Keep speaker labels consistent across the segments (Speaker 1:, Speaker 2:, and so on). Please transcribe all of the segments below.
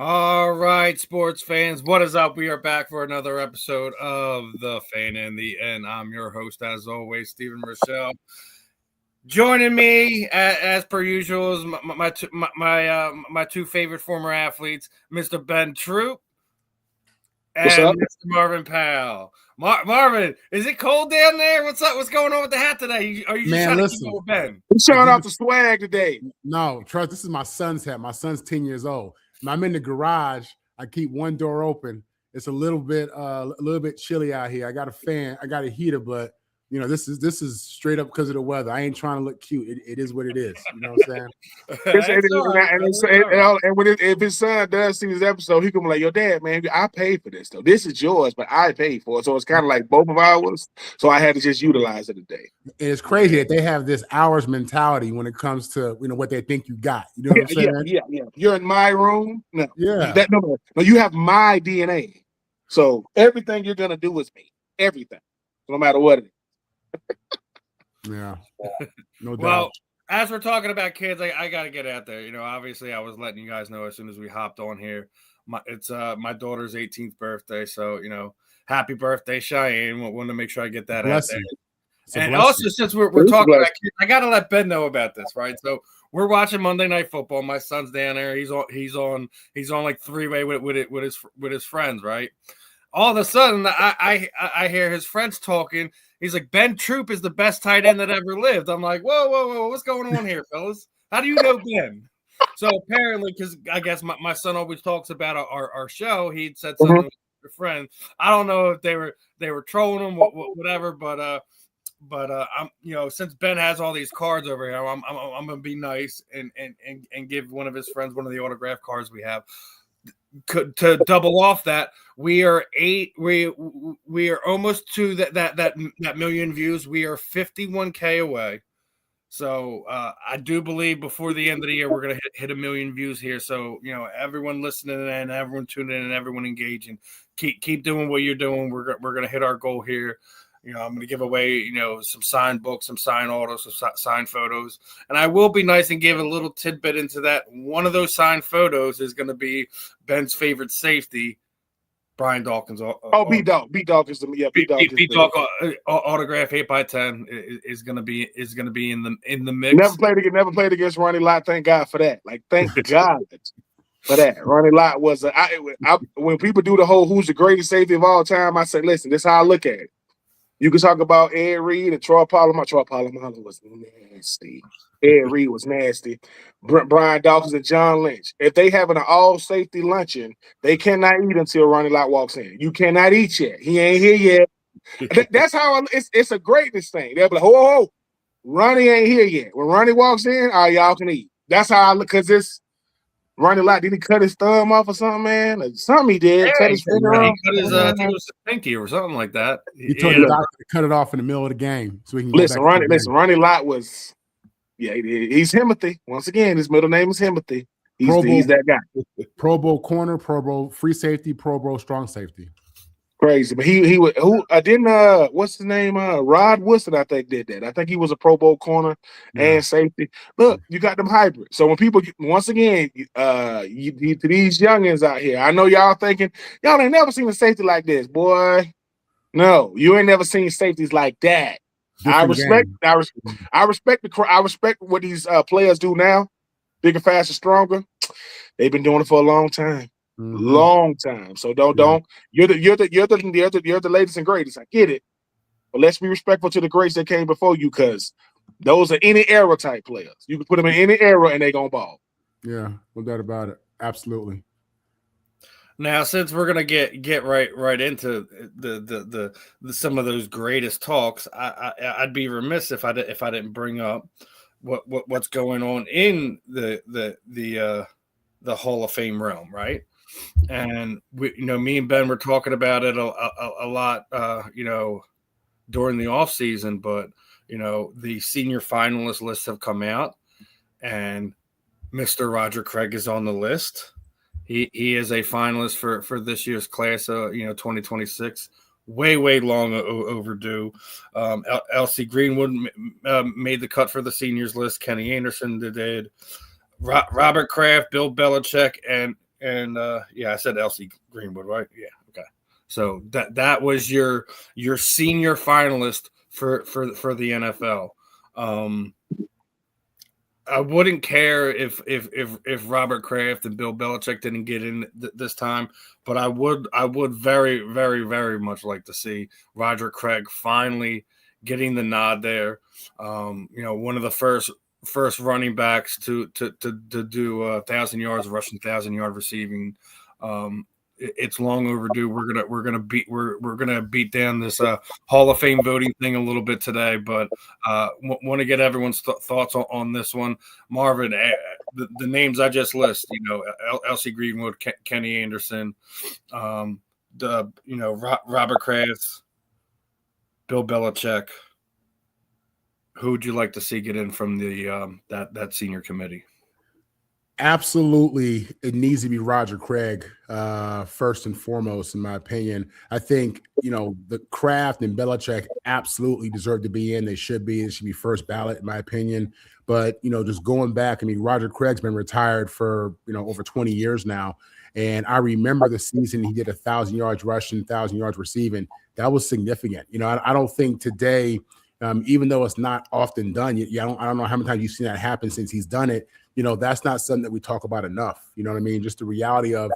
Speaker 1: All right, sports fans, what is up? We are back for another episode of The Fan in the End. I'm your host, as always, Steven Rychel. Joining me, as per usual, is my two favorite former athletes, Mr. Ben Troupe
Speaker 2: What's
Speaker 1: and
Speaker 2: up?
Speaker 1: Mr. Marvin Powell. Marvin, is it cold down there? What's up? What's going on with the hat today? Are you just trying to keep up with Ben?
Speaker 2: I'm showing off the swag today.
Speaker 3: No, trust. This is my son's hat. My son's 10 years old. When I'm in the garage, I keep one door open. It's a little bit chilly out here. I got a fan. I got a heater, but this is straight up because of the weather. I ain't trying to look cute. It is what it is. You know what I'm saying?
Speaker 2: If his son does see this episode, he can be like, "Yo, Dad, man, I paid for this though. This is yours, but I paid for it." So it's kind of like both of ours. So I had to just utilize it today.
Speaker 3: And it's crazy that they have this hours mentality when it comes to what they think you got. You know what I'm saying?
Speaker 2: Yeah. You're in my room. No,
Speaker 3: Yeah.
Speaker 2: No, you have my DNA. So everything you're gonna do is me. Everything, no matter what it is.
Speaker 3: Yeah, no doubt.
Speaker 1: Well, as we're talking about kids, I got to get out there. Obviously, I was letting you guys know as soon as we hopped on here. It's my daughter's 18th birthday, so happy birthday, Cheyenne. Want to make sure I get that out there. And also, since we're talking about kids, I got to let Ben know about this, right? So we're watching Monday Night Football. My son's down there. He's on like three-way with his friends, right? All of a sudden, I hear his friends talking. He's like, Ben Troupe is the best tight end that ever lived. I'm like, whoa, what's going on here, fellas? How do you know Ben? So apparently, because I guess my son always talks about our show, he said something with a friend. I don't know if they were trolling him, whatever, but I'm since Ben has all these cards over here, I'm gonna be nice and give one of his friends one of the autograph cards we have. To double off that, we are almost to that million views. We are 51K away. So I do believe before the end of the year we're gonna hit 1 million views here. So everyone listening and everyone tuning in and everyone engaging, keep doing what you're doing. We're gonna hit our goal here. I'm going to give away, some signed books, some signed autos, some signed photos. And I will be nice and give a little tidbit into that. One of those signed photos is going to be Ben's favorite safety, Brian Dawkins.
Speaker 2: B-Dawk is the
Speaker 1: B-Dawk autograph 8x10 is going to be in the mix.
Speaker 2: Never played against Ronnie Lott. Thank God for that. Like, thank God for that. Ronnie Lott was when people do the whole who's the greatest safety of all time, I say, listen, this is how I look at it. You can talk about Ed Reed and Troy Polamalu. Troy Polamalu was nasty. Ed Reed was nasty. Brian Dawkins and John Lynch. If they having an all-safety luncheon, they cannot eat until Ronnie Lott walks in. You cannot eat yet. He ain't here yet. That's how it's a greatness thing. They'll be like, whoa, Ronnie ain't here yet. When Ronnie walks in, all y'all can eat. That's how I look, because this Ronnie Lott, did he cut his thumb off or something, man? Like, something he did. Cut his finger off.
Speaker 1: I think it was a pinky or something like that.
Speaker 3: He told the doctor to cut it off in the middle of the game so he can
Speaker 2: listen. Ronnie Lott was, he's Himothy. Once again, his middle name is Himothy. He's that guy.
Speaker 3: Pro Bowl corner, Pro Bowl free safety, Pro Bowl strong safety.
Speaker 2: Crazy, but he what's his name? Rod Woodson, I think, did that. I think he was a Pro Bowl corner and safety. Look, you got them hybrids. So when people, once again, to these youngins out here, I know y'all thinking y'all ain't never seen a safety like this, boy. No, you ain't never seen safeties like that. I respect what these players do now. Bigger, faster, stronger. They've been doing it for a long time. Long time. So don't you're the latest and greatest. I get it. But let's be respectful to the greats that came before you, because those are any era type players. You can put them in any era and they gonna ball.
Speaker 3: Yeah, no doubt about it. Absolutely.
Speaker 1: Now, since we're gonna get right into the some of those greatest talks, I'd be remiss if I didn't bring up what's going on in the Hall of Fame realm, right? And we, me and Ben were talking about it a lot, during the off season. But the senior finalist lists have come out, and Mr. Roger Craig is on the list. He is a finalist for this year's class, 2026. Way long overdue. LC Greenwood made the cut for the seniors list. Kenny Anderson did. Robert Kraft, Bill Belichick, and and I said LC Greenwood, right? Yeah, okay. So that was your senior finalist for the NFL. I wouldn't care if Robert Kraft and Bill Belichick didn't get in this time, but I would very, very, very much like to see Roger Craig finally getting the nod there. One of the first running backs to do 1,000 yards rushing, 1,000-yard receiving. It's long overdue. We're gonna beat down this Hall of Fame voting thing a little bit today, but want to get everyone's thoughts on this one. Marvin, the names I just listed, LC Greenwood, Kenny Anderson, Robert Kraft, Bill Belichick. Who would you like to see get in from the that senior committee?
Speaker 3: Absolutely, it needs to be Roger Craig first and foremost, in my opinion. I think the Kraft and Belichick absolutely deserve to be in. They should be. It should be first ballot, in my opinion. But just going back, Roger Craig's been retired for over 20 years now, and I remember the season he did 1,000 yards rushing, 1,000 yards receiving. That was significant. I don't think today, even though it's not often done, I don't know how many times you've seen that happen since he's done it. That's not something that we talk about enough. You know what I mean? Just the reality of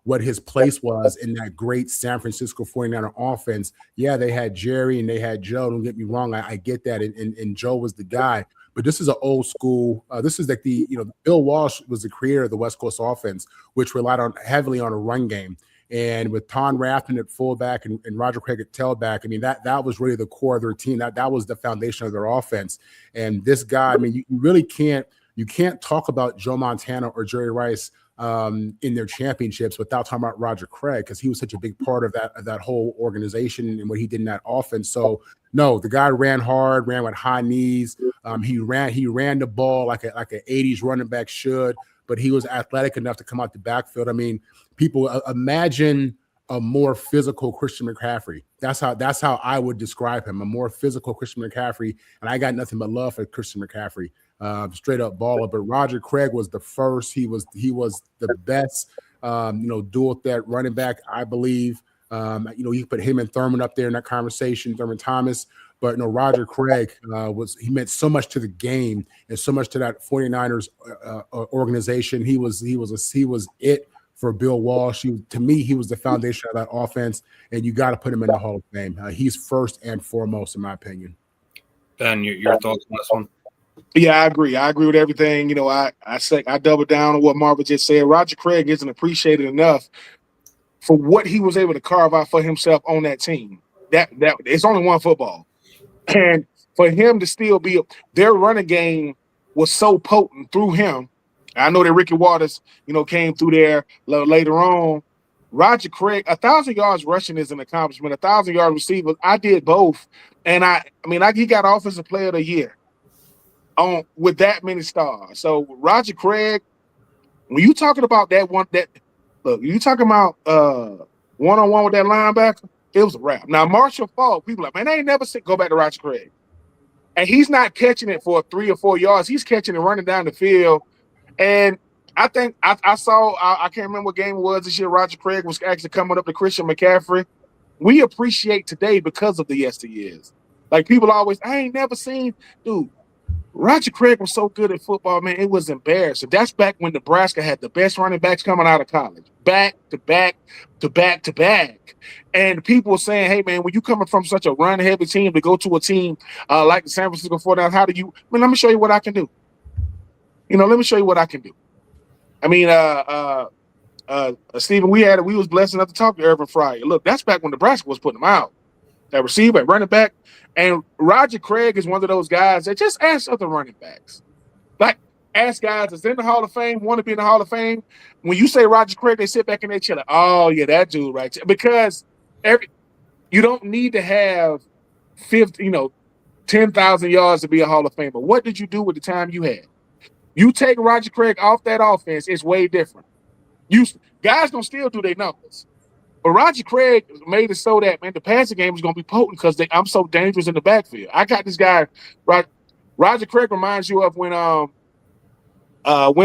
Speaker 3: what his place was in that great San Francisco 49er offense. Yeah, they had Jerry and they had Joe. Don't get me wrong. I get that. And Joe was the guy. But this is an old school. This is like Bill Walsh was the creator of the West Coast offense, which relied heavily on a run game. And with Tom Rafton at fullback and Roger Craig at tailback, that was really the core of their team. That was the foundation of their offense. And this guy, you really can't. You can't talk about Joe Montana or Jerry Rice in their championships without talking about Roger Craig, because he was such a big part of that whole organization and what he did in that offense. So no, the guy ran hard, ran with high knees. He ran the ball like an 80s running back should, but he was athletic enough to come out the backfield. People imagine a more physical Christian McCaffrey. That's how I would describe him, a more physical Christian McCaffrey. And I got nothing but love for Christian McCaffrey. Straight up baller. But Roger Craig was the first. He was the best, dual threat running back, I believe. You put him and Thurman up there in that conversation, Thurman Thomas. But Roger Craig he meant so much to the game and so much to that 49ers organization. He was it for Bill Walsh. To me, he was the foundation of that offense, and you got to put him in the Hall of Fame. He's first and foremost, in my opinion.
Speaker 1: Ben, your thoughts on this one?
Speaker 2: Yeah, I agree. I agree with everything. I double down on what Marvin just said. Roger Craig isn't appreciated enough for what he was able to carve out for himself on that team. That it's only one football, and for him to still be their running game was so potent through him. I know that Ricky Waters, came through there later on. Roger Craig, 1,000 yards rushing is an accomplishment. 1,000-yard receiver, I did both, and he got Offensive Player of the Year with that many stars. So Roger Craig, when you talking about you talking about one-on-one with that linebacker, it was a wrap. Now Marshall Faulk, people like, man, they ain't never go back to Roger Craig, and he's not catching it for 3 or 4 yards. He's catching it running down the field. And I think I saw, I can't remember what game it was this year, Roger Craig was actually coming up to Christian McCaffrey. We appreciate today because of the yesteryears. Like people always, I ain't never seen, dude, Roger Craig was so good at football, man, it was embarrassing. That's back when Nebraska had the best running backs coming out of college. Back to back to back to back. And people were saying, hey, man, when you coming from such a run-heavy team to go to a team like the San Francisco 49ers, how do you – let me show you what I can do. Let me show you what I can do. Steven, we was blessed enough to talk to Irvin Fryer. Look, that's back when Nebraska was putting him out. That receiver, running back. And Roger Craig is one of those guys that just ask other running backs. Like, ask guys that's in the Hall of Fame, want to be in the Hall of Fame. When you say Roger Craig, they sit back in their chair like, oh, yeah, that dude right there. Because you don't need to have 10,000 yards to be a Hall of Famer. What did you do with the time you had? You take Roger Craig off that offense, it's way different. Guys gonna still do their numbers. But Roger Craig made it so that, man, the passing game was gonna be potent because I'm so dangerous in the backfield. I got this guy, Roger Craig reminds you of when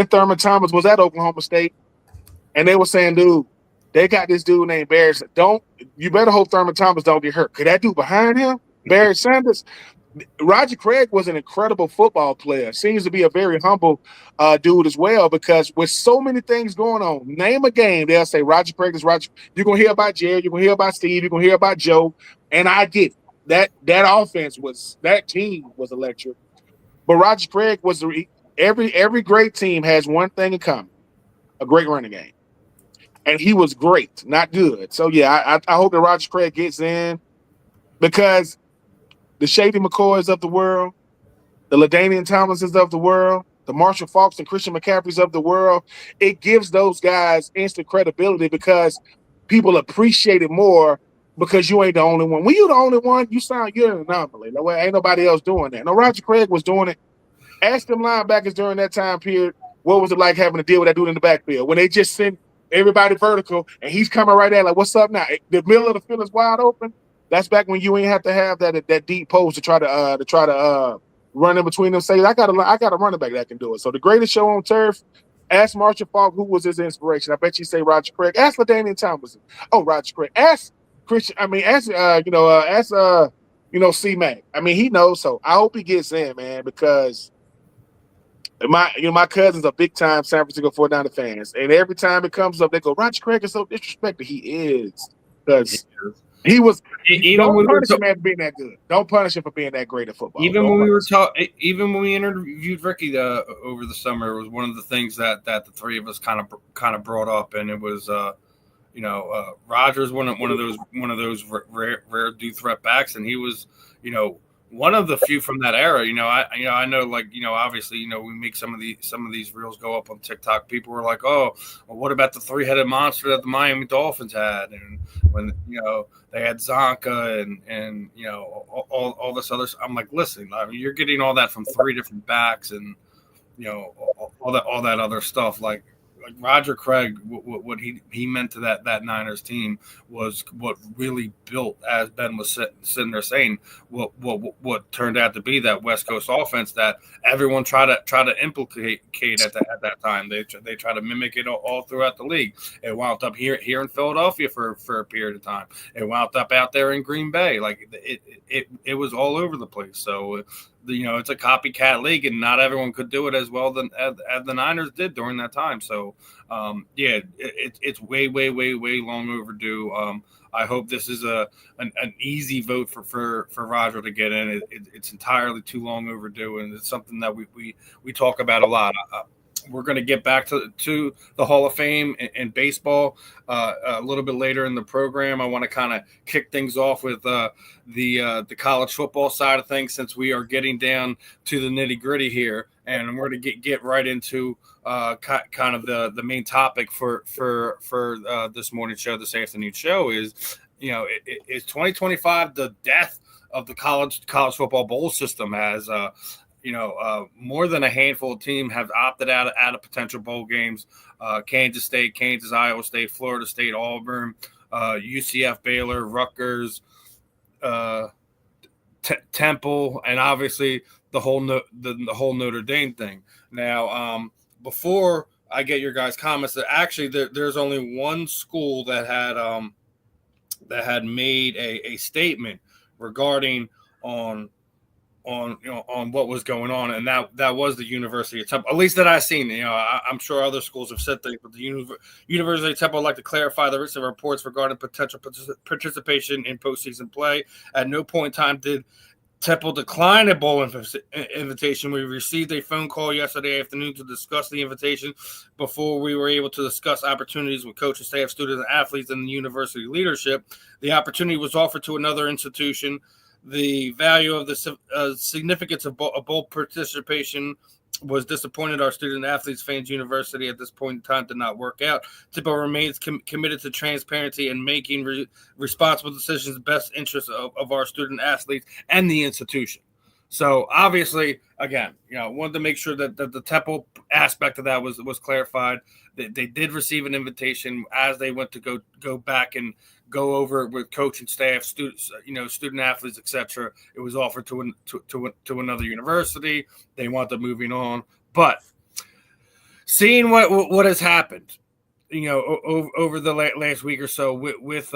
Speaker 2: Thurman Thomas was at Oklahoma State and they were saying, dude, they got this dude named Barry. You better hope Thurman Thomas don't get hurt. Could that dude behind him, Barry Sanders? Roger Craig was an incredible football player. Seems to be a very humble dude as well, because with so many things going on, name a game, they'll say Roger Craig is Roger. You're going to hear about Jerry. You're going to hear about Steve. You're going to hear about Joe. And I get it. That team was electric. But Roger Craig was every great team has one thing in common: a great running game. And he was great, not good. So yeah, I hope that Roger Craig gets in, because the Shady McCoys of the world, the LaDainian Thomases of the world, the Marshall Faulks and Christian McCaffreys of the world, it gives those guys instant credibility, because people appreciate it more, because you ain't the only one. When you're the only one, you're an anomaly. No way, ain't nobody else doing that. No, Roger Craig was doing it. Ask them linebackers during that time period, what was it like having to deal with that dude in the backfield when they just send everybody vertical and he's coming right there like, what's up now? The middle of the field is wide open. That's back when you ain't have to have that deep post to try to run in between them. Say, I got a running back that can do it. So the greatest show on turf. Ask Marshall Faulk who was his inspiration. I bet you say Roger Craig. Ask LaDainian Thomas. Oh, Roger Craig. Ask Christian. I mean, ask C-Mac. I mean, he knows. So I hope he gets in, man, because my cousins are big time San Francisco 49er fans, and every time it comes up, they go, Roger Craig is so disrespected. He is, because he was. Don't punish him for being that good. Don't punish him for being that great at football.
Speaker 1: Even when we interviewed Ricky over the summer, it was one of the things that the three of us kind of brought up, and it was Roger's one of those rare deep threat backs, and he was one of the few from that era. I know, like, obviously, we make some of these reels go up on TikTok. People were like, oh, well, what about the three-headed monster that the Miami Dolphins had? And when, they had Zonka and all this other stuff. I'm like, listen, I mean, you're getting all that from three different backs, and, all that other stuff. Like Roger Craig, what he meant to that Niners team was what really built, as Ben was sitting there saying, what turned out to be that West Coast offense that everyone tried to implicate at that time. They try to mimic it all throughout the league. It wound up here in Philadelphia for a period of time. It wound up out there in Green Bay. Like it was all over the place. So it's a copycat league, and not everyone could do it as well as the Niners did during that time. So, it's way long overdue. I hope this is an easy vote for Roger to get in. It's entirely too long overdue, and it's something that we talk about a lot. We're going to get back to the Hall of Fame in baseball a little bit later in the program. I want to kind of kick things off with the college football side of things, since we are getting down to the nitty gritty here, and we're going to get right into kind of the main topic for this morning show, this afternoon show is, is 2025 the death of the college football bowl system, as more than a handful of teams have opted out of potential bowl games. Kansas State, Kansas, Iowa State, Florida State, Auburn, UCF, Baylor, Rutgers, Temple, and obviously the whole Notre Dame thing. Now, before I get your guys' comments, that actually there's only one school that had made a statement regarding on what was going on, and that was the University of Temple, at least that I've seen. I'm sure other schools have said things, but the University of Temple would like to clarify the recent reports regarding potential participation in postseason play. At no point in time did Temple decline a bowl invitation. We received a phone call yesterday afternoon to discuss the invitation before we were able to discuss opportunities with coaches, staff, students, and athletes, and the university leadership. The opportunity was offered to another institution. The value of the significance of bowl participation was disappointed. Our student athletes, fans, university at this point in time did not work out. Temple remains committed to transparency and making responsible decisions in the best interest of our student athletes and the institution. So obviously, again, wanted to make sure that the Temple aspect of that was clarified. They did receive an invitation as they went to go back and go over it with coach and staff, students, student athletes, etc. It was offered to another university. They wanted moving on, but seeing what has happened, over the last week or so with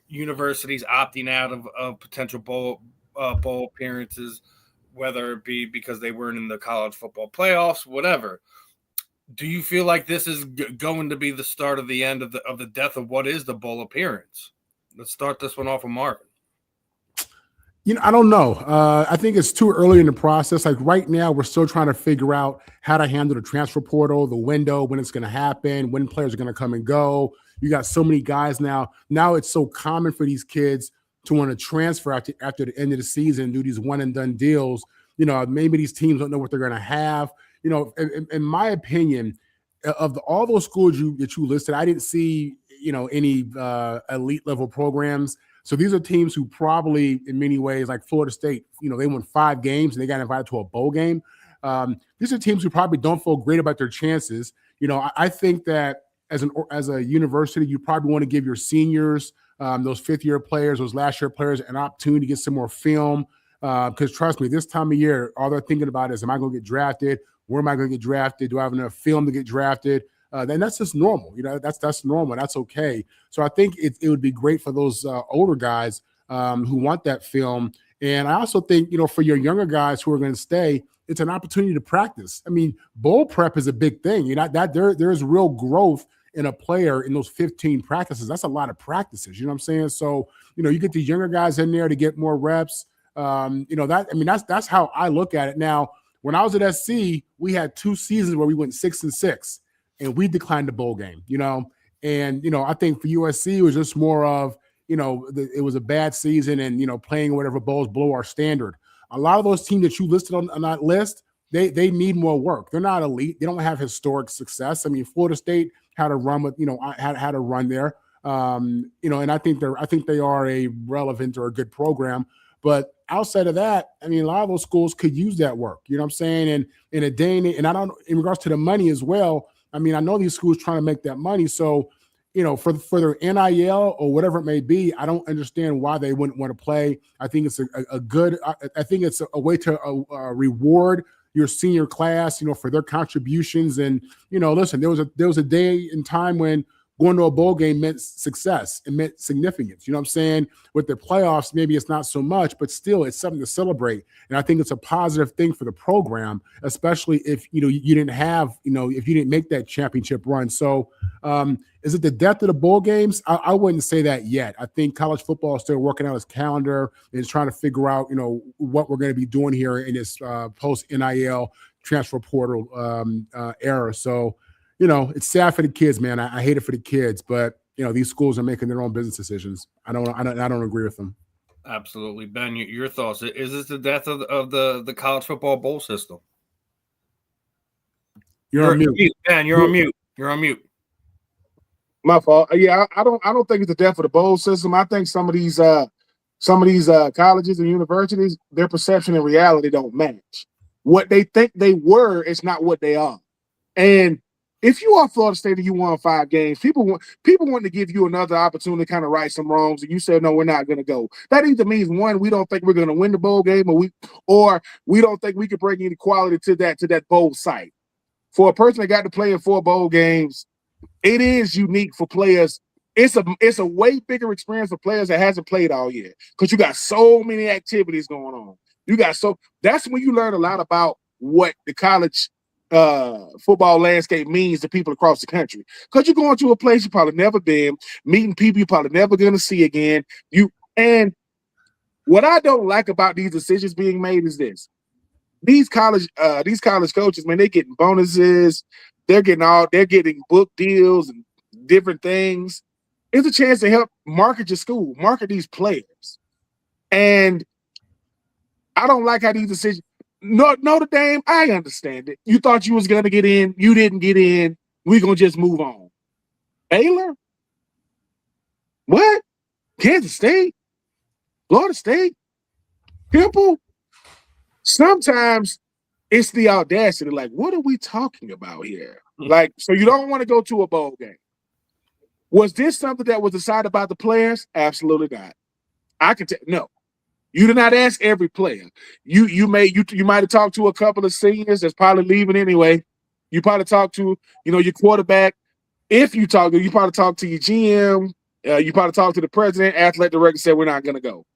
Speaker 1: universities opting out of potential bowl appearances, whether it be because they weren't in the college football playoffs, whatever. Do you feel like this is going to be the start of the end of the death of what is the bowl appearance? Let's start this one off with Marvin.
Speaker 3: I don't know. I think it's too early in the process. Like right now, we're still trying to figure out how to handle the transfer portal, the window, when it's going to happen, when players are going to come and go. You got so many guys now. Now it's so common for these kids to want to transfer after the end of the season, do these one-and-done deals. Maybe these teams don't know what they're going to have. In my opinion, of all those schools that you listed, I didn't see, any elite level programs. So these are teams who probably, in many ways, like Florida State, they won 5 games and they got invited to a bowl game. These are teams who probably don't feel great about their chances. I think that as a university, you probably want to give your seniors, those fifth-year players, those last-year players, an opportunity to get some more film. Because trust me, this time of year, all they're thinking about is, am I going to get drafted? Where am I going to get drafted? Do I have enough film to get drafted? Then that's just normal. That's normal. That's okay. So I think it would be great for those older guys who want that film. And I also think, for your younger guys who are going to stay, it's an opportunity to practice. I mean, bowl prep is a big thing. There's real growth in a player in those 15 practices. That's a lot of practices. You know what I'm saying? So, you get these younger guys in there to get more reps. That's how I look at it. Now, when I was at SC, we had 2 seasons where we went 6-6. And we declined the bowl game, and, I think for USC, it was just more of, it was a bad season and, playing whatever bowls below our standard. A lot of those teams that you listed on that list, they need more work. They're not elite. They don't have historic success. I mean, Florida State had a run with, had a run there, and I think they are a relevant or a good program. But outside of that, I mean, a lot of those schools could use that work. You know what I'm saying? And in a day and I don't, in regards to the money as well, I mean, I know these schools trying to make that money. So, for their NIL or whatever it may be, I don't understand why they wouldn't want to play. I think it's I think it's a way to reward your senior class, for their contributions. And, listen, there was a day in time when going to a bowl game meant success. It meant significance. You know what I'm saying? With the playoffs, maybe it's not so much, but still it's something to celebrate. And I think it's a positive thing for the program, especially if, you didn't have, if you didn't make that championship run. So is it the death of the bowl games? I wouldn't say that yet. I think college football is still working out its calendar and is trying to figure out, what we're going to be doing here in this post-NIL transfer portal era. So, it's sad for the kids, man. I hate it for the kids, but these schools are making their own business decisions. I don't agree with them.
Speaker 1: Absolutely, Ben. Your thoughts? Is this the death of the college football bowl system?
Speaker 3: You're on mute,
Speaker 1: Ben. You're on mute. You're on mute.
Speaker 2: My fault. Yeah, I don't think it's the death of the bowl system. I think some of these colleges and universities, their perception and reality don't match. What they think they were is not what they are, and if you are Florida State and you won 5 games, people want to give you another opportunity to kind of right some wrongs, and you said, no, we're not going to go. That either means, one, we don't think we're going to win the bowl game, or we don't think we can bring any quality to that bowl site. For a person that got to play in 4 bowl games, it is unique for players. It's a way bigger experience for players that hasn't played all year because you got so many activities going on. That's when you learn a lot about what the college football landscape means to people across the country, because you're going to a place you probably never been, meeting people you're probably never going to see again. And what I don't like about these decisions being made is this: these college coaches, man, they're getting bonuses, they're getting book deals and different things. It's a chance to help market your school, market these players, and I don't like how these decisions. Notre Dame, I understand it. You thought you was going to get in. You didn't get in. We're going to just move on. Baylor? What? Kansas State? Florida State? Temple? Sometimes it's the audacity. Like, what are we talking about here? Like, so you don't want to go to a bowl game. Was this something that was decided by the players? Absolutely not. I can tell. No. You did not ask every player. You might have talked to a couple of seniors that's probably leaving anyway. You probably talk to, your quarterback. If you probably talk to your GM. You probably talk to the president. Athletic director said we're not going to go.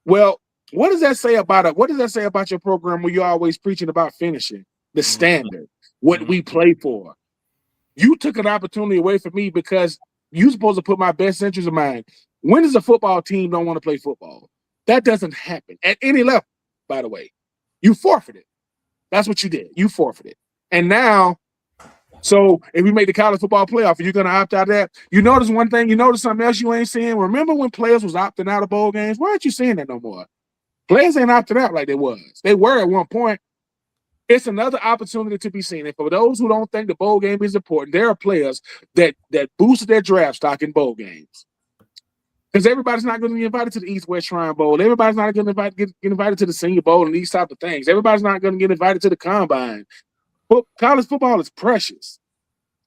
Speaker 2: Well, what does that say about your program when you're always preaching about finishing the standard, what we play for? You took an opportunity away from me because you're supposed to put my best interest in mind. When does a football team don't want to play football? That doesn't happen at any level, by the way. You forfeited. That's what you did. You forfeited. And now, so if we make the college football playoff, you're going to opt out of that. You notice one thing, you notice something else you ain't seeing. Remember when players was opting out of bowl games? Why aren't you seeing that no more? Players ain't opting out like they was. They were at one point. It's another opportunity to be seen. And for those who don't think the bowl game is important, there are players that boosted their draft stock in bowl games. Because everybody's not going to be invited to the East-West Shrine Bowl. Everybody's not going to get invited to the Senior Bowl and these type of things. Everybody's not going to get invited to the Combine. But college football is precious.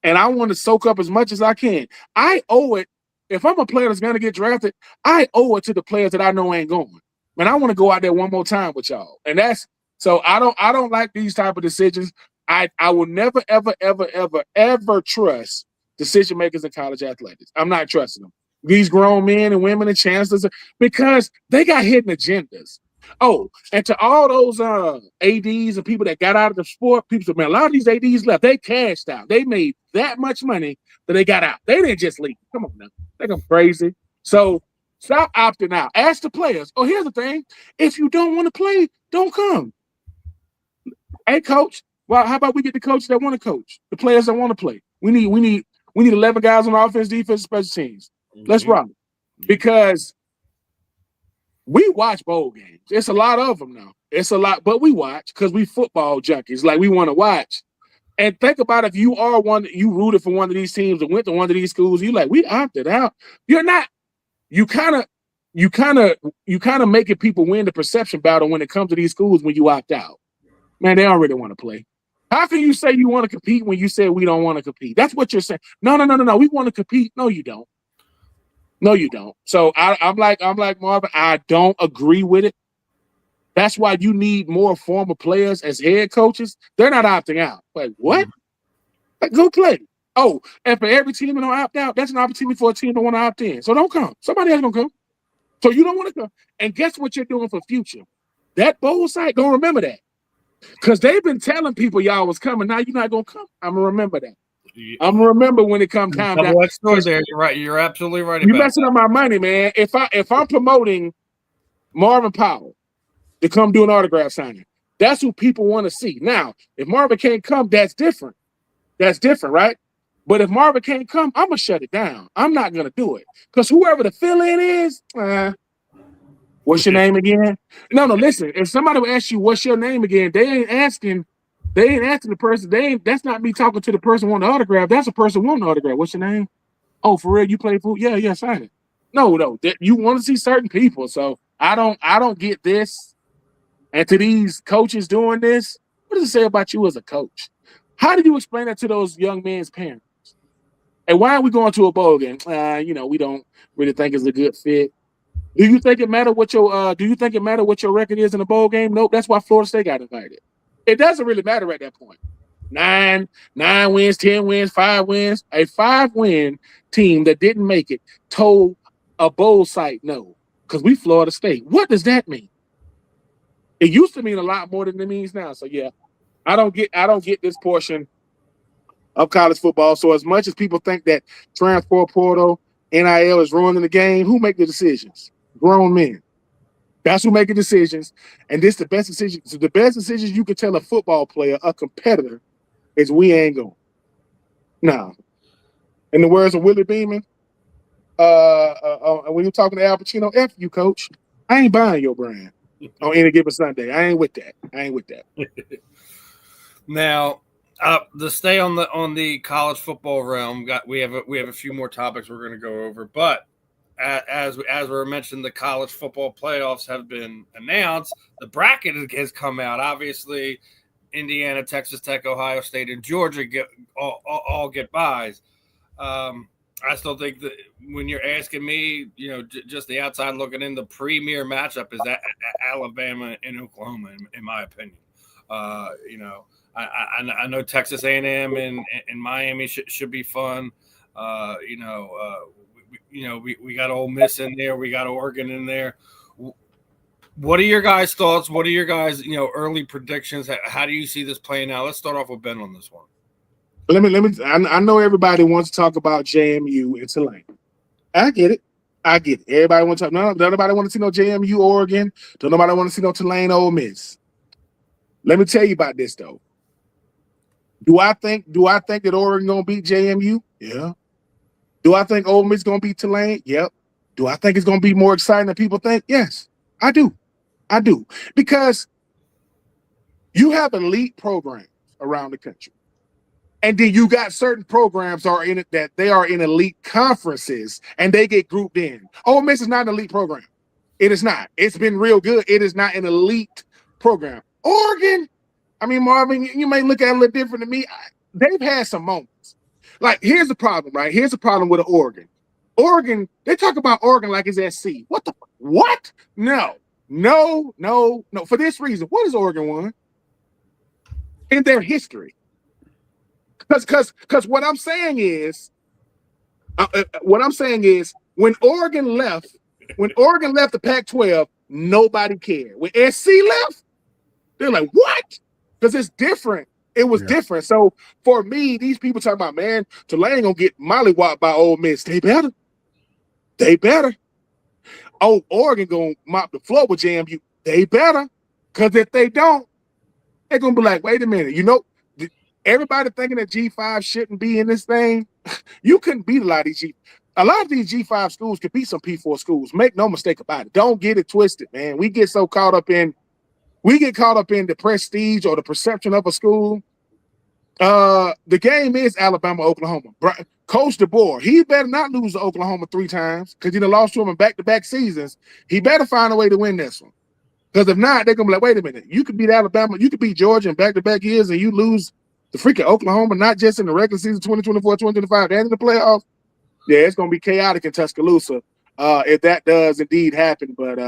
Speaker 2: And I want to soak up as much as I can. I owe it. If I'm a player that's going to get drafted, I owe it to the players that I know ain't going. Man, I want to go out there one more time with y'all. And that's so I don't like these type of decisions. I will never, ever, ever, ever, ever trust decision makers in college athletics. I'm not trusting them. These grown men and women and chancellors, because they got hidden agendas. Oh, and to all those ADs and people that got out of the sport, people said, man, a lot of these ADs left. They cashed out. They made that much money that they got out. They didn't just leave. Come on now. They go crazy. So stop opting out. Ask the players. Oh, here's the thing. If you don't want to play, don't come. Hey, coach. Well, how about we get the coaches that want to coach, the players that want to play? We need 11 guys on offense, defense, special teams. Let's rock. Because we watch bowl games. It's a lot of them now. It's a lot, but we watch because we football junkies. Like we want to watch. And think about if you are one, you rooted for one of these teams and went to one of these schools, you like, we opted out. You're not. You kind of making people win the perception battle when it comes to these schools when you opt out. Man, they don't really want to play. How can you say you want to compete when you said we don't want to compete? That's what you're saying. No. We want to compete. No, you don't. No, you don't. So I'm like Marvin. I don't agree with it. That's why you need more former players as head coaches. They're not opting out. Like what? Like, go play. Oh, and for every team that don't opt out, that's an opportunity for a team to want to opt in. So don't come. Somebody else gonna come. So you don't want to come. And guess what you're doing for future? That bowl site, don't remember that. Because they've been telling people y'all was coming. Now you're not gonna come. I'm gonna remember that. I'm gonna remember when it comes time.
Speaker 1: There, you're right. You're absolutely right.
Speaker 2: You're messing up my money, man. If I'm promoting Marvin Powell to come do an autograph signing, that's who people want to see. Now, if Marvin can't come, that's different. That's different, right? But if Marvin can't come, I'm gonna shut it down. I'm not gonna do it because whoever the fill-in is, what's your name again? No. Listen, if somebody will ask you what's your name again, they ain't asking the person. That's not me talking to the person wanting the autograph. That's a person wanting the autograph. What's your name? Oh, for real? You play football? Yeah, sign it. No. You want to see certain people. So I don't get this. And to these coaches doing this, what does it say about you as a coach? How do you explain that to those young men's parents? And why are we going to a bowl game? We don't really think it's a good fit. Do you think it matter what your record is in a bowl game? Nope. That's why Florida State got invited. It doesn't really matter at that point. 9 wins, 10 wins, 5 wins. A 5-win team that didn't make it told a bowl site no because we Florida State. What does that mean? It used to mean a lot more than it means now. So yeah, I don't get this portion of college football. So as much as people think that transfer portal, NIL is ruining the game, who make the decisions? Grown men. That's who making decisions. And this the best decision. So the best decisions you can tell a football player, a competitor, is we ain't going. Now, in the words of Willie Beeman, when you're talking to Al Pacino, F you, coach. I ain't buying your brand on any given Sunday. I ain't with that.
Speaker 1: Now, to stay on the college football realm, we have a few more topics we're going to go over, but as we were mentioned, the college football playoffs have been announced. The bracket has come out. Obviously, Indiana, Texas Tech, Ohio State, and Georgia all get buys. I still think that when you're asking me, just the outside looking in, the premier matchup is Alabama and Oklahoma, in my opinion. I know Texas A&M and Miami should be fun. We got Ole Miss in there. We got Oregon in there. What are your guys' thoughts? What are your guys' early predictions? How do you see this playing out? Let's start off with Ben on this one.
Speaker 2: Let me. I know everybody wants to talk about JMU and Tulane. I get it. Everybody wants to talk. No, nobody want to see no JMU Oregon. Don't nobody want to see no Tulane Ole Miss. Let me tell you about this though. Do I think that Oregon gonna beat JMU? Yeah. Do I think Ole Miss gonna beat Tulane? Yep. Do I think it's gonna be more exciting than people think? Yes, I do. Because you have elite programs around the country. And then you got certain programs are in it that they are in elite conferences and they get grouped in. Ole Miss is not an elite program. It is not. It's been real good. It is not an elite program. Oregon, I mean, Marvin, you may look at it a little different than me. They've had some moments. Like, here's the problem, right? Here's the problem with Oregon. Oregon, they talk about Oregon like it's SC. What? No. For this reason, what has Oregon won in their history? Because what I'm saying is, when Oregon left the Pac-12, nobody cared. When SC left, they're like, what? Because it's different. It was different. So for me, these people talking about, man, Tulane gonna get mollywopped by Ole Miss. They better. Oh, Oregon gonna mop the floor with JMU. They better. Because if they don't, they're gonna be like, wait a minute, everybody thinking that G5 shouldn't be in this thing. You couldn't beat a lot of these G5 schools could beat some P4 schools. Make no mistake about it. Don't get it twisted, man. We get caught up in the prestige or the perception of a school. The game is Alabama, Oklahoma. Coach DeBoer, he better not lose to Oklahoma 3 times because he done lost to them in back-to-back seasons. He better find a way to win this one. Because if not, they're gonna be like, wait a minute, you could beat Alabama, you could beat Georgia in back-to-back years, and you lose the freaking Oklahoma, not just in the regular season 2024, 2025, and in the playoffs. Yeah, it's gonna be chaotic in Tuscaloosa if that does indeed happen. But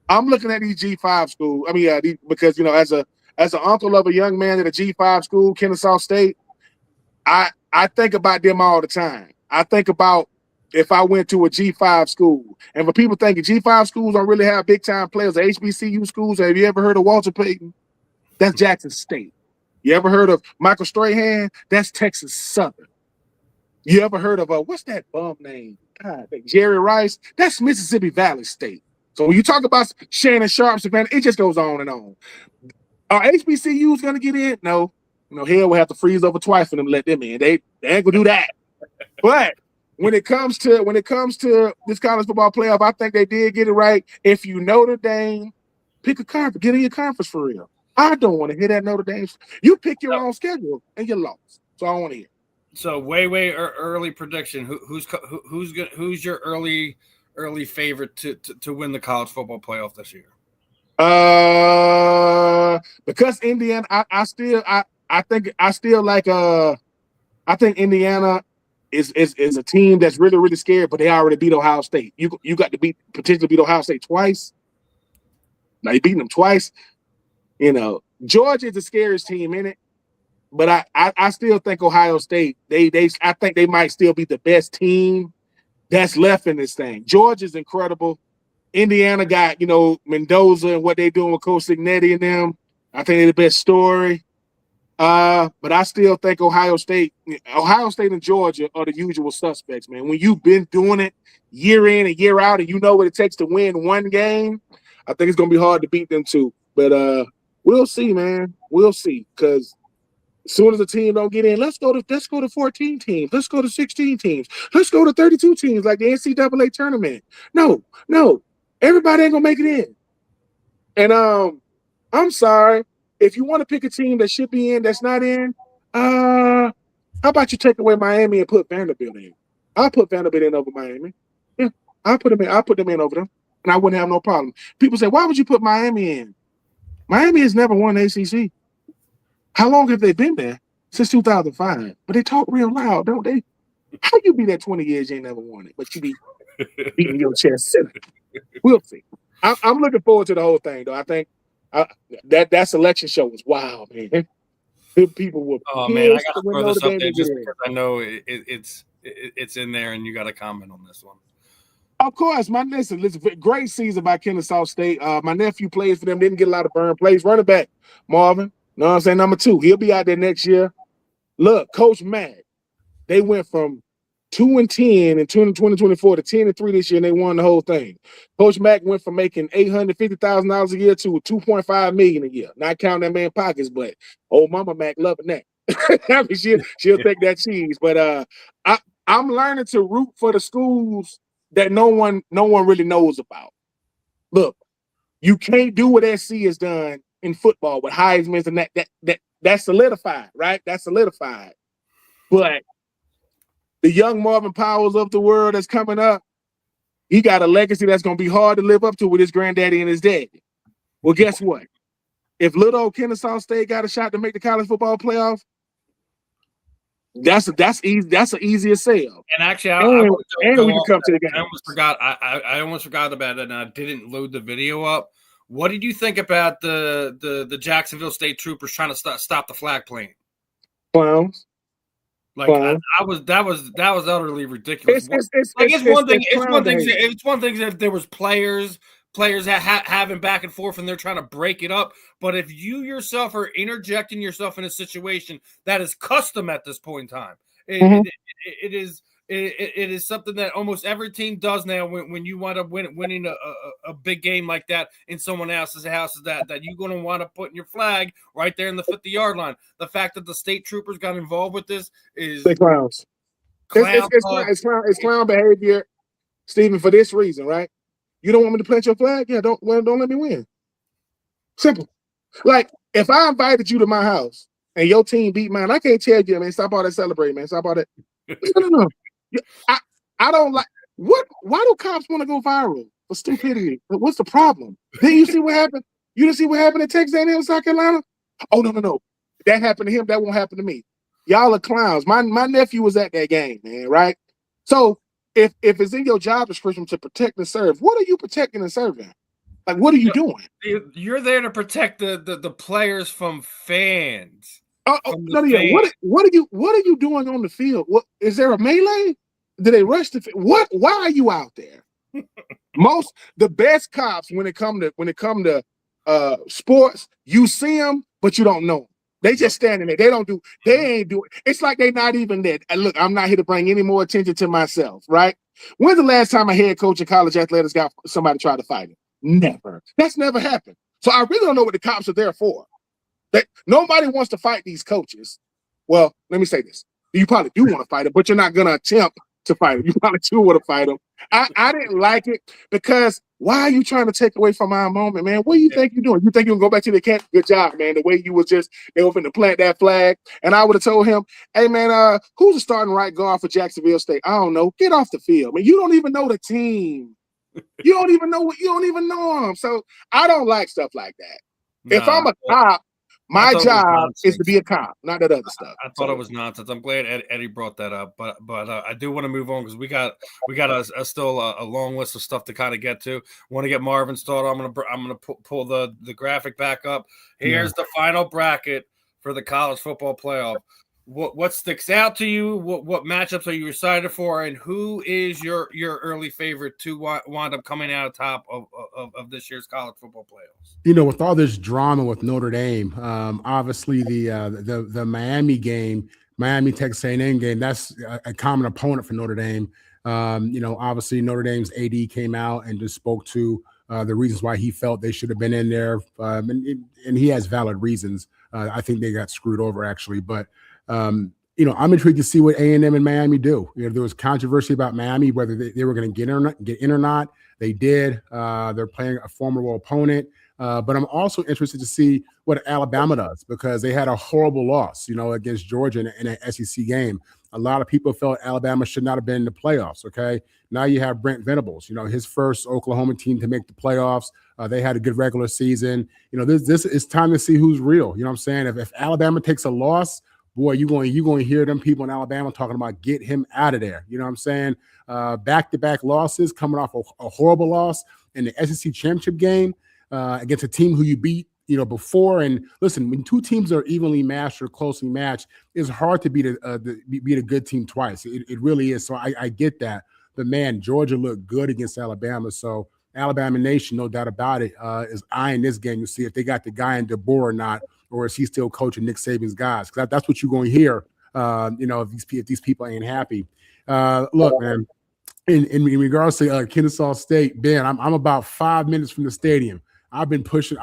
Speaker 2: I'm looking at these G5 schools. I mean, because as an uncle of a young man at a G5 school, Kennesaw State, I think about them all the time. I think about if I went to a G5 school, and for people thinking G5 schools don't really have big time players, the HBCU schools. Have you ever heard of Walter Payton? That's Jackson State. You ever heard of Michael Strahan? That's Texas Southern. You ever heard of what's that bum name? God, Jerry Rice? That's Mississippi Valley State. So when you talk about Shannon Sharp, Savannah, it just goes on and on. Are HBCUs gonna get in? No. Hell, we'll have to freeze over twice for them to let them in. They ain't gonna do that. But when it comes to this college football playoff, I think they did get it right. If you Notre Dame, pick a conference, get in your conference for real. I don't want to hear that Notre Dame. You pick your own schedule and you're lost. So I don't want to hear.
Speaker 1: So way early prediction. Who's your early favorite to win the college football playoff this year?
Speaker 2: Because Indiana, I think Indiana is a team that's really, really scared, but they already beat Ohio State. You got to potentially beat Ohio State twice. Now you beating them twice. Georgia is the scariest team in it, but I still think Ohio State, I think they might still be the best team that's left in this thing. Georgia's incredible. Indiana got, Mendoza and what they're doing with Coach Signetti and them. I think they're the best story. But I still think Ohio State and Georgia are the usual suspects, man. When you've been doing it year in and year out and you know what it takes to win one game, I think it's going to be hard to beat them too. But we'll see, man. We'll see. Because as soon as the team don't get in, let's go to 14 teams. Let's go to 16 teams. Let's go to 32 teams like the NCAA tournament. No. Everybody ain't going to make it in. And I'm sorry. If you want to pick a team that should be in, that's not in, how about you take away Miami and put Vanderbilt in? I'll put Vanderbilt in over Miami. Yeah, I'll put them in over them, and I wouldn't have no problem. People say, why would you put Miami in? Miami has never won ACC. How long have they been there? Since 2005. But they talk real loud, don't they? How you be there 20 years, you ain't never won it, but you be beating your chest. We'll see. I'm looking forward to the whole thing, though. I think that selection show was wild, man. People were
Speaker 1: Oh man, I
Speaker 2: pissed
Speaker 1: gotta
Speaker 2: when
Speaker 1: throw
Speaker 2: Notre
Speaker 1: this up
Speaker 2: Dame
Speaker 1: there
Speaker 2: didn't
Speaker 1: just
Speaker 2: get in.
Speaker 1: because I know it's in there, and you got to comment on this one.
Speaker 2: Of course, listen, great season by Kennesaw State. My nephew plays for them, didn't get a lot of burn plays. Running back, Marvin, know what I'm saying? Number 2, he'll be out there next year. Look, Coach Mack, they went from 2-10 in 2024 to 10-3 this year, and they won the whole thing. Coach Mack went from making $850,000 a year to $2.5 million a year. Not counting that man pockets, but old Mama Mack loving that. I mean, she'll take that cheese. But I'm learning to root for the schools that no one really knows about. Look, you can't do what SC has done in football with Heisman's and that's solidified, right? That's solidified. But the young Marvin Powells of the world that's coming up, he got a legacy that's going to be hard to live up to with his granddaddy and his daddy. Well, guess what? If little old Kennesaw State got a shot to make the college football playoff, that's easy. That's an easier sale.
Speaker 1: And actually,
Speaker 2: And we can come to the game.
Speaker 1: I almost forgot. I almost forgot about it, and I didn't load the video up. What did you think about the Jacksonville State Troopers trying to stop the flag plane?
Speaker 2: Clowns.
Speaker 1: Like that was utterly ridiculous. It's one thing if there was players having back and forth and they're trying to break it up. But if you yourself are interjecting yourself in a situation that is custom at this point in time, it is something that almost every team does now. When you wind up winning a big game like that in someone else's house, is that you're going to wind up putting your flag right there in the 50-yard line. The fact that the state troopers got involved with this is
Speaker 2: clowns. It's clown behavior, Steven, for this reason, right? You don't want me to plant your flag? Yeah, don't let me win. Simple. Like, if I invited you to my house and your team beat mine, I can't tell you, man, stop all that celebrating, man. Stop all that. No. I don't like what. Why do cops want to go viral for stupidity? What's the problem? Didn't you see what happened? You didn't see what happened in Texas A&M, South Carolina? Oh no. That happened to him. That won't happen to me. Y'all are clowns. My nephew was at that game, man. Right? So if it's in your job description to protect and serve, what are you protecting and serving? Like, what are you doing?
Speaker 1: You're there to protect the players from fans.
Speaker 2: What are you doing on the field? What is there a melee? Did they rush the field? What? Why are you out there? The best cops when it come to sports, you see them, but you don't know them. They just standing there. They ain't doing. It's like they not even there. And look, I'm not here to bring any more attention to myself, right? When's the last time a head coach of college athletics got somebody try to fight him? Never. That's never happened. So I really don't know what the cops are there for. Nobody wants to fight these coaches. Well, let me say this. You probably do want to fight them, but you're not going to attempt to fight them. You probably do want to fight them. I didn't like it because why are you trying to take away from our moment, man? What do you think you're doing? You think you're going to go back to the camp? Good job, man. The way you was they were going to plant that flag. And I would have told him, hey, man, who's the starting right guard for Jacksonville State? I don't know. Get off the field, man. You don't even know the team. You don't even know them. So I don't like stuff like that. No, if I'm a cop, my job is to be a cop, not that other stuff.
Speaker 1: I thought it was nonsense. I'm glad Eddie brought that up, but I do want to move on because we got still a long list of stuff to kind of get to. Want to get Marvin started? I'm gonna pull the graphic back up. Here's the final bracket for the college football playoff. What sticks out to you? What matchups are you excited for? And who is your early favorite to wind up coming out top of this year's college football playoffs?
Speaker 3: You know, with all this drama with Notre Dame, obviously the Miami game, Miami Texas A&M game, that's a common opponent for Notre Dame. You know, obviously Notre Dame's AD came out and just spoke to the reasons why he felt they should have been in there, and he has valid reasons. I think they got screwed over actually, but. You know, I'm intrigued to see what A&M and Miami do. You know, there was controversy about Miami, whether they were going to get in or not. They did. They're playing a formidable opponent. But I'm also interested to see what Alabama does because they had a horrible loss, you know, against Georgia in an SEC game. A lot of people felt Alabama should not have been in the playoffs, okay? Now you have Brent Venables, you know, his first Oklahoma team to make the playoffs. They had a good regular season. You know, this is time to see who's real. You know what I'm saying? If Alabama takes a loss, boy, you're going to hear them people in Alabama talking about get him out of there. You know what I'm saying? Back-to-back losses, coming off a horrible loss in the SEC championship game against a team who you beat before. And listen, when two teams are evenly matched or closely matched, it's hard to beat a good team twice. It really is. So I get that. But man, Georgia looked good against Alabama. So Alabama Nation, no doubt about it, is eyeing this game to see if they got the guy in DeBoer or not, or is he still coaching Nick Saban's guys? Because that's what you're going to hear. If these people ain't happy. Look, man. In regards to Kennesaw State, Ben, I'm about 5 minutes from the stadium. I've been pushing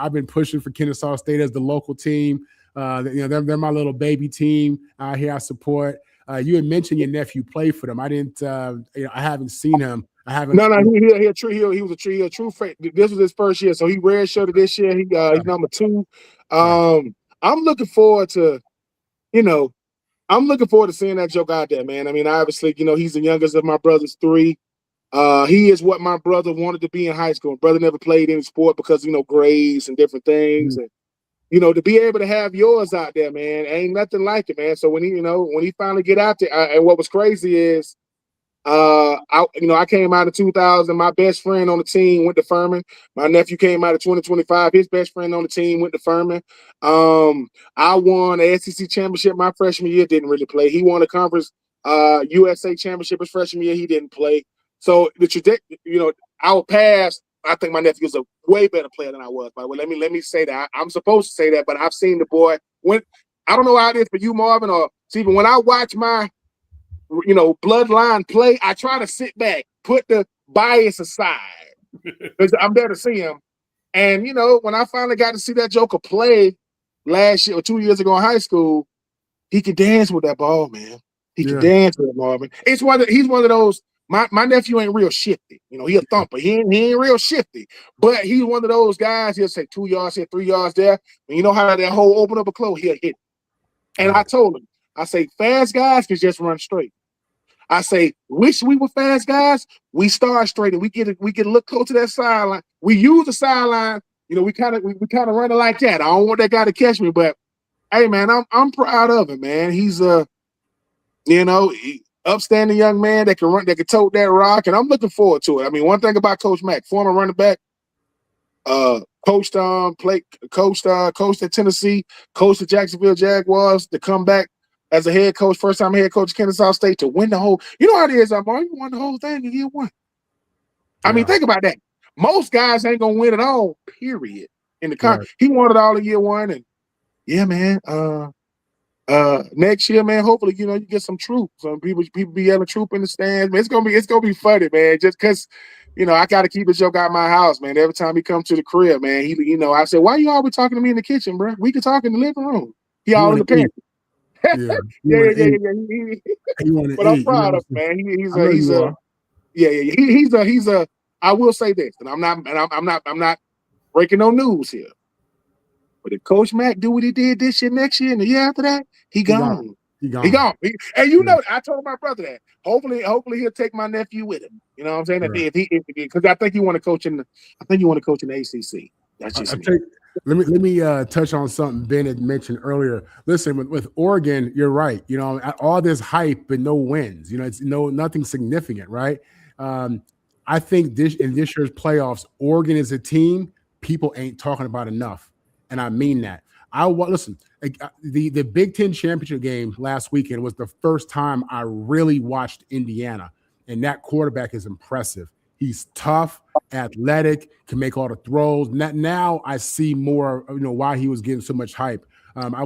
Speaker 3: for Kennesaw State as the local team. They're my little baby team out here. I support. You had mentioned your nephew played for them. I didn't. I haven't seen him. I haven't.
Speaker 2: No. He was a true fan. This was his first year, so he redshirted this year. He's number 2. I'm looking forward to, I'm looking forward to seeing that joke out there, man. I mean, obviously, he's the youngest of my brothers 3. He is what my brother wanted to be in high school. My brother never played any sport because, grades and different things. And, to be able to have yours out there, man, ain't nothing like it, man. So when he finally get out there, and what was crazy is, I came out in 2000. My best friend on the team went to Furman. My nephew came out in 2025. His best friend on the team went to Furman. I won the SEC championship my freshman year. Didn't really play. He won a conference USA championship his freshman year. He didn't play. So the trajectory, our past. I think my nephew is a way better player than I was. By the way, let me say that. I'm supposed to say that, but I've seen the boy. When I don't know how it is for you, Marvin, or Steven. When I watch my bloodline play, I try to sit back, put the bias aside, because I'm there to see him. And when I finally got to see that joker play last year or 2 years ago in high school, he could dance with that ball, man. He can dance with it, Marvin. He's one of those. My nephew ain't real shifty. He a thumper. He ain't real shifty. But he's one of those guys. He'll say 2 yards here, 3 yards there. And you know how that hole open up or close, he'll hit. And I told him, I say, fast guys can just run straight. I say, wish we were fast guys. We start straight and we get a look close to that sideline. We use the sideline. We kind of run it like that. I don't want that guy to catch me, but hey, man, I'm proud of him, man. He's upstanding young man that can run, that can tote that rock, and I'm looking forward to it. I mean, one thing about Coach Mack, former running back, coached at Tennessee, coached the Jacksonville Jaguars to come back as a head coach, first time head coach of Kennesaw State to win the whole. You know how it is, Amar. You won the whole thing in year 1. I mean, think about that. Most guys ain't gonna win it all. Period. In the he won it all in year 1, and yeah, man. Next year, man, hopefully, you get some Troupe. Some people be yelling Troupe in the stands. Man, it's gonna be funny, man. Just because, I gotta keep the joke out of my house, man. Every time he comes to the crib, man, I said, why you always talking to me in the kitchen, bro? We can talk in the living room. He all in the pantry. But I'm proud of him, man. He's a. I will say this, and I'm not breaking no news here. But if Coach Mack do what he did this year, next year, and the year after that, he gone. He gone. And I told my brother that. Hopefully he'll take my nephew with him. You know what I'm saying? Right. Because I think he want to coach in the ACC. That's just me.
Speaker 3: Let me touch on something Ben had mentioned earlier. Listen, with Oregon, you're right. All this hype but no wins. It's nothing significant, right? I think in this year's playoffs, Oregon is a team people ain't talking about enough. And I mean that. Listen, the Big Ten championship game last weekend was the first time I really watched Indiana, and that quarterback is impressive. He's tough, athletic, can make all the throws. Now I see more, why he was getting so much hype.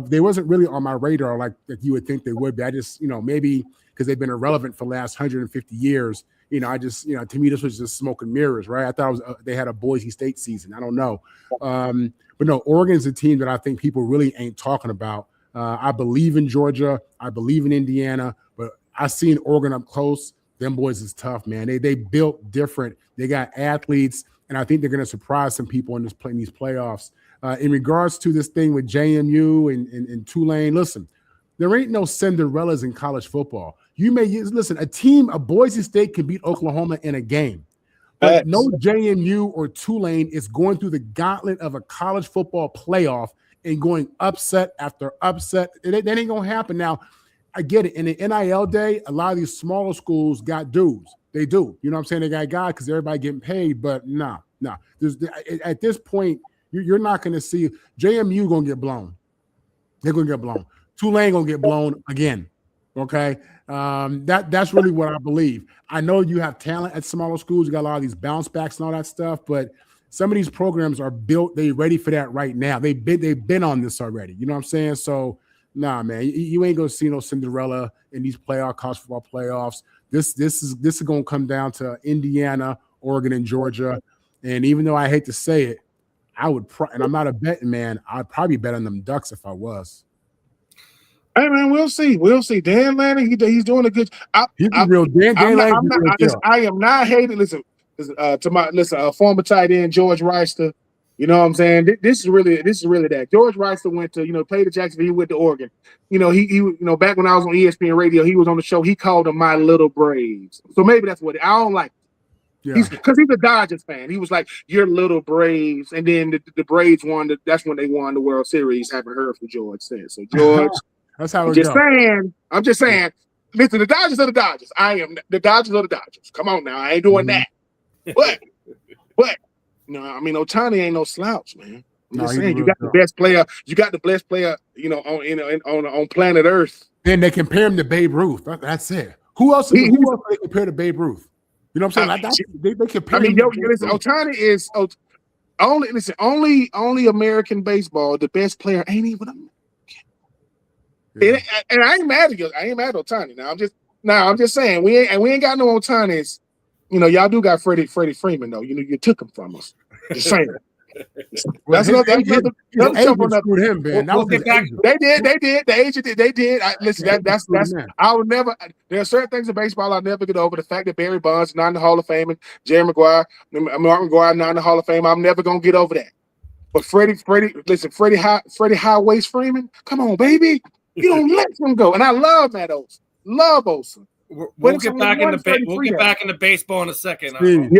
Speaker 3: They wasn't really on my radar like you would think they would be. I just, maybe because they've been irrelevant for the last 150 years. To me, this was just smoke and mirrors, right? I thought they had a Boise State season. I don't know. But no, Oregon is a team that I think people really ain't talking about. I believe in Georgia. I believe in Indiana. But I seen Oregon up close. Them boys is tough, man. They built different. They got athletes, and I think they're going to surprise some people in these playoffs. In regards to this thing with JMU and Tulane, listen, there ain't no Cinderellas in college football. A Boise State can beat Oklahoma in a game. But no JMU or Tulane is going through the gauntlet of a college football playoff and going upset after upset. That ain't going to happen. Now, I get it. In the NIL day, a lot of these smaller schools got dudes. They do. You know what I'm saying? They got guys because everybody getting paid. But no. At this point, You're not going to see JMU going to get blown. They're going to get blown. Tulane going to get blown again. Okay, that's really what I believe. I know you have talent at smaller schools. You got a lot of these bounce backs and all that stuff, but some of these programs are built. They're ready for that right now. They've been on this already. You know what I'm saying? So, nah, man, you ain't gonna see no Cinderella in these college football playoffs. This is gonna come down to Indiana, Oregon, and Georgia. And even though I hate to say it, I would. And I'm not a betting man. I'd probably bet on them Ducks if I was.
Speaker 2: Hey man, we'll see. Dan Lanning, he's doing a good.
Speaker 3: He's real.
Speaker 2: I am not hating. Listen, former tight end George Reister. You know what I'm saying? This is really that. George Reister went to played at Jacksonville. He went to Oregon. He back when I was on ESPN radio, he was on the show. He called them my little Braves. So maybe that's what I don't like. Yeah. Because he's a Dodgers fan. He was like, "Your little Braves," and then the Braves won. That's when they won the World Series. Haven't heard from George since. So George.
Speaker 3: That's how it
Speaker 2: goes. I'm just saying. Listen, the Dodgers are the Dodgers. The Dodgers are the Dodgers. Come on now, I ain't doing that. But Ohtani ain't no slouch, man. I'm just saying, you got the best player. You got the best player, on planet Earth.
Speaker 3: Then they compare him to Babe Ruth. That's it. Who else do they compare to Babe Ruth? You know what I'm saying? They compare.
Speaker 2: Ohtani is only American baseball. The best player ain't even American. Yeah. And I ain't mad at you. I ain't mad at Ohtani. I'm just saying we ain't got no Ohtanis. Y'all do got Freddie Freeman though. You took him from us. Just saying. That's another jump on that. They did. The agent did. They did. Listen, that's. I would never. There are certain things in baseball I'll never get over. The fact that Barry Bonds is not in the Hall of Fame and Jerry Maguire, Marvin Maguire not in the Hall of Fame. I'm never gonna get over that. But Freddie High Waist Freeman. Come on, baby. You don't let him go. And I love Matt Olson. Love Olson.
Speaker 1: We'll get back into baseball in a second.
Speaker 3: Steve,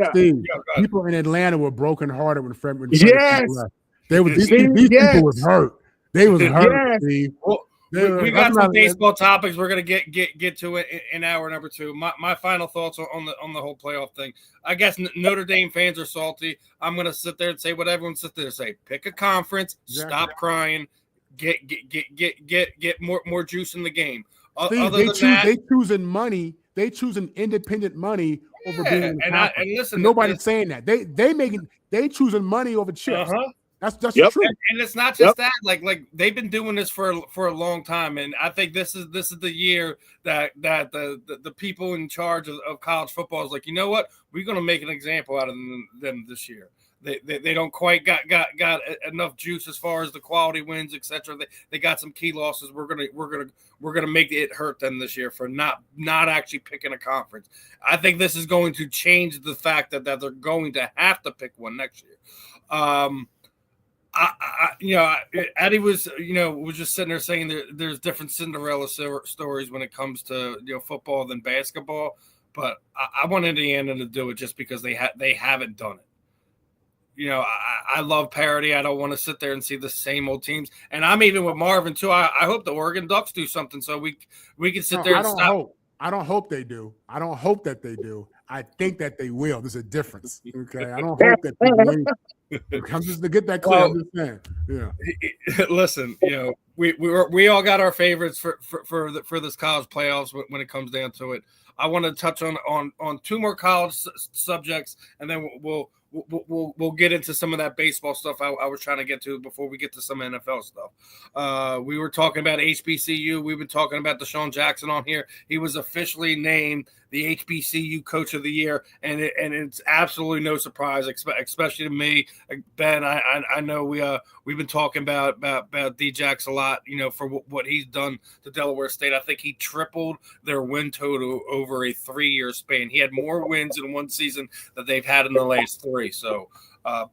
Speaker 3: people in Atlanta were brokenhearted when Freddie left. These people was hurt. They was hurt, Steve.
Speaker 1: Well, we got some baseball topics. We're gonna get to it in hour number 2. My final thoughts on the whole playoff thing. I guess Notre Dame fans are salty. I'm gonna sit there and say what everyone sits there and say. Pick a conference. Exactly. Stop crying. Get more juice in the game.
Speaker 3: Steve, they choosing money. They choosing independent money over being in the conference. And listen, nobody's saying that. They choosing money over chips. That's true.
Speaker 1: And it's not just that. Like they've been doing this for a long time, and I think this is the year that the people in charge of college football is like, you know what, we're going to make an example out of them this year. They don't quite got enough juice as far as the quality wins, etc. They got some key losses. We're gonna make it hurt them this year for not actually picking a conference. I think this is going to change the fact that they're going to have to pick one next year. Eddie was just sitting there saying there's different Cinderella stories when it comes to football than basketball, but I want Indiana to do it just because they haven't done it. I love parity. I don't want to sit there and see the same old teams. And I'm even with Marvin too. I hope the Oregon Ducks do something so we can sit there and stop.
Speaker 3: I don't hope they do. I don't hope that they do. I think that they will. There's a difference. Okay. I don't hope that they will. I'm just to get that clear. I'm just saying. Yeah.
Speaker 1: Listen, we all got our favorites for this college playoffs when it comes down to it. I want to touch on 2 more college subjects, and then we'll get into some of that baseball stuff I was trying to get to before we get to some NFL stuff. We were talking about HBCU. We've been talking about Deshaun Jackson on here. He was officially named the HBCU Coach of the Year, and it's absolutely no surprise, especially to me, Ben. I know we've been talking about D-Jax a lot, for what he's done to Delaware State. I think he tripled their win total over a 3-year span. He had more wins in one season that they've had in the last 3. So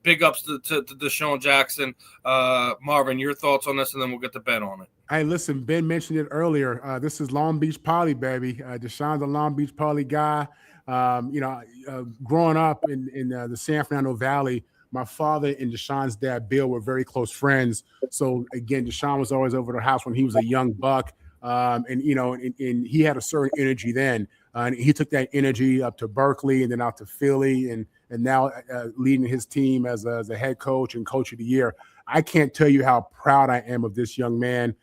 Speaker 1: big ups to Deshaun Jackson. Marvin, your thoughts on this, and then we'll get to Ben on it.
Speaker 3: Hey, listen, Ben mentioned it earlier. This is Long Beach Poly, baby. Deshaun's a Long Beach Poly guy. Growing up in the San Fernando Valley, my father and Deshaun's dad, Bill, were very close friends. So, again, Deshaun was always over the house when he was a young buck. And he had a certain energy then. And he took that energy up to Berkeley and then out to Philly and now leading his team as a head coach and coach of the year. I can't tell you how proud I am of this young man.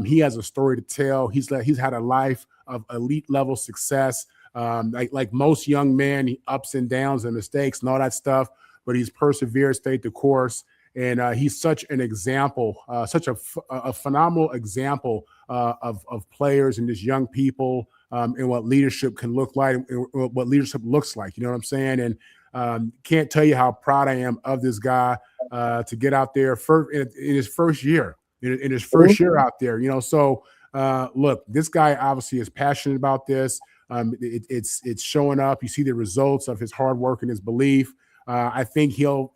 Speaker 3: He has a story to tell. He's had a life of elite level success. Like most young men, ups and downs and mistakes and all that stuff, but he's persevered, stayed the course. And he's such an example, such a phenomenal example of players and just young people and what leadership can look like and what leadership looks like. You know what I'm saying? And can't tell you how proud I am of this guy to get out there in his first year, in his first year out there. You know, so look, this guy obviously is passionate about this. It's showing up. You see the results of his hard work and his belief. I think he'll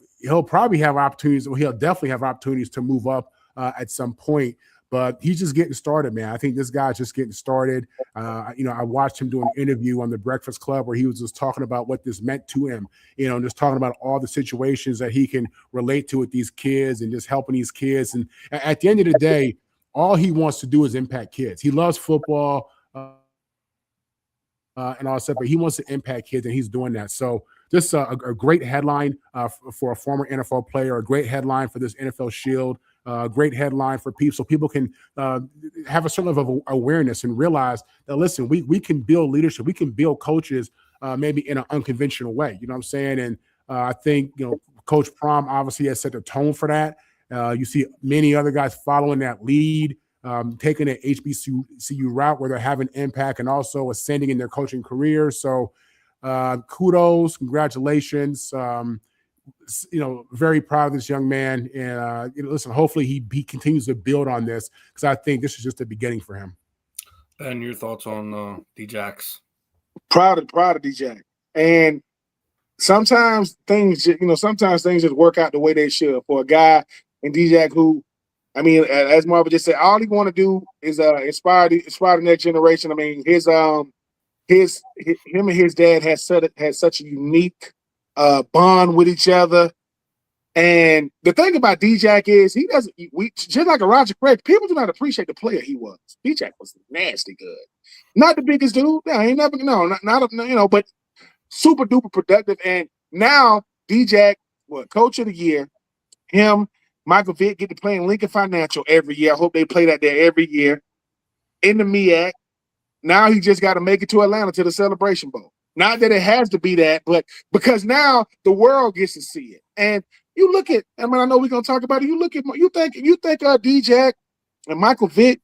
Speaker 3: probably have opportunities, or he'll definitely have opportunities to move up at some point. But he's just getting started, man. I think this guy's just getting started. I watched him do an interview on the Breakfast Club where he was just talking about what this meant to him, just talking about all the situations that he can relate to with these kids and just helping these kids. And at the end of the day, all he wants to do is impact kids. He loves football and all that stuff, but he wants to impact kids, and he's doing that. So just a great headline for a former NFL player, a great headline for this NFL Shield, a great headline for people, so people can have a certain level of awareness and realize that, listen, we can build leadership, we can build coaches maybe in an unconventional way. You know what I'm saying? And I think, Coach Prom obviously has set the tone for that. You see many other guys following that lead, taking an HBCU route where they're having impact and also ascending in their coaching career. So kudos, congratulations. Very proud of this young man. And listen, hopefully he continues to build on this, because I think this is just the beginning for him.
Speaker 1: Ben, your thoughts on D-Jax?
Speaker 2: Proud of D-Jax. And sometimes things just work out the way they should for a guy in D-Jax who, I mean, as Marvin just said, all he want to do is inspire the next generation. I mean, him and his dad had such a unique bond with each other. And the thing about D-Jack is just like a Roger Craig, people do not appreciate the player he was. D-Jack was nasty good. Not the biggest dude. But super duper productive. And now D-Jack, coach of the year, him, Michael Vick get to play in Lincoln Financial every year. I hope they play that there every year. In the MEAC. Now he just got to make it to Atlanta to the Celebration Bowl. Not that it has to be that, but because now the world gets to see it. And you look at, I know we're gonna talk about it. You think D-Jack and Michael Vick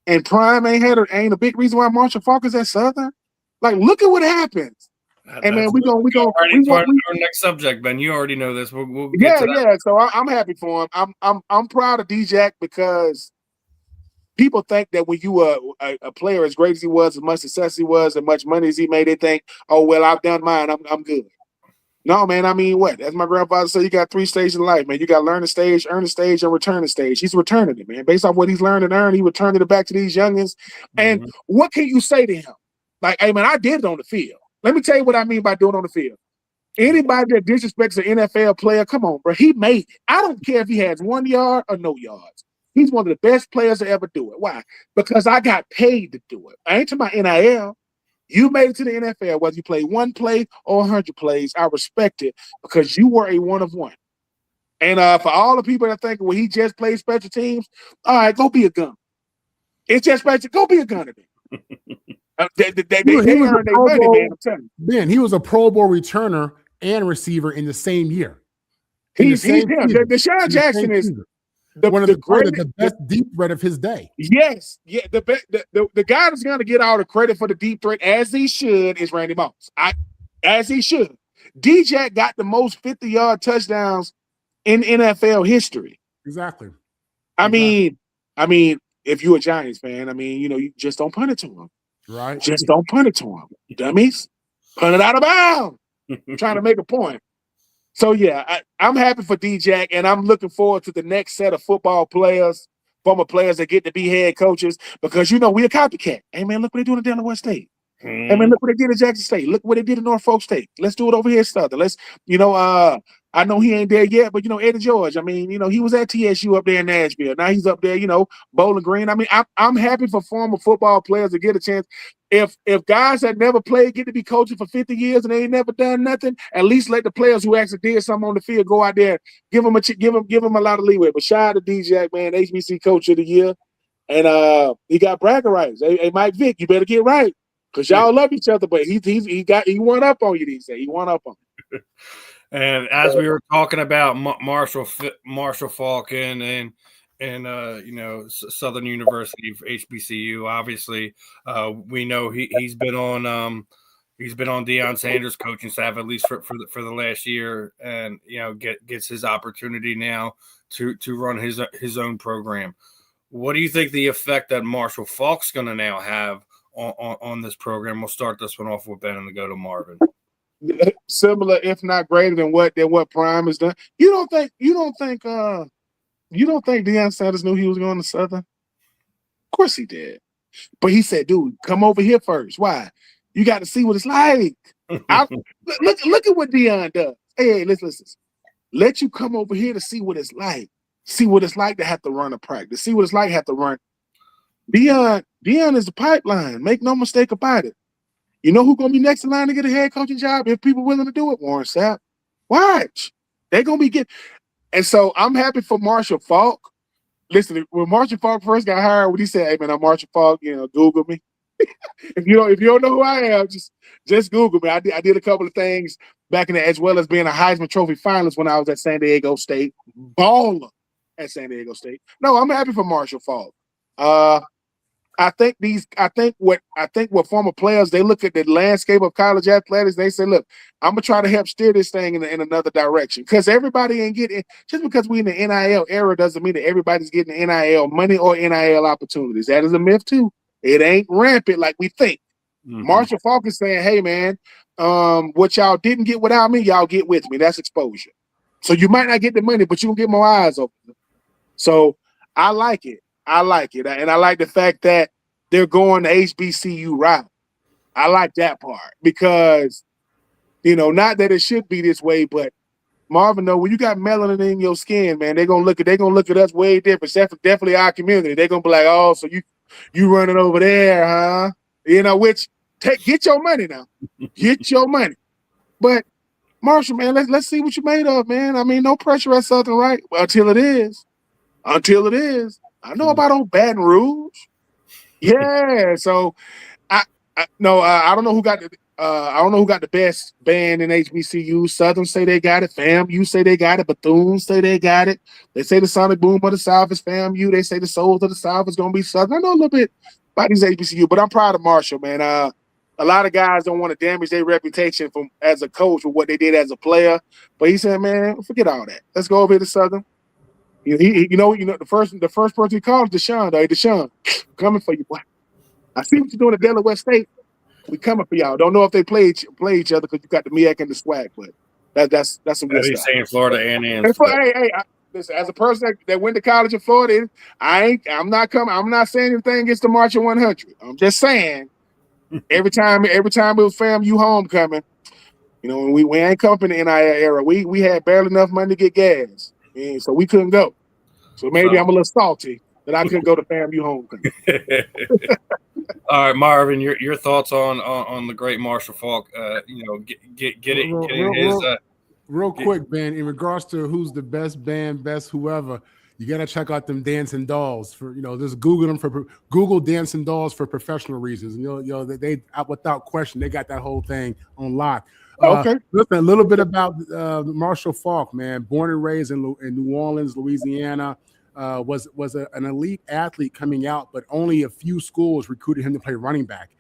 Speaker 2: and Prime ain't a big reason why Marshall Falk is at Southern? Like, look at what happens. And man, we go
Speaker 1: our next subject, Ben. You already know this. We'll get to that.
Speaker 2: Yeah. So I'm happy for him. I'm proud of D-Jack, because people think that when you are a player as great as he was, as much success he was, as much money as he made, they think, oh well, I've done mine. I'm good. No, man. I mean, what? As my grandfather said, you got 3 stages in life, man. You got to learn the stage, earn the stage, and return the stage. He's returning it, man. Based on what he's learned and earned, he returned it back to these youngins. And what can you say to him? Like, hey, man, I did it on the field. Let me tell you what I mean by doing it on the field. Anybody that disrespects an NFL player, come on, bro. He made it. I don't care if he has 1 yard or no yards. He's one of the best players to ever do it. Why? Because I got paid to do it. I ain't talking about NIL. You made it to the NFL, whether you play 1 play or 100 plays. I respect it, because you were a one of one. And for all the people that think, well, he just plays special teams, all right, go be a gunner. It's just special. Go be a gunner. They earned their money, man. I'm telling you.
Speaker 3: Ben, he was a Pro Bowl returner and receiver in the same year.
Speaker 2: He's him. Deshaun Jackson is
Speaker 3: one of the best deep threat of his day.
Speaker 2: Yes. Yeah. The guy that's going to get all the credit for the deep threat, as he should, is Randy Moss. As he should. D-Jack got the most 50-yard touchdowns in NFL history.
Speaker 3: Exactly.
Speaker 2: I mean, if you're a Giants fan, you just don't punt it to him.
Speaker 3: Right.
Speaker 2: Just don't punt it to him. Dummies. Punt it out of bounds. I'm trying to make a point. So, yeah, I'm happy for D-Jack, and I'm looking forward to the next set of football players, former players that get to be head coaches, because, we're a copycat. Hey, man, look what they do in Delaware State. Hey, man, look what they did at Jackson State. Look what they did in Norfolk State. Let's do it over here at Southern. Let's, I know he ain't there yet, but, Eddie George, he was at TSU up there in Nashville. Now he's up there, Bowling Green. I'm happy for former football players to get a chance. if guys that never played get to be coaching for 50 years and they ain't never done nothing, at least let the players who actually did something on the field go out there, give them a lot of leeway. But shout out to DJ, man, HBC Coach of the Year, and he got bragging rights. Hey, Mike Vick, you better get right because y'all love each other. But he won up on you. He won up on you.
Speaker 1: And as we were talking about Marshall Falcon and Southern University of HBCU, obviously we know he's been on Deion Sanders' coaching staff at least for the last year, and gets his opportunity now to run his own program. What do you think the effect that Marshall Falk's going to now have on this program? We'll start this one off with Ben and go to Marvin.
Speaker 2: Similar, if not greater than what Prime has done. You don't think Deion Sanders knew he was going to Southern? Of course he did. But he said, dude, come over here first. Why? You got to see what it's like. Look at what Deion does. Hey, listen. Let you come over here to see what it's like. See what it's like to have to run a practice. See what it's like to have to run. Deion is the pipeline. Make no mistake about it. You know who's going to be next in line to get a head coaching job if people are willing to do it? Warren Sapp. Watch. They're going to be getting. And so I'm happy for Marshall Falk. Listen, when Marshall Falk first got hired, when he said, hey, man, I'm Marshall Falk, Google me. if you don't know who I am, just Google me. I did a couple of things back in as well as being a Heisman Trophy finalist when I was at San Diego State. Baller at San Diego State. No, I'm happy for Marshall Falk. I think what former players, they look at the landscape of college athletics, they say, look, I'm gonna try to help steer this thing in another direction. Because everybody ain't getting, just because we in the NIL era doesn't mean that everybody's getting NIL money or NIL opportunities. That is a myth too. It ain't rampant like we think. Mm-hmm. Marshall Falk is saying, hey man, what y'all didn't get without me, y'all get with me. That's exposure. So you might not get the money, but you can get more eyes open. So I like it. And I like the fact that they're going the HBCU route. I like that part because, not that it should be this way, but Marvin, though, when you got melanin in your skin, man, they're gonna look at us way different. Definitely our community. They're gonna be like, oh, so you running over there, huh? Get your money now. Get your money. But Marshall, man, let's see what you made of, man. I mean, no pressure at Southern, right? Well, until it is. I know about old Baton Rouge. Yeah, so I don't know who got the best band in HBCU. Southern say they got it. FAMU say they got it. Bethune say they got it. They say the Sonic Boom of the South is FAMU. They say the Souls of the South is gonna be Southern. I know a little bit about these HBCU, but I'm proud of Marshall, man. A lot of guys don't want to damage their reputation as a coach with what they did as a player, but he said, man, forget all that. Let's go over here to Southern. The first person he called is Deshaun. Hey, Deshaun, coming for you, boy. I see what you're doing at Delaware State. We coming for y'all. Don't know if they play each other because you got the MEAC and the SWAC, but that's some good stuff.
Speaker 1: Saying Florida A&M.
Speaker 2: Listen, as a person that went to college in Florida, I'm not saying anything against the March of 100. I'm just saying every time it was FAMU homecoming, we ain't coming in the NIL era. We had barely enough money to get gas. So we couldn't go. So maybe I'm a little salty that I couldn't go to FAMU homecoming.
Speaker 1: All right, Marvin, your thoughts on the great Marshall Falk?
Speaker 3: Real quick, Ben. In regards to who's the best band, best whoever, you gotta check out them dancing dolls. For just Google dancing dolls for professional reasons. They without question they got that whole thing on lock.
Speaker 2: Okay.
Speaker 3: Listen, a little bit about Marshall Falk, man. Born and raised in New Orleans, Louisiana, was an elite athlete coming out, but only a few schools recruited him to play running back.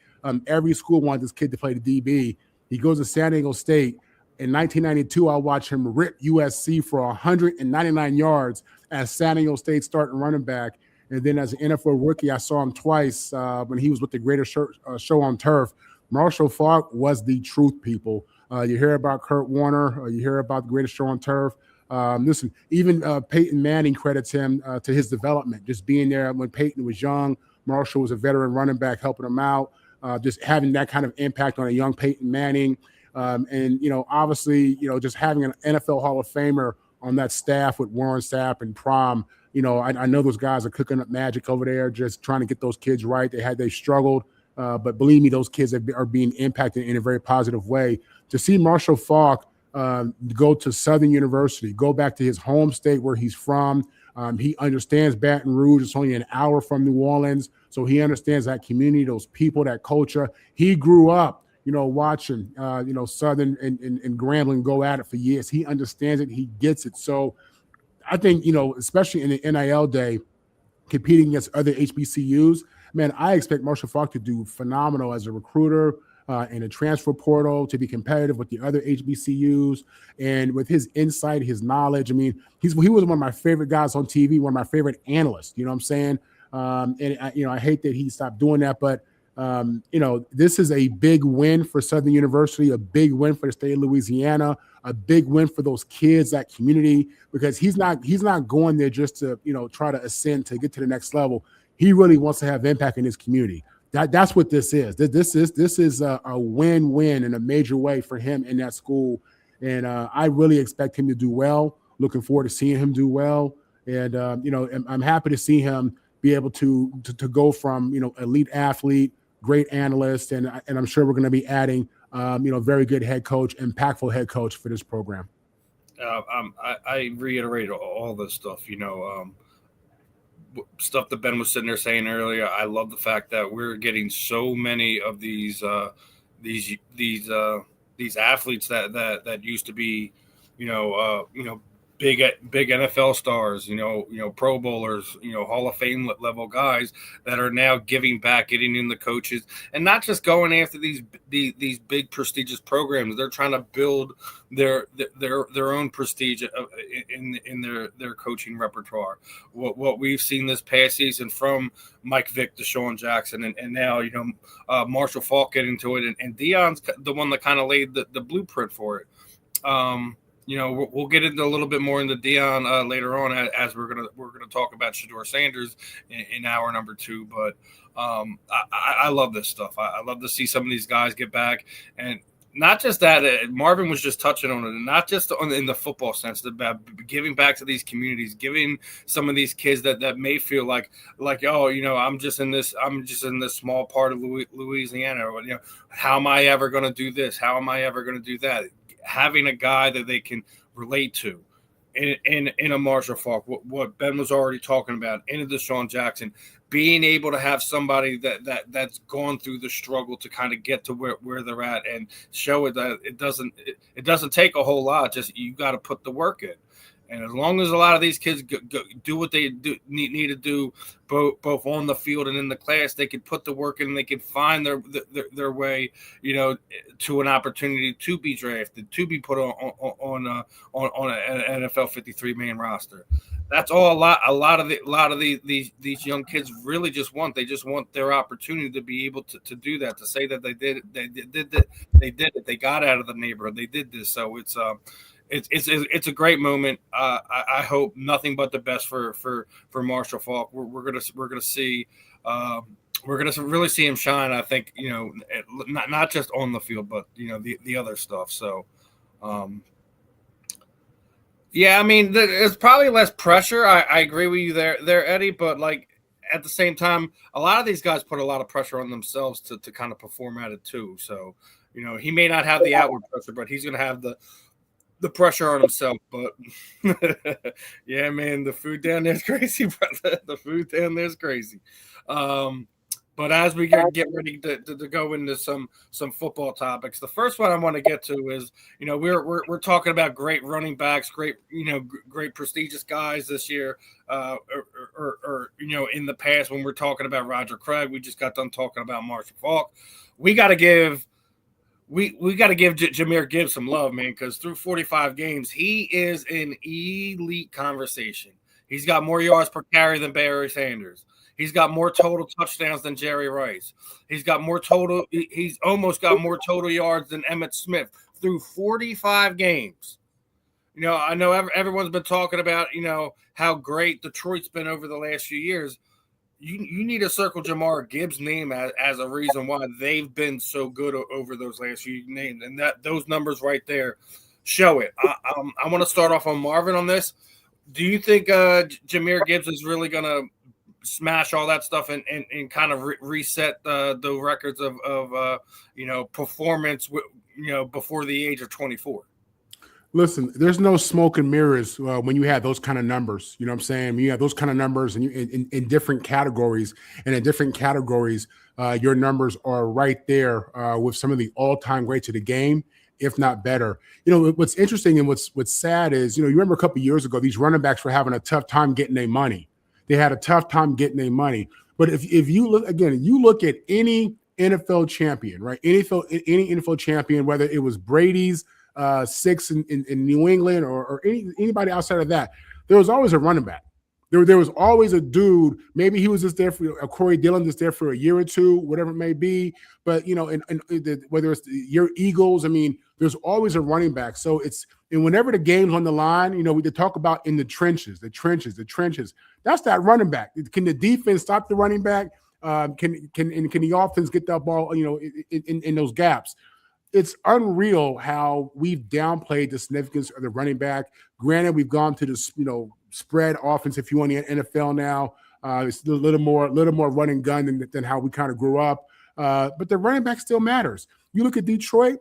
Speaker 3: Every school wanted this kid to play the DB. He goes to San Diego State. In 1992, I watched him rip USC for 199 yards as San Diego State starting running back. And then as an NFL rookie, I saw him twice when he was with the Greatest Show on Turf. Marshall Falk was the truth, people. You hear about Kurt Warner, you hear about the Greatest Show on Turf. Listen, even Peyton Manning credits him to his development, just being there when Peyton was young. Marshall was a veteran running back helping him out, just having that kind of impact on a young Peyton Manning. And, obviously, just having an NFL Hall of Famer on that staff with Warren Sapp and Prom, I know those guys are cooking up magic over there, just trying to get those kids right. They struggled. but believe me, those kids are being impacted in a very positive way. To see Marshall Faulk go to Southern University, go back to his home state where he's from. He understands Baton Rouge. It's only an hour from New Orleans. So he understands that community, those people, that culture. He grew up, watching, Southern and Grambling go at it for years. He understands it. He gets it. So I think, especially in the NIL day, competing against other HBCUs, man, I expect Marshall Faulk to do phenomenal as a recruiter in a transfer portal, to be competitive with the other HBCUs, and with his insight, his knowledge. I mean, he was one of my favorite guys on TV, one of my favorite analysts. You know what I'm saying? And I hate that he stopped doing that, but this is a big win for Southern University, a big win for the state of Louisiana, a big win for those kids, that community, because he's not going there just to, try to ascend to get to the next level. He really wants to have impact in his community. That's what this is. This is a win-win in a major way for him in that school. And I really expect him to do well. Looking forward to seeing him do well. And, I'm happy to see him be able to go from, elite athlete, great analyst, and I'm sure we're going to be adding, very good head coach, impactful head coach for this program.
Speaker 1: I reiterate all this stuff, stuff that Ben was sitting there saying earlier. I love the fact that we're getting so many of these athletes that used to be, big NFL stars, Pro Bowlers, Hall of Fame level guys that are now giving back, getting in the coaches, and not just going after these big prestigious programs. They're trying to build their own prestige in their coaching repertoire. What we've seen this past season from Mike Vick, Deshaun Jackson, and now Marshall Faulk getting into it, and Deion's the one that kind of laid the blueprint for it. We'll get into a little bit more into Deion later on, as we're gonna talk about Shedeur Sanders in hour number 2. But I love this stuff. I love to see some of these guys get back, and not just that. Marvin was just touching on it, and not just in the football sense, about giving back to these communities, giving some of these kids that may feel like I'm just in this small part of Louisiana, or how am I ever going to do this? How am I ever going to do that? Having a guy that they can relate to in a Marshall Faulk, what Ben was already talking about, in a Deshaun Jackson, being able to have somebody that's gone through the struggle to kind of get to where they're at, and show it that it doesn't take a whole lot. Just you got to put the work in. And as long as a lot of these kids do what they need to do, both on the field and in the class, they can put the work in, and they can find their way, to an opportunity to be drafted, to be put on an NFL 53-man roster. That's all a lot of these young kids really just want. They just want their opportunity to be able to do that, to say that they did it. They got out of the neighborhood. They did this. So it's a great moment. I hope nothing but the best for Marshall Faulk. We're gonna see really see him shine. I think not just on the field, but the other stuff. So yeah, I mean, there's probably less pressure. I agree with you there, Eddie. But at the same time, a lot of these guys put a lot of pressure on themselves to kind of perform at it too. So he may not have the outward pressure, but he's gonna have the pressure on himself. But yeah, man, the food down there's crazy, brother. The food down there's crazy. But as we get ready to go into some football topics, the first one I want to get to is, we're talking about great running backs, great prestigious guys this year, or in the past when we're talking about Roger Craig. We just got done talking about Marshall Faulk. We got to give Jahmyr Gibbs some love, man, because through 45 games, he is in elite conversation. He's got more yards per carry than Barry Sanders. He's got more total touchdowns than Jerry Rice. He's almost got more total yards than Emmitt Smith through 45 games. I know everyone's been talking about, how great Detroit's been over the last few years. You need to circle Jahmyr Gibbs' name as a reason why they've been so good over those last few names, and those numbers right there show it. I want to start off on Marvin on this. Do you think Jahmyr Gibbs is really going to smash all that stuff and kind of reset the records of performance, before the age of 24.
Speaker 3: Listen, there's no smoke and mirrors when you have those kind of numbers. You know what I'm saying? You have those kind of numbers and in different categories, and in different categories, your numbers are right there with some of the all-time greats of the game, if not better. What's interesting and what's sad is, you remember a couple of years ago, these running backs were having a tough time getting their money. They had a tough time getting their money. But if you look, again, you look at any NFL champion, right? Any NFL champion, whether it was Brady's 6 in New England or anybody outside of that, there was always a running back. There was always a dude. Maybe he was just there for Corey Dillon, just there for a year or two, whatever it may be. But whether it's your Eagles, I mean, there's always a running back. So and whenever the game's on the line, we talk about in the trenches. That's that running back. Can the defense stop the running back? Can the offense get that ball? In those gaps. It's unreal how we've downplayed the significance of the running back. Granted, we've gone to this, spread offense, if you want, in the NFL now. It's a little more run and gun than how we kind of grew up. But the running back still matters. You look at Detroit,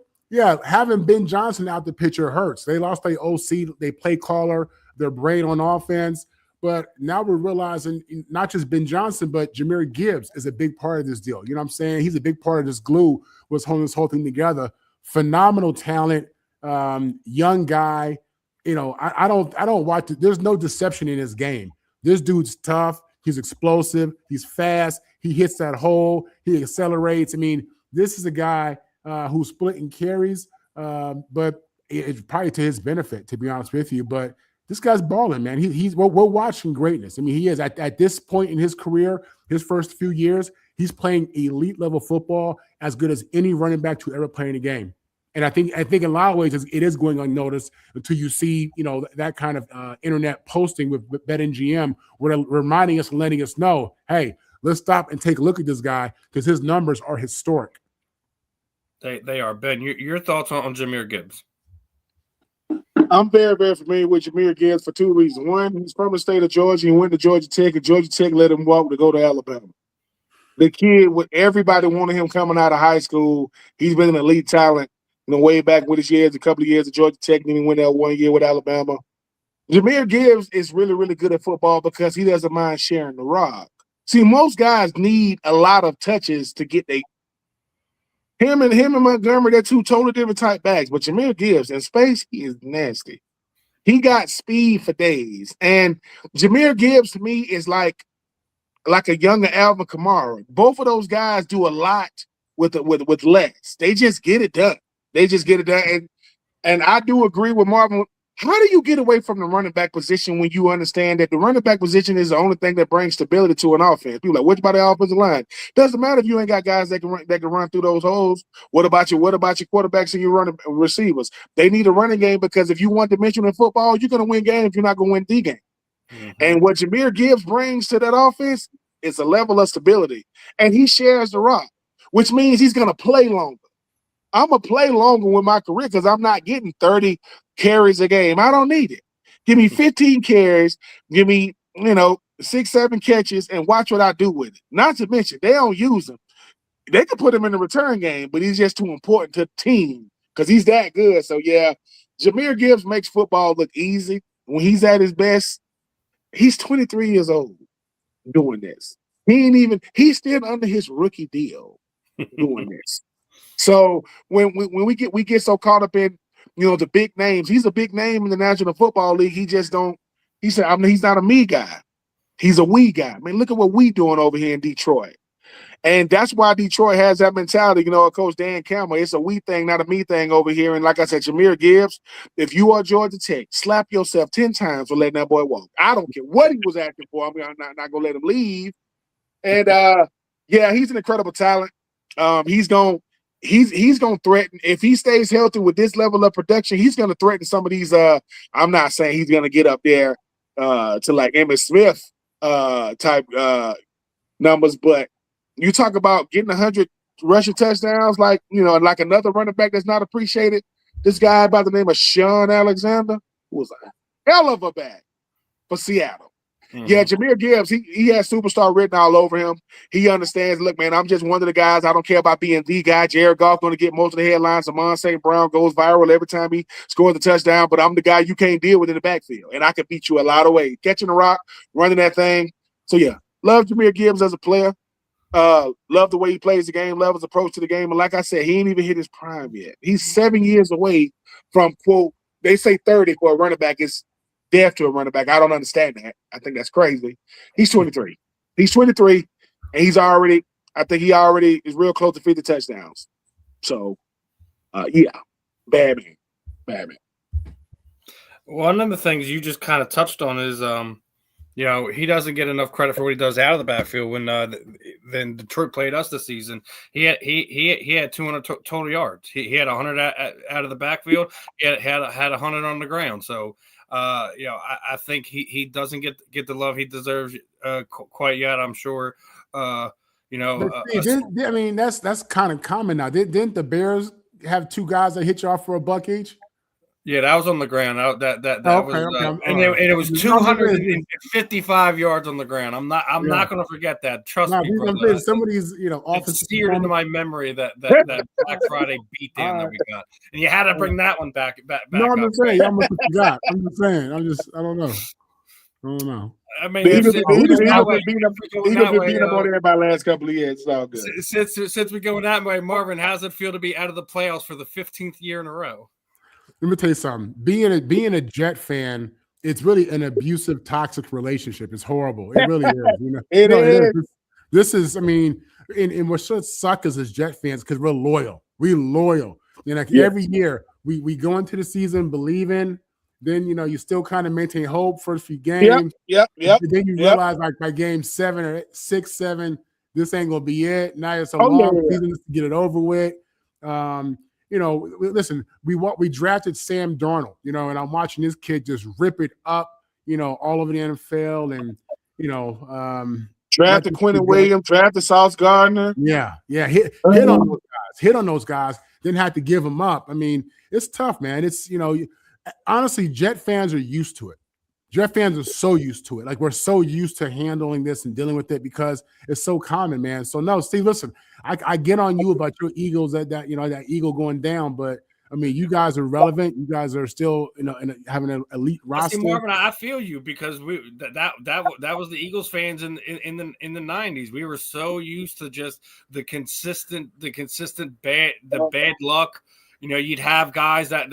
Speaker 3: having Ben Johnson out the picture hurts. They lost their OC, they play caller, their brain on offense. But now we're realizing not just Ben Johnson, but Jahmyr Gibbs is a big part of this deal. You know what I'm saying? He's a big part of this glue, what's holding this whole thing together. Phenomenal talent, young guy. I don't watch it. There's no deception in his game. This dude's tough. He's explosive. He's fast. He hits that hole. He accelerates. I mean, this is a guy who's splitting carries, but it's probably to his benefit, to be honest with you. But this guy's balling, man. We're watching greatness. I mean, he is at this point in his career, his first few years, he's playing elite level football, as good as any running back to ever play in a game. And I think in a lot of ways it is going unnoticed until you see, that kind of internet posting with BetMGM, reminding us and letting us know, hey, let's stop and take a look at this guy because his numbers are historic.
Speaker 1: They are. Ben, your thoughts on Jahmyr Gibbs?
Speaker 2: I'm very, very familiar with Jahmyr Gibbs for two reasons. One, he's from the state of Georgia. He went to Georgia Tech, and Georgia Tech let him walk to go to Alabama. The kid, with everybody wanted him coming out of high school. He's been an elite talent, way back with his years, a couple of years at Georgia Tech, and then he went there 1 year with Alabama. Jahmyr Gibbs is really, really good at football because he doesn't mind sharing the rock. See, most guys need a lot of touches to get him and Montgomery, they're two totally different type backs. But Jahmyr Gibbs, in space, he is nasty. He got speed for days. And Jahmyr Gibbs, to me, is like a younger Alvin Kamara. Both of those guys do a lot with less. They just get it done. And I do agree with Marvin. How do you get away from the running back position when you understand that the running back position is the only thing that brings stability to an offense? People are like, what about the offensive line? Doesn't matter if you ain't got guys that can run through those holes. What about your quarterbacks and your running receivers? They need a running game because if you want dimension in football, you're going to win games. You're not going to win the game. Mm-hmm. And what Jahmyr Gibbs brings to that offense is a level of stability. And he shares the rock, which means he's going to play longer. I'm going to play longer with my career because I'm not getting 30 carries a game. I don't need it. Give me 15 carries. Give me, 6-7 catches and watch what I do with it. Not to mention, they don't use him. They could put him in the return game, but he's just too important to the team because he's that good. So, yeah, Jahmyr Gibbs makes football look easy. When he's at his best, he's 23 years old doing this. He's still under his rookie deal doing this. So when we get so caught up in the big names, he's a big name in the National Football League. He said he's not a me guy, he's a we guy. Man, look at what we doing over here in Detroit, and that's why Detroit has that mentality. Coach Dan Campbell, it's a we thing, not a me thing over here. And like I said, Jahmyr Gibbs, if you are Georgia Tech, slap yourself 10 times for letting that boy walk. I don't care what he was acting for. I'm not gonna let him leave. And he's an incredible talent. He's gonna threaten if he stays healthy with this level of production. He's gonna threaten some of these. I'm not saying he's gonna get up there to like Emmitt Smith type numbers, but you talk about getting 100 rushing touchdowns, like like another running back that's not appreciated. This guy by the name of Sean Alexander, who was a hell of a back for Seattle. Yeah, Jahmyr Gibbs, he has superstar written all over him. He understands, look, man, I'm just one of the guys. I don't care about being the guy. Jared Goff going to get most of the headlines. Amon St. Brown goes viral every time he scores the touchdown, but I'm the guy you can't deal with in the backfield, and I can beat you a lot of ways. Catching the rock, running that thing. So, yeah, love Jahmyr Gibbs as a player. Love the way he plays the game, love his approach to the game. And like I said, he ain't even hit his prime yet. He's 7 years away from, quote, they say 30 for a running back is death to a running back. I don't understand that. I think that's crazy. He's 23. He's 23, and I think he already is real close to 50 touchdowns. So, yeah, bad man.
Speaker 1: One of the things you just kind of touched on is, he doesn't get enough credit for what he does out of the backfield. When then the Troupe played us this season, he had 200 total yards. He had 100 out of the backfield. He had 100 on the ground. So, I think he doesn't get the love he deserves quite yet. I'm sure.
Speaker 3: I mean, that's kind of common now. Didn't the Bears have two guys that hit you off for $1 each?
Speaker 1: Yeah, that was on the ground. It was 255 yards on the ground. I'm not going to forget that. Trust me, brother.
Speaker 3: Some of these,
Speaker 1: it's seared into my memory that Black Friday beatdown that we got, and you had to bring that one back.
Speaker 3: No, I'm just saying. I'm just saying. I don't know.
Speaker 2: I mean, he's been beating up on everybody last couple of years. It's all good.
Speaker 1: Since we going that way, Marvin, how's it feel to be out of the playoffs for the 15th year in a row?
Speaker 3: Let me tell you something. Being a Jet fan, it's really an abusive, toxic relationship. It's horrible. It really is.
Speaker 2: It is.
Speaker 3: This is, I mean, and what should suck us as Jet fans because we're loyal. We're loyal. Every year we go into the season believing. Then you still kind of maintain hope first few games.
Speaker 2: Yep.
Speaker 3: Then you realize like by game 7 or 6, 7, this ain't gonna be it. Now it's a long season to get it over with. Listen, we drafted Sam Darnold, and I'm watching this kid just rip it up, all over the NFL, and
Speaker 2: drafted Quentin Williams, drafted Sauce Gardner.
Speaker 3: Yeah, hit on those guys, then had to give them up. I mean, it's tough, man. It's honestly, Jet fans are used to it. Jet fans are so used to it. Like, we're so used to handling this and dealing with it because it's so common, man. So, no, Steve, listen, I get on you about your Eagles, that Eagle going down, but, I mean, you guys are relevant. You guys are still, having an elite roster.
Speaker 1: See, Marvin, I feel you because that was the Eagles fans in the 90s. We were so used to just the consistent bad luck. You'd have guys that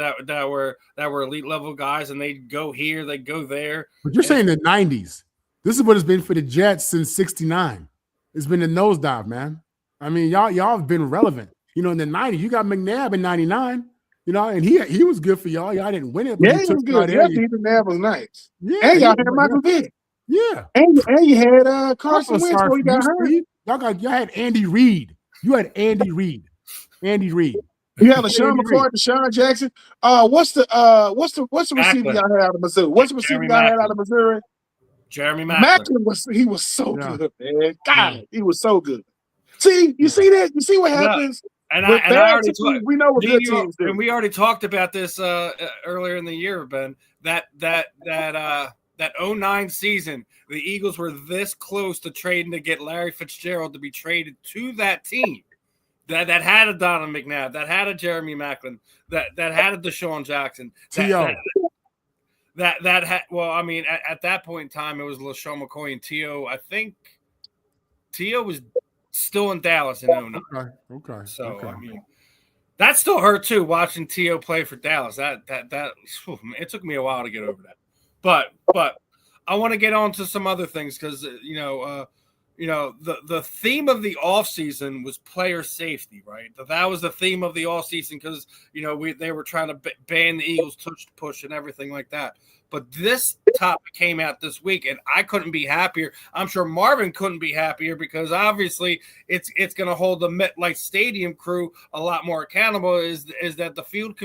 Speaker 1: were elite level guys, and they'd go here, they'd go there.
Speaker 3: But you're saying the 90s. This is what it's been for the Jets since '69. It's been a nosedive, man. I mean, y'all have been relevant. In the 90s, you got McNabb in '99. And he was good for y'all. Y'all didn't win it. But
Speaker 2: he was good. Yeah, McNabb was nice.
Speaker 3: Yeah,
Speaker 2: and y'all had Michael Vick.
Speaker 3: Yeah,
Speaker 2: and you had Carson Wentz before he got hurt.
Speaker 3: Y'all had Andy Reid. You had Andy Reid.
Speaker 2: You had LaShawn McCoy, Deshaun Jackson. What's the receiver y'all had out of Missouri? What's the receiver y'all had out of Missouri?
Speaker 1: Jeremy Macklin.
Speaker 2: was so good, man. God, he was so good. See, you see that? You see what happens?
Speaker 1: And I already
Speaker 2: we know what good teams do.
Speaker 1: And we already talked about this earlier in the year, Ben. That 09 season, the Eagles were this close to trading to get Larry Fitzgerald to be traded to that team. That had a Donovan McNabb, that had a Jeremy Macklin, that had a Deshaun Jackson. At that point in time, it was LaShawn McCoy and T.O. I think T.O. was still in Dallas in 09.
Speaker 3: Okay.
Speaker 1: So, I mean, that still hurt, too, watching T.O. play for Dallas. It took me a while to get over that. But I want to get on to some other things because, the theme of the offseason was player safety, right? That was the theme of the offseason because, they were trying to ban the Eagles push and everything like that. But this topic came out this week, and I couldn't be happier. I'm sure Marvin couldn't be happier because obviously it's going to hold the MetLife Stadium crew a lot more accountable. Is that the field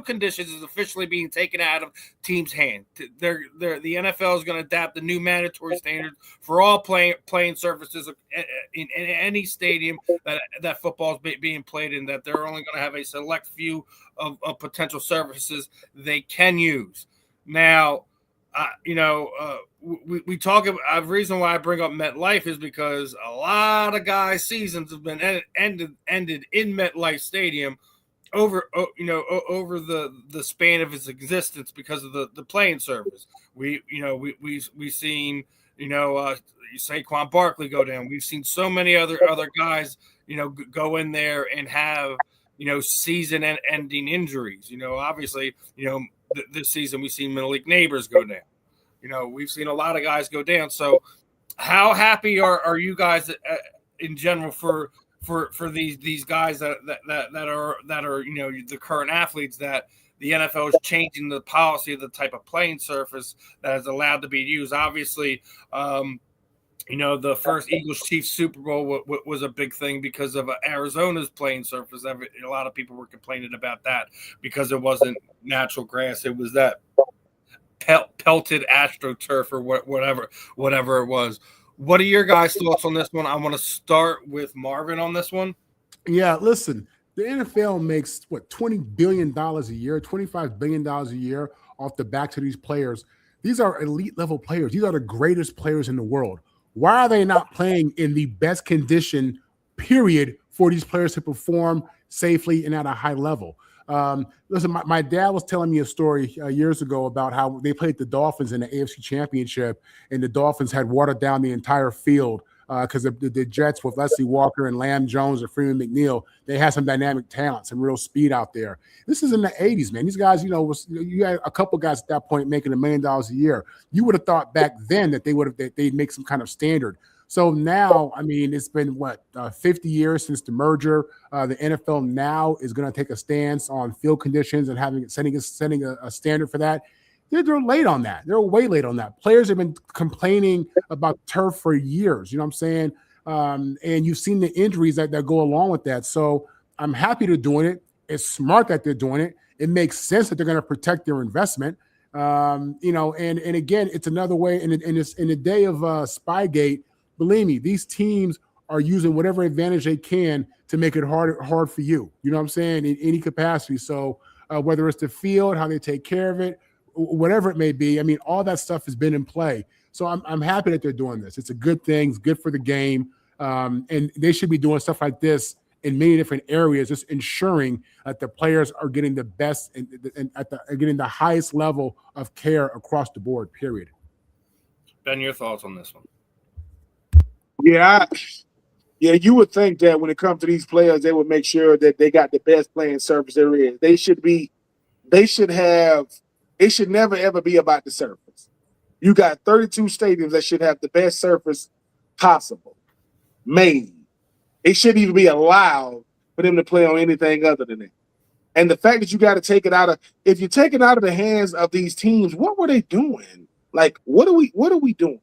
Speaker 1: conditions is officially being taken out of teams' hands. The NFL is going to adapt the new mandatory standards for all playing surfaces in any stadium that football is being played in. That they're only going to have a select few of potential surfaces they can use. Now, we talk about the reason why I bring up MetLife is because a lot of guys' seasons have been ended in MetLife Stadium over the span of its existence because of the playing surface. We've seen Saquon Barkley go down. We've seen so many other guys go in there and have season ending injuries. Obviously this season we've seen Malik Neighbors go down. We've seen a lot of guys go down. So how happy are you guys in general for these guys that are the current athletes, that the NFL is changing the policy of the type of playing surface that is allowed to be used? Obviously, the first Eagles-Chiefs Super Bowl was a big thing because of Arizona's playing surface. A lot of people were complaining about that because it wasn't natural grass. It was that pelted AstroTurf or whatever it was. What are your guys' thoughts on this one? I want to start with Marvin on this one.
Speaker 3: Yeah, listen, the NFL makes $20 billion a year, $25 billion a year off the backs of these players. These are elite level players. These are the greatest players in the world. Why are they not playing in the best condition, period, for these players to perform safely and at a high level? Listen, my dad was telling me a story years ago about how they played the Dolphins in the AFC Championship, and the Dolphins had watered down the entire field because the Jets with Leslie Walker and Lamb Jones or Freeman McNeil, they had some dynamic talent, some real speed out there. This is in the 80s, man. These guys, you had a couple guys at that point making $1 million a year. You would have thought back then that they'd make some kind of standard. So now, I mean, it's been 50 years since the merger. The NFL now is going to take a stance on field conditions and setting a standard for that. They're late on that. They're way late on that. Players have been complaining about turf for years. You know what I'm saying? And you've seen the injuries that go along with that. So I'm happy they're doing it. It's smart that they're doing it. It makes sense that they're going to protect their investment. And again, it's another way. In the day of Spygate, believe me, these teams are using whatever advantage they can to make it hard for you. You know what I'm saying? In any capacity. So whether it's the field, how they take care of it, whatever it may be, I mean, all that stuff has been in play. So I'm happy that they're doing this. It's a good thing. It's good for the game. And they should be doing stuff like this in many different areas, just ensuring that the players are getting the best and getting the highest level of care across the board, period.
Speaker 1: Ben, your thoughts on this one?
Speaker 2: Yeah, you would think that when it comes to these players, they would make sure that they got the best playing surface there is. It should never ever be about the surface. You got 32 stadiums that should have the best surface possible made. It shouldn't even be allowed for them to play on anything other than that. And the fact that you got to take it if you take it out of the hands of these teams, what were they doing? Like, what are we doing?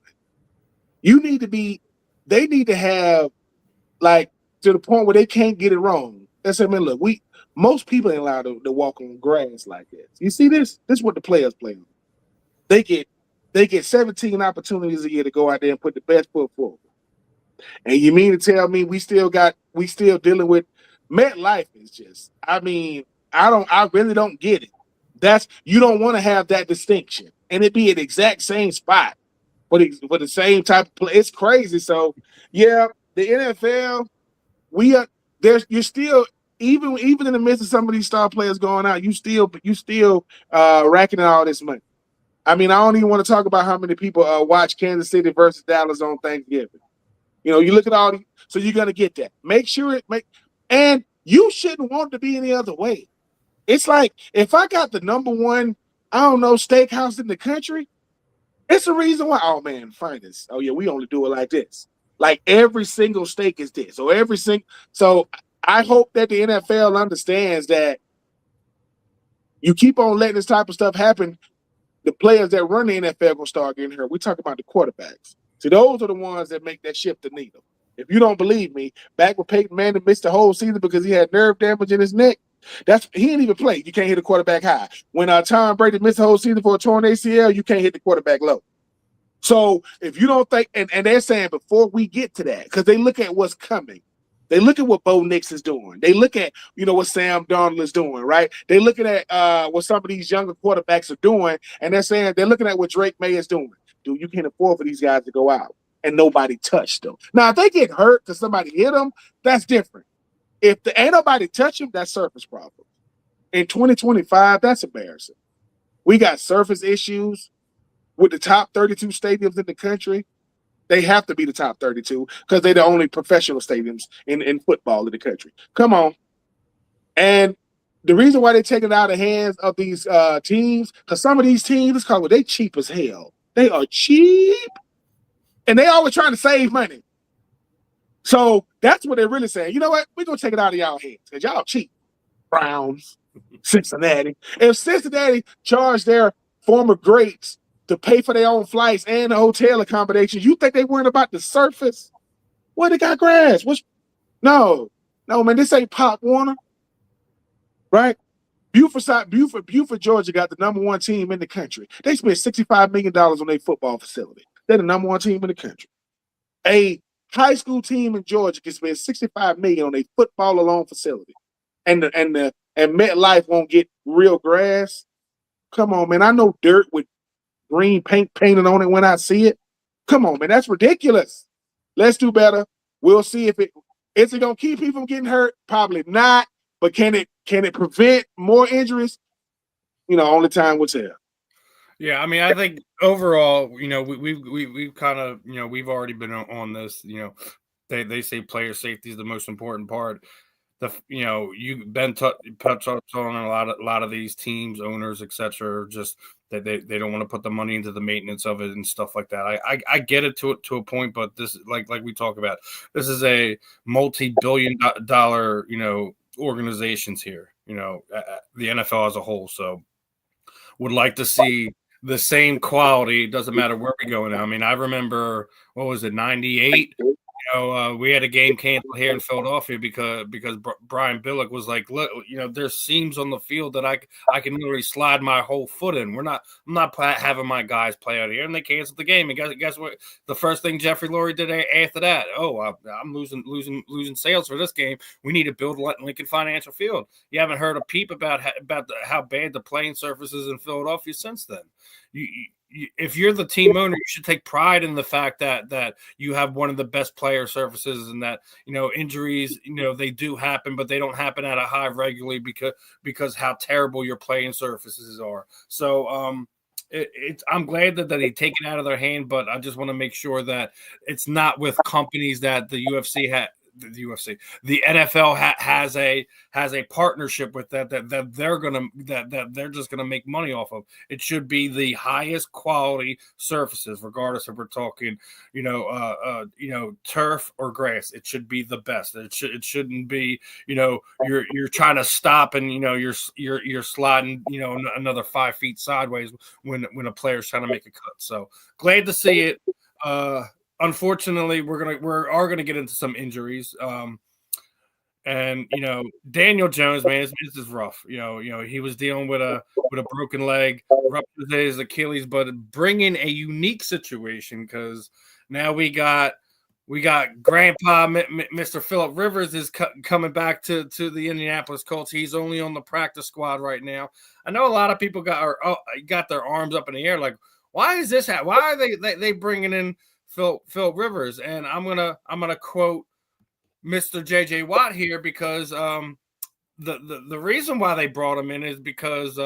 Speaker 2: They need to have, like, to the point where they can't get it wrong. That's, I mean, look, most people ain't allowed to walk on grass like this. You see this? This is what the players play on. They get 17 opportunities a year to go out there and put the best foot forward. And you mean to tell me we still dealing with MetLife is just, I mean, I really don't get it. You don't want to have that distinction and it be an exact same spot for the same type of play. It's crazy. So yeah, the NFL, you're still even in the midst of some of these star players going out, you still racking in all this money. I mean, I don't even want to talk about how many people watch Kansas City versus Dallas on Thanksgiving. You look at all these, so you're gonna get that. And you shouldn't want to be any other way. It's like if I got the number one, I don't know, steakhouse in the country, it's a reason why. Oh man, find this. Oh yeah, we only do it like this. Like every single steak is this. So I hope that the NFL understands that you keep on letting this type of stuff happen. The players that run the NFL gonna start getting hurt. We talk about the quarterbacks. See, those are the ones that make that shift the needle. If you don't believe me, back when Peyton Manning missed the whole season because he had nerve damage in his neck, he didn't even play. You can't hit the quarterback high. When Tom Brady missed the whole season for a torn ACL, you can't hit the quarterback low. So if you don't think, and they're saying before we get to that, because they look at what's coming, They look at what Bo Nix is doing. They look at, what Sam Darnold is doing, right? They looking at what some of these younger quarterbacks are doing, and they're looking at what Drake May is doing. Dude, you can't afford for these guys to go out, and nobody touched them. Now, if they get hurt because somebody hit them, that's different. If ain't nobody touch them, that's surface problem. In 2025, that's embarrassing. We got surface issues with the top 32 stadiums in the country. They have to be the top 32 because they're the only professional stadiums in football in the country. Come on. And the reason why they take it out of the hands of these teams, because some of these teams, they cheap as hell. They are cheap. And they always trying to save money. So that's what they're really saying. You know what? We're going to take it out of y'all hands because y'all cheap. Browns, Cincinnati. If Cincinnati charged their former greats to pay for their own flights and the hotel accommodations, you think they weren't about the surface? Well, they got grass. No, man, this ain't Pop Warner, right? Buford, Georgia got the number one team in the country. They spent $65 million on their football facility. They're the number one team in the country. A high school team in Georgia can spend $65 million on a football alone facility, and MetLife won't get real grass. Come on, man. I know dirt with green paint painted on it when I see it. Come on, man. That's ridiculous. Let's do better. We'll see if is it gonna keep people from getting hurt? Probably not. But can it prevent more injuries? Only time will tell.
Speaker 1: Yeah, I mean, I think overall, we've kind of, we've already been on this. They say player safety is the most important part. You've been touched on a lot of these teams, owners, etc. Just that they don't want to put the money into the maintenance of it and stuff like that. I get it to a point, but this, like we talk about, this is a multi-billion-dollar organizations here. The NFL as a whole. So would like to see the same quality. It doesn't matter where we go now. I mean, I remember, what was it, 98? We had a game canceled here in Philadelphia because Brian Billick was like, look, there's seams on the field that I can literally slide my whole foot in. I'm not having my guys play out here, and they canceled the game. And guess what? The first thing Jeffrey Lurie did after that, I'm losing sales for this game. We need to build Lincoln Financial Field. You haven't heard a peep about how bad the playing surface is in Philadelphia since then. If you're the team owner, you should take pride in the fact that you have one of the best player surfaces, and that injuries they do happen, but they don't happen at a high regularly because how terrible your playing surfaces are. So I'm glad that they take it out of their hand, but I just want to make sure that it's not with companies that the NFL has a partnership with that they're just gonna make money off of. It should be the highest quality surfaces, regardless if we're talking turf or grass. It should be the best. It shouldn't be you're trying to stop and you're sliding another 5 feet sideways when a player's trying to make a cut. So glad to see it. Unfortunately, we're gonna get into some injuries. And Daniel Jones, man, this is rough. He was dealing with a broken leg, ruptured his Achilles, but bringing a unique situation because now we got Grandpa Mr. Phillip Rivers is coming back to the Indianapolis Colts. He's only on the practice squad right now. I know a lot of people got their arms up in the air, like, why is this happening? Why are they bringing in Phil Rivers? And I'm gonna quote Mr. JJ Watt here because the reason why they brought him in is because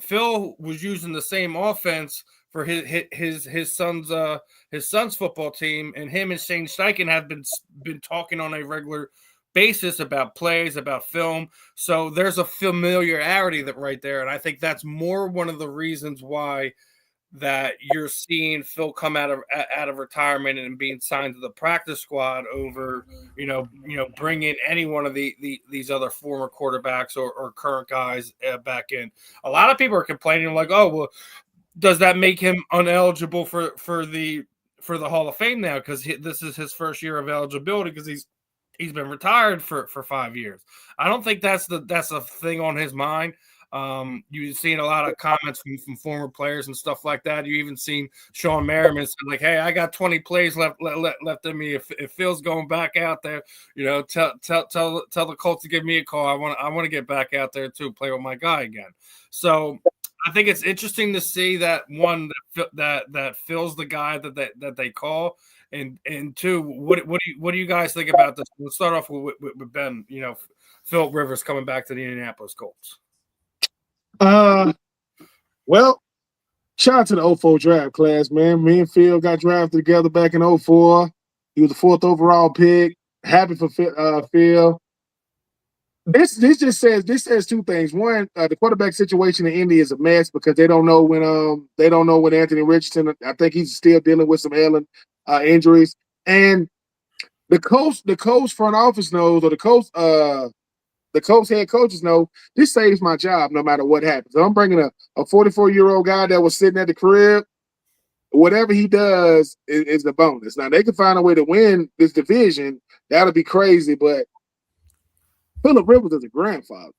Speaker 1: Phil was using the same offense for his son's football team, and him and Shane Steichen have been talking on a regular basis about plays, about film. So there's a familiarity that right there, and I think that's more one of the reasons why that you're seeing Phil come out of retirement and being signed to the practice squad over, bringing any one of these other former quarterbacks or current guys back in. A lot of people are complaining like, oh, well, does that make him ineligible for the Hall of Fame now? Because this is his first year of eligibility because he's been retired for 5 years. I don't think that's the thing on his mind. You've seen a lot of comments from former players and stuff like that. You even seen Sean Merriman say, like, "Hey, I got 20 plays left in me. If Phil's going back out there, tell the Colts to give me a call. I want to get back out there too, play with my guy again." So I think it's interesting to see that one that Phil's the guy that they call, and two, what do you guys think about this? Let's start off with Ben. Phillip Rivers coming back to the Indianapolis Colts.
Speaker 2: Well, shout out to the 04 draft class, man. Me and Phil got drafted together back in 04. He was the 4th overall pick. Happy for Phil. This says two things. One, the quarterback situation in Indy is a mess because they don't know when Anthony Richardson. I think he's still dealing with some ailing injuries, and the Colts front office knows, or the Colts head coaches know this saves my job no matter what happens. So I'm bringing a 44-year-old guy that was sitting at the crib. Whatever he does is the bonus. Now, they can find a way to win this division. That'll be crazy, but Phillip Rivers is a grandfather.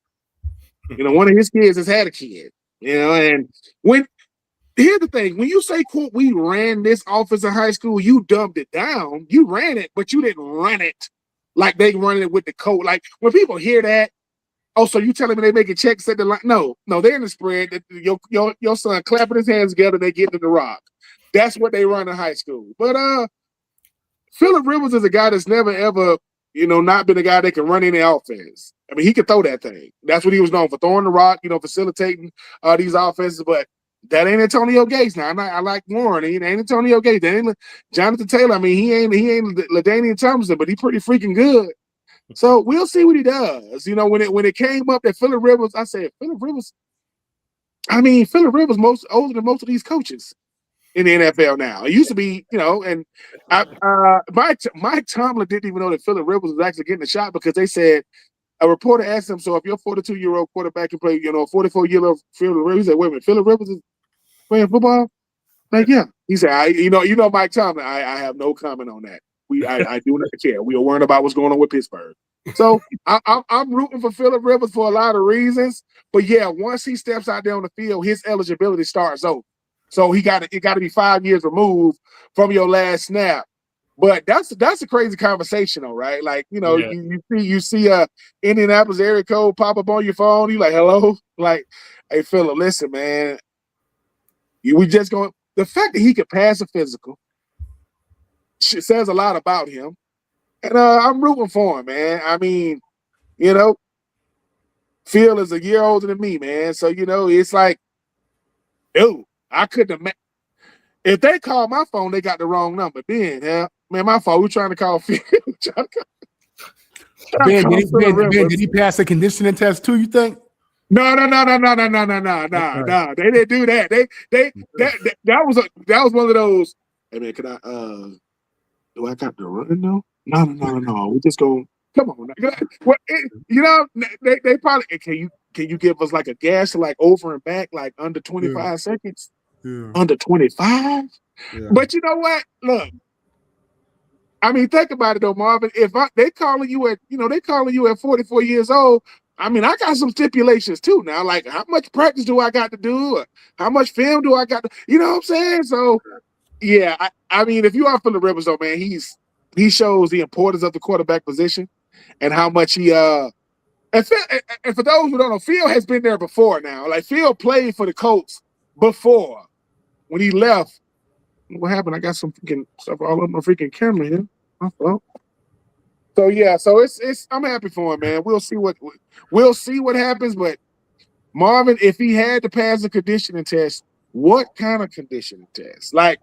Speaker 2: One of his kids has had a kid. And here's the thing. When you say, quote, we ran this offense in high school, you dumbed it down. You ran it, but you didn't run it like they running it with the Colts. Like, when people hear that, oh, so you telling me they making checks at the line? No, they're in the spread. Your son clapping his hands together, they get in the rock. That's what they run in high school. But Phillip Rivers is a guy that's never, ever, not been a guy that can run any offense. I mean, he can throw that thing. That's what he was known for, throwing the rock, facilitating these offenses. But that ain't Antonio Gates. Now, I like Warren. He ain't Antonio Gates. That ain't Jonathan Taylor. I mean, he ain't LaDainian Tomlinson, but he pretty freaking good. So we'll see what he does. When it came up that Phillip Rivers, I said, Phillip Rivers older than most of these coaches in the NFL now. It used to be, and Mike Tomlin didn't even know that Phillip Rivers was actually getting a shot because they said, a reporter asked him, so if your 42-year-old quarterback can play, 44-year-old Phillip Rivers, he said, wait a minute, Phillip Rivers is playing football? Like, yeah. He said, Mike Tomlin, I have no comment on that. I do not care. We are worried about what's going on with Pittsburgh. So I'm rooting for Phillip Rivers for a lot of reasons. But yeah, once he steps out there on the field, his eligibility starts over. So it got to be 5 years removed from your last snap. But that's a crazy conversation, though, right? Like, you see Indianapolis area code pop up on your phone. You like, hello? Like, hey, Phillip, listen, man. The fact that he could pass a physical says a lot about him. And I'm rooting for him, man. I mean, Phil is a year older than me, man. So, it's like, dude, I couldn't imagine. If they call my phone, they got the wrong number. Man, my fault. We're trying to call Phil.
Speaker 3: Ben, did he pass the conditioning test too, you think?
Speaker 2: No. They didn't do that. That was one of those. Hey man, can I do I got to run though? No. We just go. Come on. They probably can you give us like a gas to like over and back like under 25 seconds? Yeah. Under 25? Yeah. But you know what? Look, I mean, think about it though, Marvin. If they calling you at 44 years old, I mean, I got some stipulations too now. Like, how much practice do I got to do? Or how much film do I got to? You know what I'm saying? So, yeah. I mean, if you are Phillip Rivers though, man, he shows the importance of the quarterback position and how much he and for those who don't know, Phil has been there before now. Like, Phil played for the Colts before. When he left, what happened? I got some freaking stuff all over my freaking camera here. So yeah, so it's I'm happy for him, man. We'll see what happens. But Marvin, if he had to pass a conditioning test, what kind of conditioning test? Like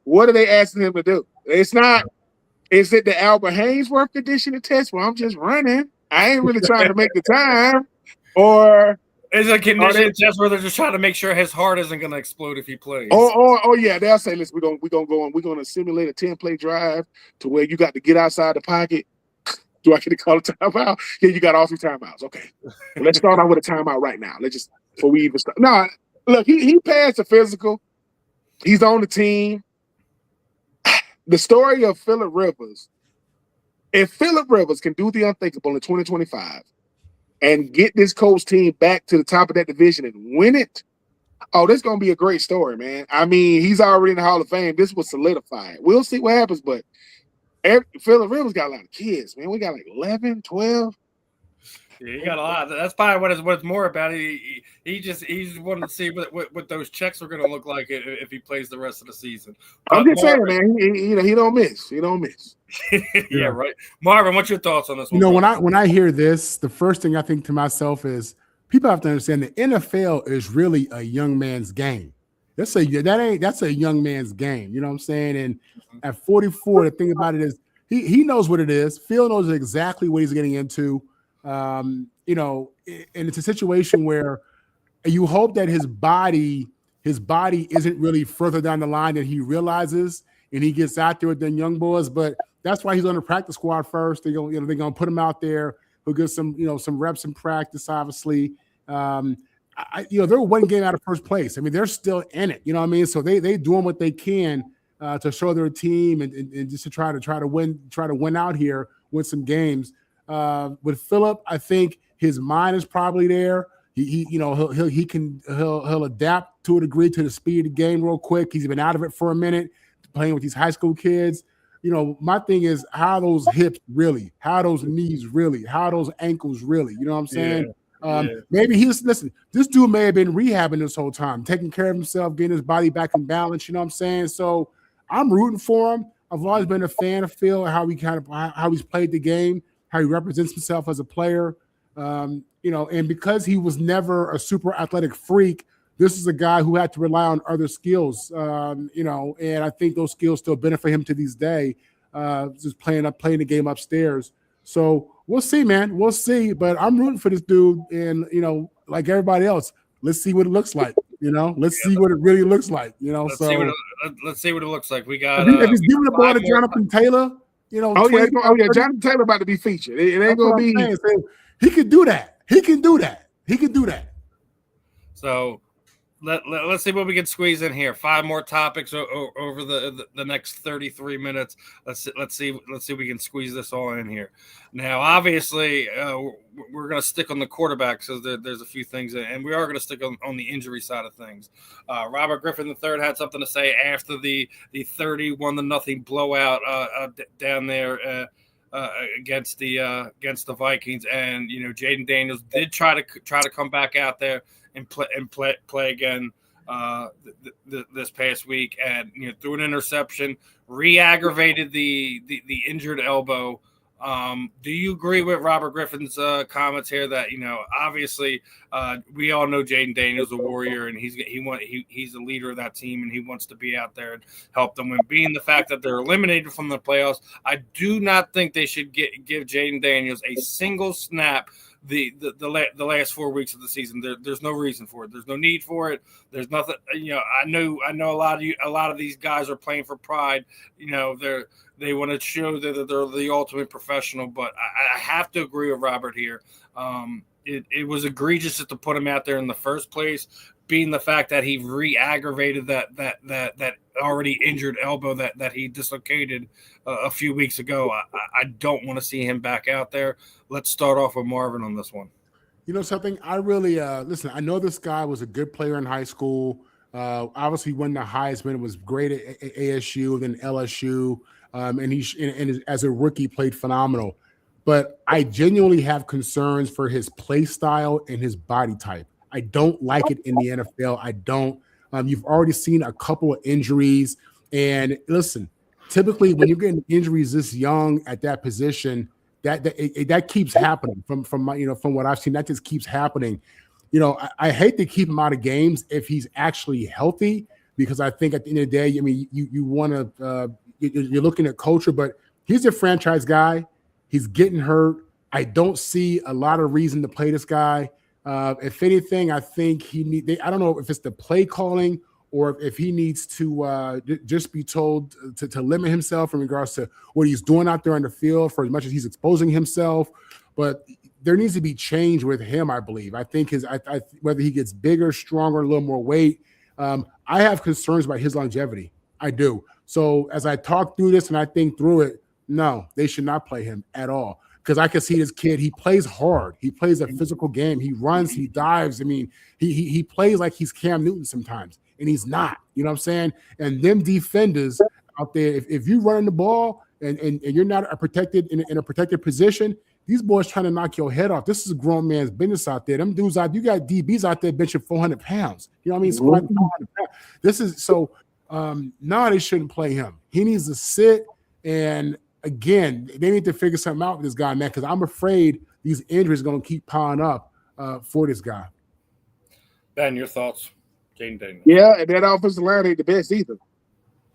Speaker 2: what are they asking him to do? Is it the Albert Haynesworth conditioning test where I'm just running? I ain't really trying to make the time, or
Speaker 1: is it a conditioning test where they're just trying to make sure his heart isn't going to explode if he plays?
Speaker 2: Oh yeah, they'll say, listen, we're gonna go on. We're gonna simulate a 10-play drive to where you got to get outside the pocket. Do I get to call a timeout? Yeah, you got all 3 timeouts. Okay, well, let's start out with a timeout right now. Let's just before we even start. No, look, he passed the physical. He's on the team. The story of Phillip Rivers. If Phillip Rivers can do the unthinkable in 2025, and get this Colts team back to the top of that division and win it, oh, this is going to be a great story, man. I mean, he's already in the Hall of Fame. This will solidify it. We'll see what happens, but Phillip Rivers got a lot of kids, man. We got like 11, 12.
Speaker 1: Yeah, he got a lot. That's probably what it's more about. He just wanted to see what those checks are going to look like if he plays the rest of the season.
Speaker 2: But I'm just saying, man. He don't miss. He don't miss.
Speaker 1: Yeah, right. Marvin, what's your thoughts on this one?
Speaker 3: You know, when I hear this, the first thing I think to myself is people have to understand the NFL is really a young man's game. That's a young man's game. You know what I'm saying? And at 44, the thing about it is he knows what it is. Phil knows exactly what he's getting into. You know, and it's a situation where you hope that his body isn't really further down the line than he realizes, and he gets out there with them young boys. But that's why he's on the practice squad first. They're gonna put him out there. He'll get some reps in practice, obviously. They're one game out of first place. I mean, they're still in it. You know what I mean? So they doing what they can to show their team and just to try to win out here, win some games. With Phillip, I think his mind is probably there. He'll adapt to a degree to the speed of the game real quick. He's been out of it for a minute, playing with these high school kids. You know, my thing is how those hips really, how those knees really, how those ankles really. You know what I'm saying? Maybe listen, this dude may have been rehabbing this whole time, taking care of himself, getting his body back in balance. You know what I'm saying? So I'm rooting for him. I've always been a fan of Phil, how he's played the game, how he represents himself as a player. And because he was never a super athletic freak, this is a guy who had to rely on other skills, and I think those skills still benefit him to this day, just playing the game upstairs. So we'll see, man. We'll see. But I'm rooting for this dude, and like everybody else, let's see what it looks like. Let's see what it really looks like. Let's
Speaker 1: see what it looks like. We got
Speaker 3: if he's giving the ball to Jonathan Taylor,
Speaker 2: Jonathan Taylor about to be featured. It ain't gonna be.
Speaker 3: He can do that. He can do that.
Speaker 1: So let's see what we can squeeze in here. 5 more topics over the next 33 minutes. Let's see if we can squeeze this all in here. Now, obviously, we're going to stick on the quarterback because there's a few things, and we are going to stick on the injury side of things. Robert Griffin III had something to say after the 31-0 blowout down there. Against the Vikings, and Jaden Daniels did try to come back out there and play again this past week, and threw an interception, re-aggravated the injured elbow. Do you agree with Robert Griffin's comments here that obviously we all know Jaden Daniels is a warrior, and he's the leader of that team, and he wants to be out there and help them win. Being the fact that they're eliminated from the playoffs, I do not think they should give Jaden Daniels a single snap the last 4 weeks of the season. There's no reason for it. There's no need for it. There's nothing. I know a lot of these guys are playing for pride. They want to show that they're the ultimate professional, but I have to agree with Robert here. It was egregious to put him out there in the first place, being the fact that he re-aggravated that already injured elbow that he dislocated a few weeks ago. I don't want to see him back out there. Let's start off with Marvin on this one.
Speaker 3: You know something? I really listen. I know this guy was a good player in high school. Obviously, won the Heisman. Was great at ASU, then LSU. And as a rookie played phenomenal, but I genuinely have concerns for his play style and his body type. I don't like it in the NFL. I don't. You've already seen a couple of injuries, and listen, typically when you're getting injuries this young at that position, that keeps happening. From what I've seen, that just keeps happening. I hate to keep him out of games if he's actually healthy, because I think at the end of the day, I mean, you want to. You're looking at culture, but he's a franchise guy. He's getting hurt. I don't see a lot of reason to play this guy. If anything, I think I don't know if it's the play calling or if he needs to just be told to limit himself in regards to what he's doing out there on the field for as much as he's exposing himself. But there needs to be change with him, I believe. I think whether he gets bigger, stronger, a little more weight, I have concerns about his longevity. I do. So as I talk through this and I think through it, no, they should not play him at all. because I can see this kid. He plays hard. He plays a physical game. He runs. He dives. I mean, he plays like he's Cam Newton sometimes, and he's not. You know what I'm saying? And them defenders out there, if you running the ball and you're not protected in a protected position, these boys trying to knock your head off. This is a grown man's business out there. Them dudes out, you got DBs out there benching 400 pounds. You know what I mean? Squatting 400 pounds. This is so. No, they shouldn't play him. He needs to sit. And again, they need to figure something out with this guy, man, because I'm afraid these injuries are going to keep piling up for this guy.
Speaker 1: Ben, your thoughts? Jaden Daniels.
Speaker 2: Yeah, and that offensive line ain't the best either.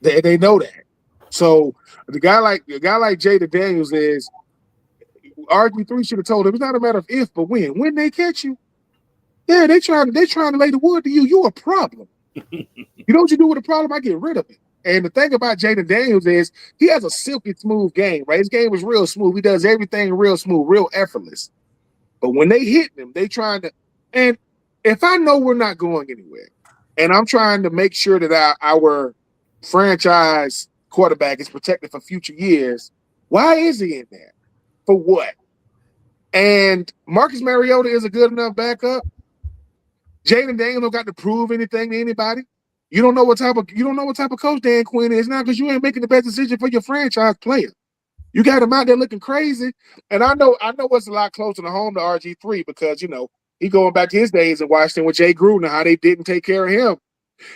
Speaker 2: They know that. So the guy like Jaden Daniels is RG3 should have told him it's not a matter of if, but when. When they catch you, yeah, they trying to lay the wood to you. You a problem. You know what you do with a problem? I get rid of it. And the thing about Jaden Daniels is he has a silky smooth game, right? His game is real smooth. He does everything real smooth, real effortless. But when they hit him, they trying to. And if I know we're not going anywhere, and I'm trying to make sure that our franchise quarterback is protected for future years, why is he in there? For what? And Marcus Mariota is a good enough backup. Jaden Daniels don't got to prove anything to anybody. You don't know what type of coach Dan Quinn is now because you ain't making the best decision for your franchise player. You got him out there looking crazy. And I know it's a lot closer to home to RG3 because, you know, he going back to his days in Washington with Jay Gruden, how they didn't take care of him.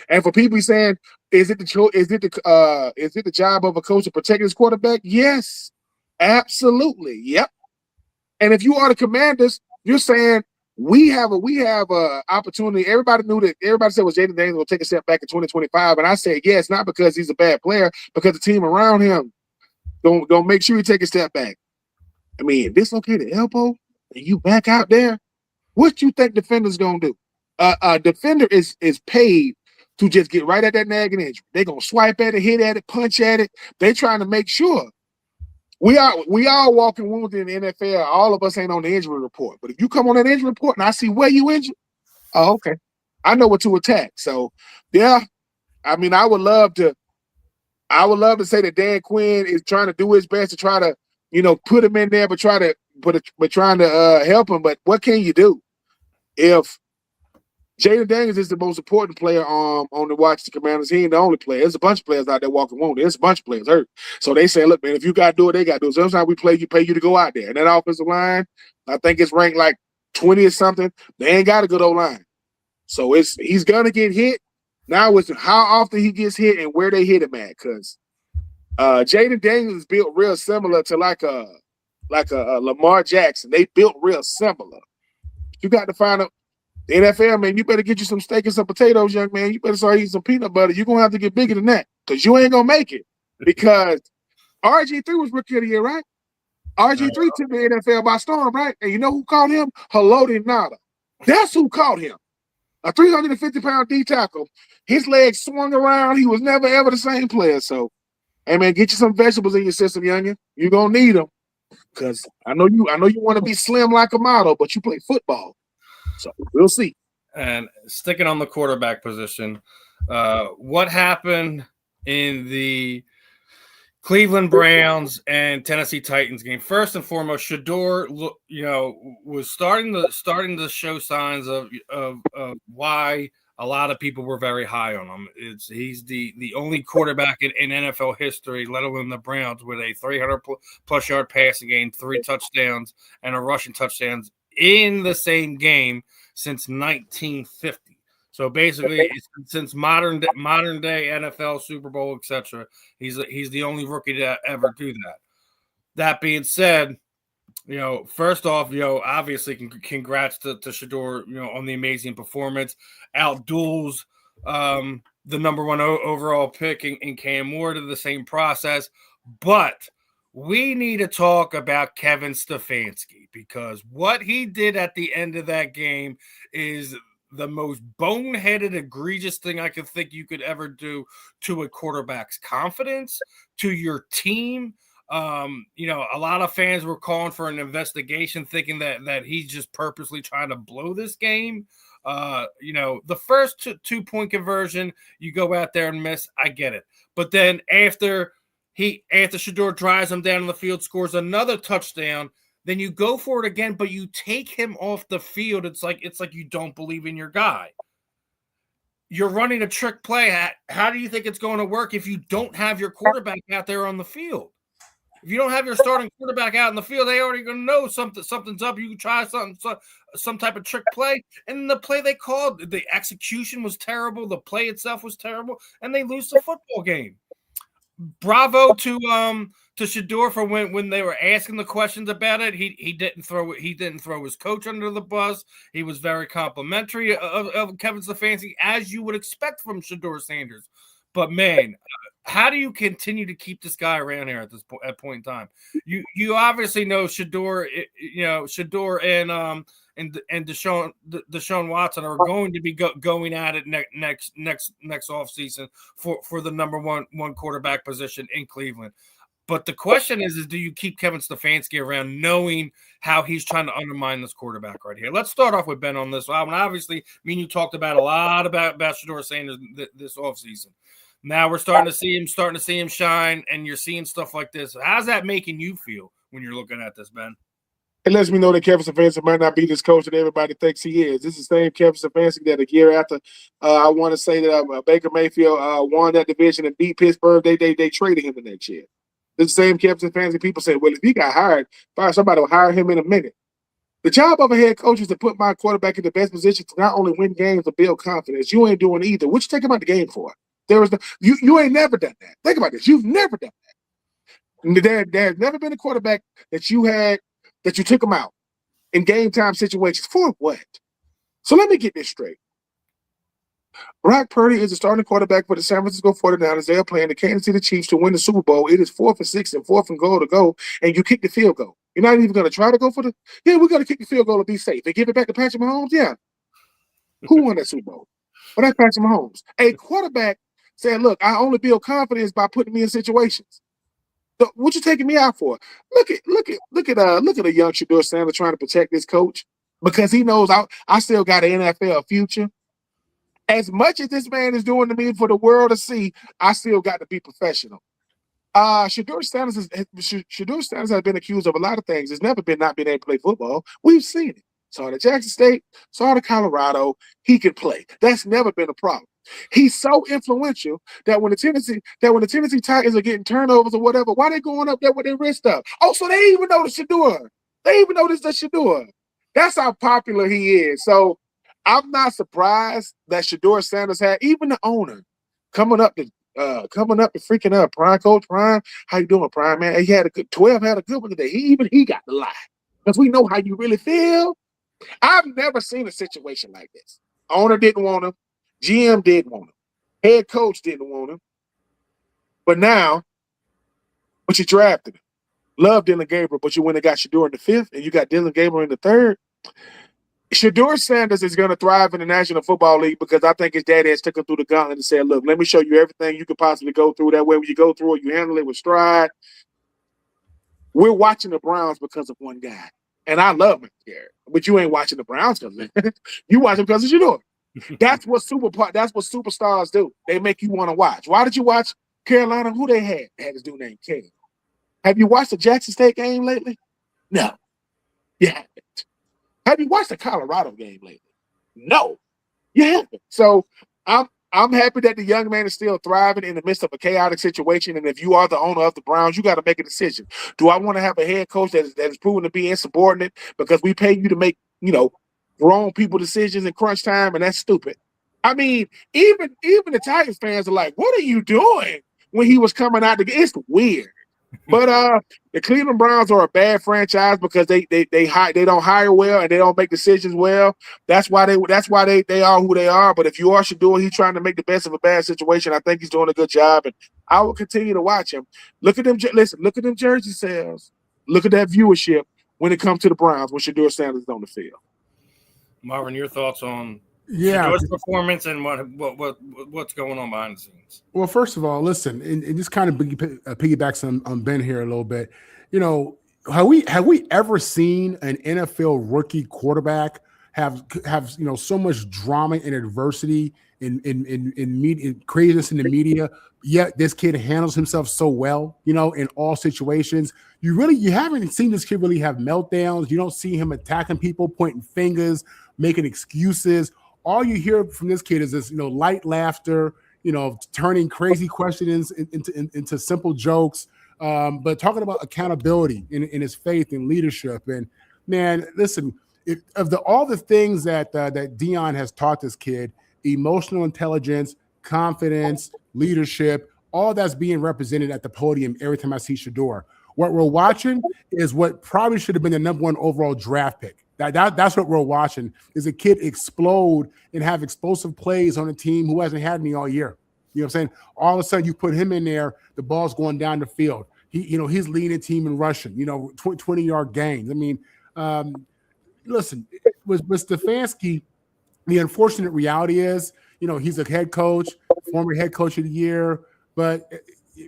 Speaker 2: And for people saying, is it the job of a coach to protect his quarterback? Yes, absolutely. Yep. And if you are the Commanders, you're saying we have a opportunity. Everybody said was Jaden Daniels will take a step back in 2025. And I said, yes, not because he's a bad player, because the team around him don't make sure he take a step back. I mean, dislocated elbow, and you back out there. What you think defender's gonna do? A defender is paid to just get right at that nagging injury. They're gonna swipe at it, hit at it, punch at it. They're trying to make sure. We all walking wounded in the NFL. All of us ain't on the injury report. But if you come on that injury report and I see where you injured, oh, okay. I know what to attack. So yeah, I mean, I would love to say that Dan Quinn is trying to do his best to try to, you know, put him in there, but trying to help him. But what can you do if Jaden Daniels is the most important player on the Washington Commanders? He ain't the only player. There's a bunch of players out there walking wounded. There's a bunch of players hurt. So they say, look, man, if you got to do it, they got to do it. Sometimes we pay you to go out there. And that offensive line, I think it's ranked like 20 or something. They ain't got a good old line. So he's gonna get hit. Now it's how often he gets hit and where they hit him at. Because Jaden Daniels is built real similar to like a Lamar Jackson. They built real similar. You got to find out. The NFL, man, you better get you some steak and some potatoes, young man. You better start eating some peanut butter. You're going to have to get bigger than that because you ain't going to make it. Because RG3 was Rookie of the Year, right? RG3 took the NFL by storm, right? And you know who caught him? Haloti Nada. That's who caught him. A 350-pound D tackle. His legs swung around. He was never, ever the same player. So, hey, man, get you some vegetables in your system, youngin. You're going to need them because I know you want to be slim like a model, but you play football. So we'll see.
Speaker 1: And sticking on the quarterback position, what happened in the Cleveland Browns and Tennessee Titans game? First and foremost, Shedeur, was starting to show signs of why a lot of people were very high on him. He's the only quarterback in NFL history, let alone the Browns, with a 300-plus yard passing game, 3 touchdowns, and a rushing touchdowns in the same game since 1950. So basically, since modern day NFL, Super Bowl, etc., he's the only rookie to ever do that. That being said, first off, obviously, congrats to Shedeur, on the amazing performance. Outduels the number 1 overall pick in Cam Ward in the same process, but we need to talk about Kevin Stefanski because what he did at the end of that game is the most boneheaded, egregious thing I could think you could ever do to a quarterback's confidence, to your team. A lot of fans were calling for an investigation, thinking that he's just purposely trying to blow this game. The first 2-point conversion, you go out there and miss, I get it. But then after Shedeur drives him down on the field, scores another touchdown, Then you go for it again, but you take him off the field. It's like you don't believe in your guy. You're running a trick play. How do you think it's going to work if you don't have your quarterback out there on the field? If you don't have your starting quarterback out in the field, they already going to know something's up. You can try some type of trick play, and the play they called, the execution was terrible. The play itself was terrible, and they lose the football game. Bravo to Shedeur for when they were asking the questions about it. He didn't throw his coach under the bus. He was very complimentary of Kevin Stefanski, as you would expect from Shedeur Sanders. But man, how do you continue to keep this guy around here at point in time? You obviously know Shedeur, Shedeur and Deshaun Watson are going to be going at it next offseason for the number one quarterback position in Cleveland. But the question is do you keep Kevin Stefanski around knowing how he's trying to undermine this quarterback right here? Let's start off with Ben on this. Obviously, me and you talked about a lot about Shedeur Sanders this offseason. Now we're starting to see him shine, and you're seeing stuff like this. How's that making you feel when you're looking at this, Ben?
Speaker 2: It lets me know that Kevin Stefanski might not be this coach that everybody thinks he is. This is the same Kevin Stefanski that a year after, I want to say that Baker Mayfield won that division and beat Pittsburgh, they traded him the next year. This is the same Kevin Stefanski. People say, well, if he got hired, somebody will hire him in a minute. The job of a head coach is to put my quarterback in the best position to not only win games but build confidence. You ain't doing either. What you take him out the game for? You ain't never done that. Think about this. You've never done that. There's never been a quarterback that you took him out in game time situations. For what? So let me get this straight. Brock Purdy is the starting quarterback for the San Francisco 49ers. They are playing the Kansas City Chiefs to win the Super Bowl. It is 4th and 6 and 4th and goal to go, and you kick the field goal. You're not even going to try to go for we're going to kick the field goal to be safe. They give it back to Patrick Mahomes? Yeah. Who won that Super Bowl? Well, that's Patrick Mahomes. A quarterback said, look, I only build confidence by putting me in situations. So what you taking me out for? Look at a young Shedeur Sanders trying to protect this coach because he knows I still got an NFL future. As much as this man is doing to me for the world to see, I still got to be professional. Shedeur Sanders has been accused of a lot of things. It's never been not being able to play football. We've seen it. Saw it at Jackson State, saw it at Colorado. He could play. That's never been a problem. He's so influential that when the Tennessee Titans are getting turnovers or whatever, why they going up there with their wrist up? Oh, so they even know the Shedeur. They even know this the Shedeur. That's how popular he is. So I'm not surprised that Shedeur Sanders had even the owner coming up to freaking Prime Coach Prime. How you doing, Prime man? He had a good 12, had a good one today. He got the lie because we know how you really feel. I've never seen a situation like this. Owner didn't want him. GM didn't want him. Head coach didn't want him. But now, you drafted him. Love Dylan Gabriel, but you went and got Shedeur in the 5th, and you got Dylan Gabriel in the 3rd. Shedeur Sanders is going to thrive in the National Football League because I think his daddy has took him through the gauntlet and said, look, let me show you everything you could possibly go through. That way when you go through it, you handle it with stride. We're watching the Browns because of one guy. And I love him, Garrett. But you ain't watching the Browns because of it. You watch him because of Shedeur. That's what superstars do. They make you want to watch. Why did you watch Carolina? Who they had? They had this dude named King. Have you watched the Jackson State game lately? No. You haven't. Have you watched the Colorado game lately? No. You haven't. So I'm happy that the young man is still thriving in the midst of a chaotic situation. And if you are the owner of the Browns, you got to make a decision. Do I want to have a head coach that is proven to be insubordinate because we pay you to make, grown people decisions in crunch time, and that's stupid. I mean, even the Titans fans are like, what are you doing when he was coming out? It's weird. But the Cleveland Browns are a bad franchise because they don't hire well and they don't make decisions well. That's why they are who they are. But if you are Shedeur, he's trying to make the best of a bad situation. I think he's doing a good job, and I will continue to watch him. Look at them. Listen, look at them jersey sales. Look at that viewership when it comes to the Browns when Shedeur Sanders is on the field.
Speaker 1: Marvin, your thoughts on Shedeur's performance and what's going on behind the scenes?
Speaker 3: Well, first of all, listen, and just kind of piggybacks on Ben here a little bit. Have we ever seen an NFL rookie quarterback have so much drama and adversity in media, craziness in the media. Yet this kid handles himself so well, in all situations. You haven't seen this kid really have meltdowns. You don't see him attacking people, pointing fingers, making excuses. All you hear from this kid is this, light laughter, turning crazy questions into simple jokes. But talking about accountability in his faith and leadership. And man, listen, all the things that Deion has taught this kid, emotional intelligence, confidence, leadership, all that's being represented at the podium every time I see Shedeur. What we're watching is what probably should have been the number 1 overall draft pick. That's what we're watching, is a kid explode and have explosive plays on a team who hasn't had any all year. You know what I'm saying? All of a sudden you put him in there, the ball's going down the field. He's leading the team in rushing, 20-yard gains. I mean, listen, with Stefanski, the unfortunate reality is, he's a head coach, former head coach of the year, but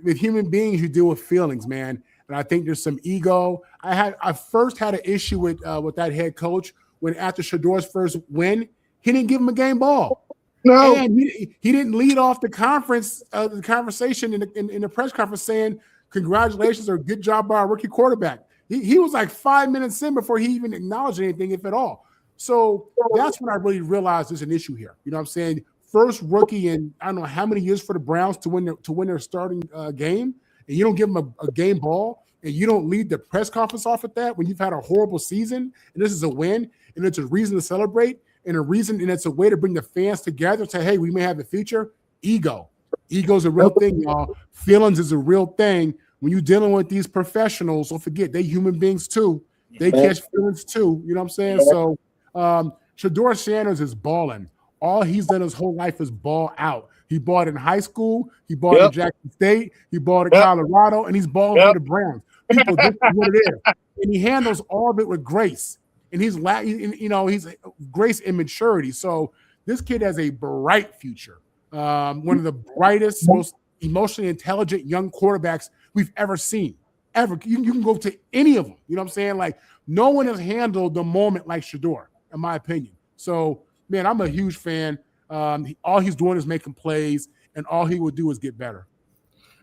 Speaker 3: with human beings, you deal with feelings, man. And I think there's some ego. I first had an issue with that head coach when after Shedeur's first win, he didn't give him a game ball.
Speaker 2: No,
Speaker 3: and he didn't lead off the conversation in the press conference saying congratulations or good job by our rookie quarterback. He was like 5 minutes in before he even acknowledged anything, if at all. So that's when I really realized there's an issue here. You know what I'm saying? First rookie in I don't know how many years for the Browns to win their starting game, and you don't give them a game ball, and you don't lead the press conference off at that when you've had a horrible season, and this is a win, and it's a reason to celebrate, and it's a way to bring the fans together and say, hey, we may have a future. Ego's a real thing, y'all. Feelings is a real thing. When you're dealing with these professionals, don't forget, they human beings too. They catch feelings too. You know what I'm saying? So Shedeur Sanders is balling. All he's done his whole life is ball out. He balled in high school. He balled in Jackson State. He balled in Colorado, and he's balling for the Browns. People, this is what it is. And he handles all of it with grace. And he's grace and maturity. So this kid has a bright future. One of the brightest, most emotionally intelligent young quarterbacks we've ever seen. Ever. You can go to any of them. You know what I'm saying? Like, no one has handled the moment like Shedeur, in my opinion. So, man, I'm a huge fan. All he's doing is making plays, and all he will do is get better.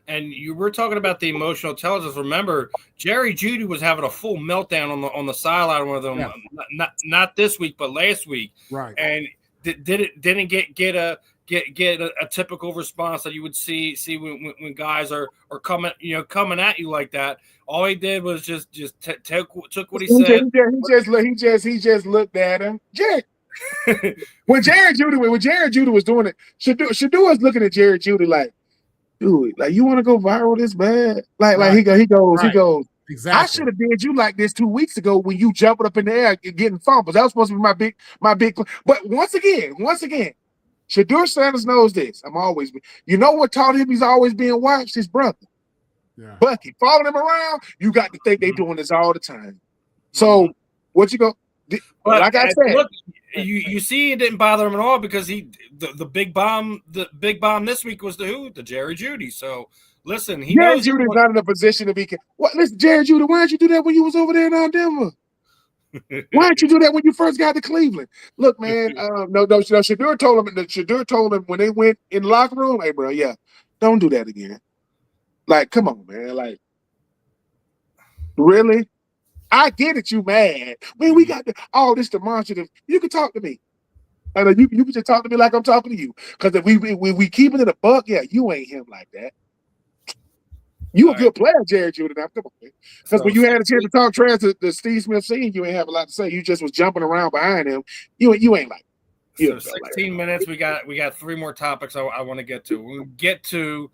Speaker 1: And you were talking about the emotional intelligence. Remember, Jerry Jeudy was having a full meltdown on the sideline with them. Yeah. Not this week, but last week.
Speaker 3: Right.
Speaker 1: And didn't get a typical response that you would see when guys are coming at you like that. All he did was just took what he said.
Speaker 2: He just looked at him. When Jerry Jeudy was doing it, Shedeur was looking at Jerry Jeudy like, dude, like, you want to go viral this bad? Like he goes. Exactly. I should have did you like this 2 weeks ago when you jumping up in the air and getting fumbles. That was supposed to be my big. But once again, Shedeur Sanders knows this. You know what taught him he's always being watched? His brother.
Speaker 3: Yeah.
Speaker 2: Bucky following him around. You got to think they doing this all the time. So what you go?
Speaker 1: But
Speaker 2: like I said,
Speaker 1: look, you see, it didn't bother him at all because the big bomb this week was the Jerry Jeudy. So listen,
Speaker 2: Jerry Judy's not in a position to be. Listen, Jerry Jeudy, why didn't you do that when you was over there in Denver? Why didn't you do that when you first got to Cleveland? Look, man, no. Shedeur told him when they went in the locker room, hey, bro, don't do that again. Like, come on, man. Like, really? I get it, you mad. Man, we got all this demonstrative. You can talk to me. You can just talk to me like I'm talking to you. Because if we keeping it a buck, you ain't him like that. You a good player, Jerry Jeudy. Now, come on, man. Because when you had a chance to talk trash to Steve Smith Senior, you ain't have a lot to say. You just was jumping around behind him. You ain't like.
Speaker 1: So 16 minutes. We got 3 more topics I want to get to. We'll get to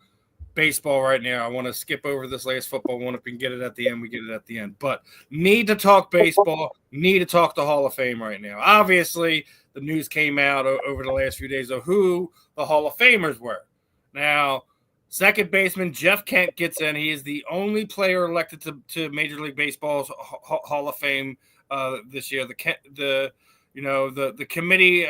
Speaker 1: baseball right now. I want to skip over this last football one. If we can get it at the end, we get it at the end. But need to talk baseball, need to talk the Hall of Fame right now. Obviously, the news came out over the last few days of who the Hall of Famers were. Now, second baseman Jeff Kent gets in. He is the only player elected to Major League Baseball's Hall of Fame this year. The committee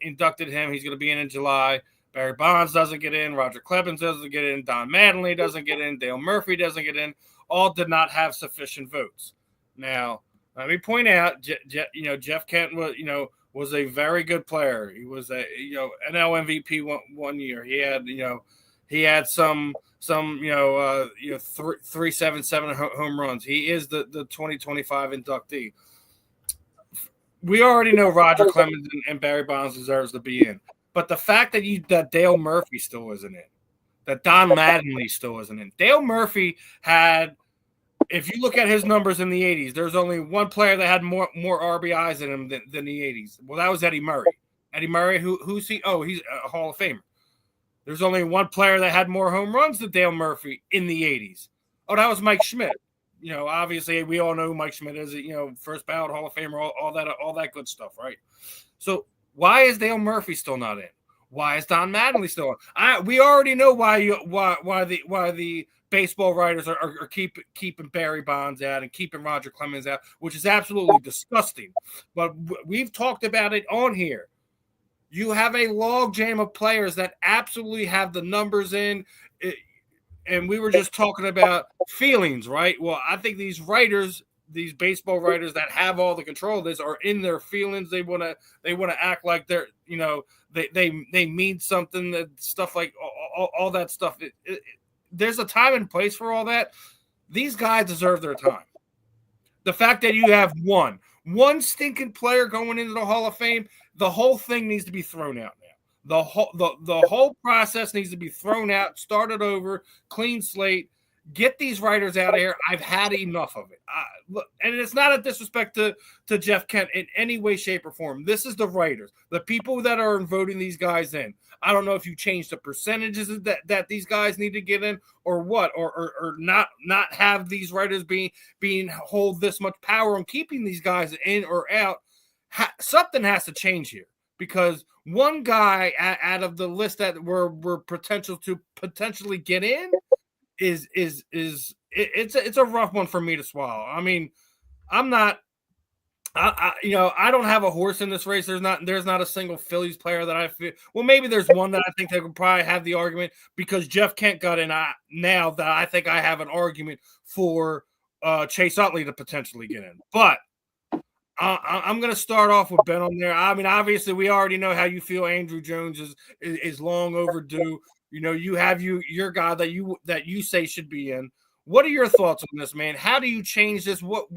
Speaker 1: inducted him. He's going to be in July. Barry Bonds doesn't get in. Roger Clemens doesn't get in. Don Mattingly doesn't get in. Dale Murphy doesn't get in. All did not have sufficient votes. Now, let me point out, Jeff Kent was was a very good player. He was a NL MVP one year. He had some 377 home runs. He is the 2025 inductee. We already know Roger Clemens and Barry Bonds deserves to be in, but the fact that Dale Murphy still isn't in, that Don Mattingly still isn't in. Dale Murphy had, if you look at his numbers in the 80s, there's only one player that had more RBIs in him than the 80s. Well, that was Eddie Murray. Eddie Murray, who's he? Oh, he's a Hall of Famer. There's only one player that had more home runs than Dale Murphy in the 80s. Oh, that was Mike Schmidt. Obviously we all know who Mike Schmidt is, first ballot Hall of Famer, all that good stuff, right? So why is Dale Murphy still not in? Why is Don Mattingly still in? We already know why the baseball writers are keeping Barry Bonds out and keeping Roger Clemens out, which is absolutely disgusting. But we've talked about it on here. You have a logjam of players that absolutely have the numbers in. And we were just talking about feelings, right? Well, I think these writers, these baseball writers that have all the control of this, are in their feelings. They want to act like they're, they mean something. That stuff like all that stuff. There's a time and place for all that. These guys deserve their time. The fact that you have one stinking player going into the Hall of Fame, the whole thing needs to be thrown out now. The whole process needs to be thrown out, started over, clean slate. Get these writers out of here. I've had enough of it. Look, and it's not a disrespect to Jeff Kent in any way, shape, or form. This is the writers, the people that are voting these guys in. I don't know if you change the percentages that these guys need to get in, or what, or not have these writers being hold this much power on keeping these guys in or out. Something has to change here, because one guy out of the list that were potentially get in it's a rough one for me to swallow. I mean, I don't have a horse in this race. There's not a single Phillies player that I feel. Well, maybe there's one that I think they could probably have the argument, because Jeff Kent got in. Now that I think I have an argument for Chase Utley to potentially get in, but I'm going to start off with Ben on there. I mean, obviously, we already know how you feel. Andrew Jones is long overdue. You have your guy that you say should be in. What are your thoughts on this, man? How do you change this? What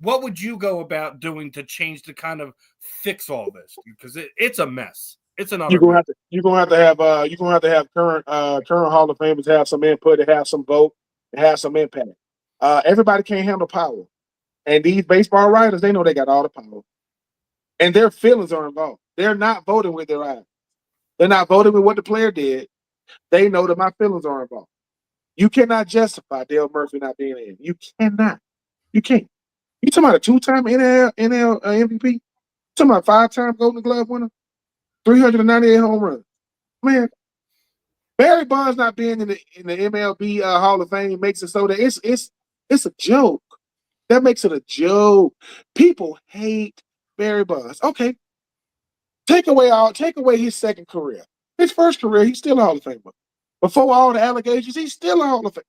Speaker 1: would you go about doing to change to kind of fix all this? Because it's a mess. It's another.
Speaker 2: You're gonna have to have current Hall of Famers have some input, and have some vote, and have some impact. Everybody can't handle power. And these baseball writers, they know they got all the power. And their feelings are involved. They're not voting with their eyes. They're not voting with what the player did. They know that my feelings are involved. You cannot justify Dale Murphy not being in. You cannot. You can't. You talking about a two-time NL MVP? You talking about 5-time Golden Glove winner? 398 home runs. Man, Barry Bonds not being in the MLB Hall of Fame makes it so that it's a joke. That makes it a joke. People hate Barry Bonds. Okay. Take away his second career. His first career, he's still a Hall of Famer. Before all the allegations, he's still a Hall of Fame.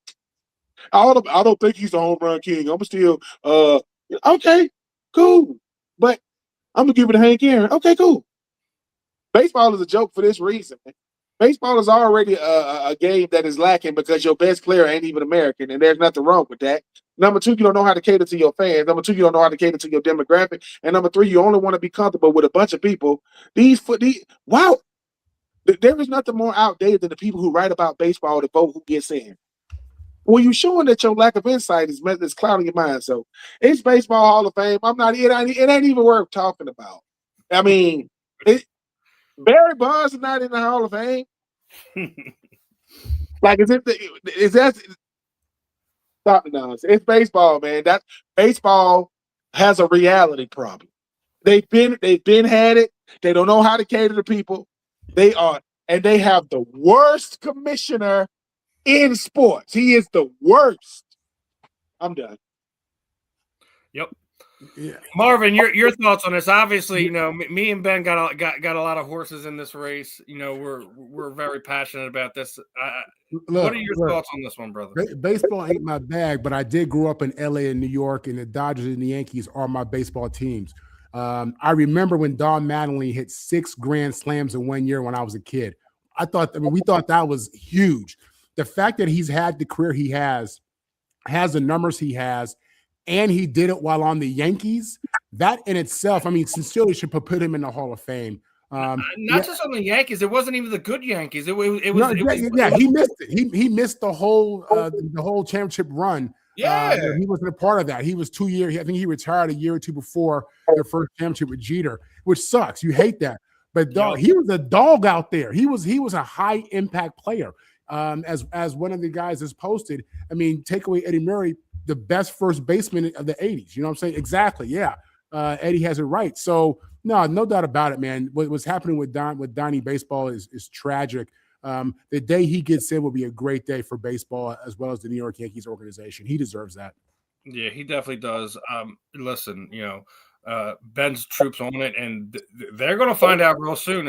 Speaker 2: I don't think he's the home run king. I'm still okay, cool. But I'm gonna give it to Hank Aaron. Okay, cool. Baseball is a joke for this reason, man. Baseball is already a game that is lacking because your best player ain't even American, and there's nothing wrong with that. Number two, you don't know how to cater to your fans. Number two, you don't know how to cater to your demographic. And number three, you only want to be comfortable with a bunch of people. Wow. There is nothing more outdated than the people who write about baseball to vote who gets in. Well, you're showing that your lack of insight is clouding your mind. So it's Baseball Hall of Fame. It ain't even worth talking about. I mean, Barry Bonds is not in the Hall of Fame. Like, stop the nonsense. It's baseball, man. That baseball has a reality problem. They've been had it. They don't know how to cater to people. They have the worst commissioner in sports. He is the worst. I'm done.
Speaker 1: Yep. Yeah. Marvin, your thoughts on this? Obviously, me and Ben got a lot of horses in this race. We're very passionate about this. What are your thoughts on this one, brother?
Speaker 3: Baseball ain't my bag, but I did grow up in LA and New York, and the Dodgers and the Yankees are my baseball teams. I remember when Don Mattingly hit 6 grand slams in 1 year when I was a kid. We thought that was huge. The fact that he's had the career he has the numbers he has, and he did it while on the Yankees, that in itself, I mean, sincerely should put him in the Hall of Fame.
Speaker 1: Not just on the Yankees. It wasn't even the good Yankees. He
Speaker 3: missed it. He missed the whole championship run.
Speaker 1: Yeah,
Speaker 3: he wasn't a part of that. He was 2 years. I think he retired a year or two before their first championship with Jeter, which sucks. You hate that, but he was a dog out there. He was a high impact player. As one of the guys has posted, I mean, take away Eddie Murray, the best first baseman of the 80s. You know what I'm saying? Exactly. Yeah. Eddie has it right. So no doubt about it, man. What's happening with Donnie baseball is tragic. The day he gets in will be a great day for baseball as well as the New York Yankees organization. He deserves that.
Speaker 1: Yeah, he definitely does. Listen, Ben's Troupe's on it, and they're going to find out real soon.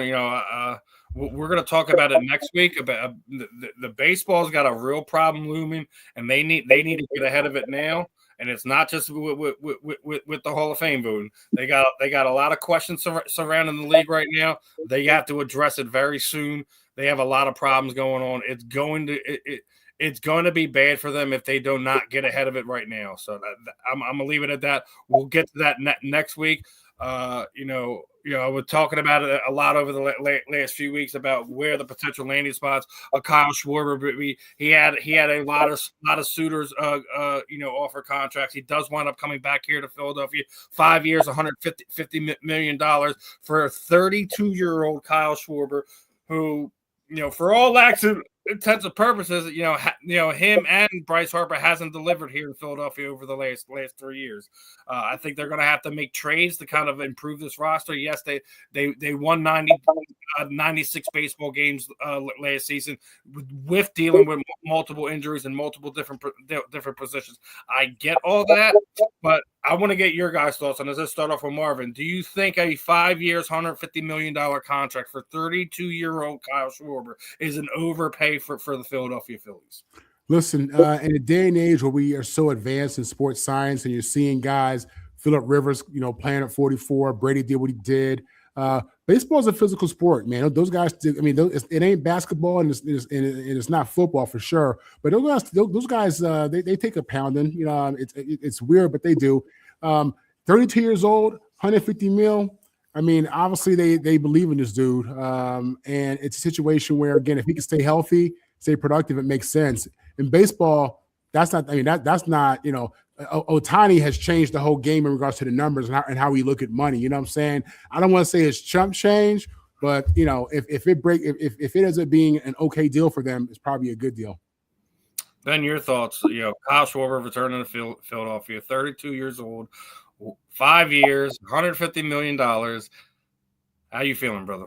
Speaker 1: We're going to talk about it next week. About the baseball's got a real problem looming, and they need to get ahead of it now. And it's not just with the Hall of Fame voting. They got a lot of questions surrounding the league right now. They have to address it very soon. They have a lot of problems going on. It's going to be bad for them if they do not get ahead of it right now. So I'm going to leave it at that. We'll get to that next week. We're talking about it a lot over the last few weeks about where the potential landing spots of Kyle Schwarber. He had a lot of suitors, offer contracts. He does wind up coming back here to Philadelphia. 5 years, $150 million for a 32-year-old Kyle Schwarber, who, for all intents and purposes, him and Bryce Harper hasn't delivered here in Philadelphia over the last 3 years. I think they're going to have to make trades to kind of improve this roster. Yes, they won 96 baseball games last season with dealing with multiple injuries and multiple different positions. I get all that, but I want to get your guys' thoughts on this. Let's start off with Marvin. Do you think a 5 years, $150 million contract for 32-year-old Kyle Schwarber is an overpay for the Philadelphia Phillies?
Speaker 3: Listen, in a day and age where we are so advanced in sports science, and you're seeing guys, Phillip Rivers, playing at 44, Brady did what he did. Baseball is a physical sport, man. Those guys, it ain't basketball and it's not football for sure. But those guys, they take a pounding. It's weird, but they do. 32 years old, 150 mil. I mean, obviously they believe in this dude, and it's a situation where, again, if he can stay healthy, stay productive, it makes sense. In baseball, that's not. I mean, that's not. Ohtani has changed the whole game in regards to the numbers and how we look at money. You know what I'm saying? I don't want to say it's chump change, but if it ends up being an okay deal for them, it's probably a good deal.
Speaker 1: Ben, your thoughts? Kyle Schwarber returning to Philadelphia, 32 years old, 5 years, $150 million. How you feeling, brother?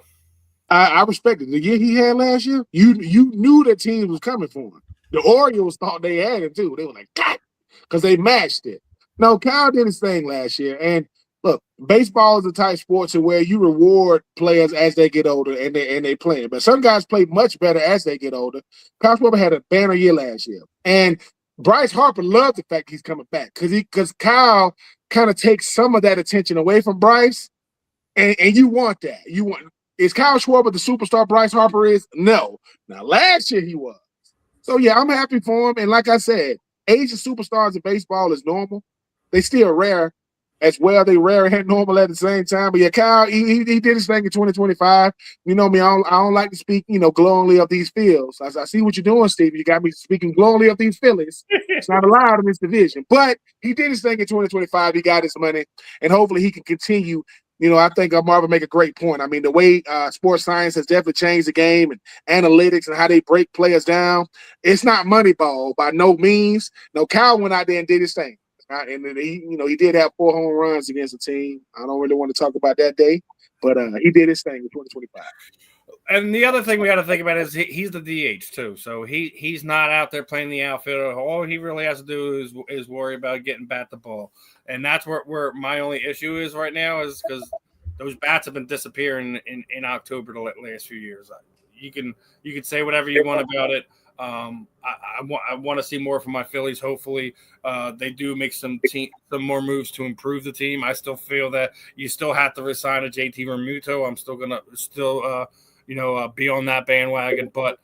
Speaker 2: I respect it. The year he had last year, you knew the team was coming for him. The Orioles thought they had it too. They were like, God, because they matched it. No, Kyle did his thing last year. And look, baseball is the type of sport to where you reward players as they get older and they play. But some guys play much better as they get older. Kyle Schwarber had a banner year last year. And Bryce Harper loved the fact he's coming back because Kyle kind of takes some of that attention away from Bryce. And you want that. Is Kyle Schwarber the superstar Bryce Harper is? No. Now, last year he was. So, yeah, I'm happy for him. And like I said, age of superstars in baseball is normal. They still rare as well. They rare and normal at the same time. But, yeah, Kyle, he did his thing in 2025. You know me, I don't like to speak, glowingly of these fields. I see what you're doing, Steve. You got me speaking glowingly of these Phillies. It's not allowed in this division. But he did his thing in 2025. He got his money. And hopefully he can continue. I think Marvin make a great point. I mean, the way sports science has definitely changed the game and analytics and how they break players down. It's not Moneyball by no means. No, Kyle went out there and did his thing. And then he did have 4 home runs against the team. I don't really want to talk about that day, but he did his thing in 2025.
Speaker 1: And the other thing we got to think about is he's the DH too, so he's not out there playing the outfield. All he really has to do is worry about getting bat the ball, and that's where my only issue is right now is because those bats have been disappearing in October the last few years. you can say whatever you want about it. I want to see more from my Phillies. Hopefully, they do make some more moves to improve the team. I still feel that you still have to resign a JT Realmuto. I'm still gonna be on that bandwagon, but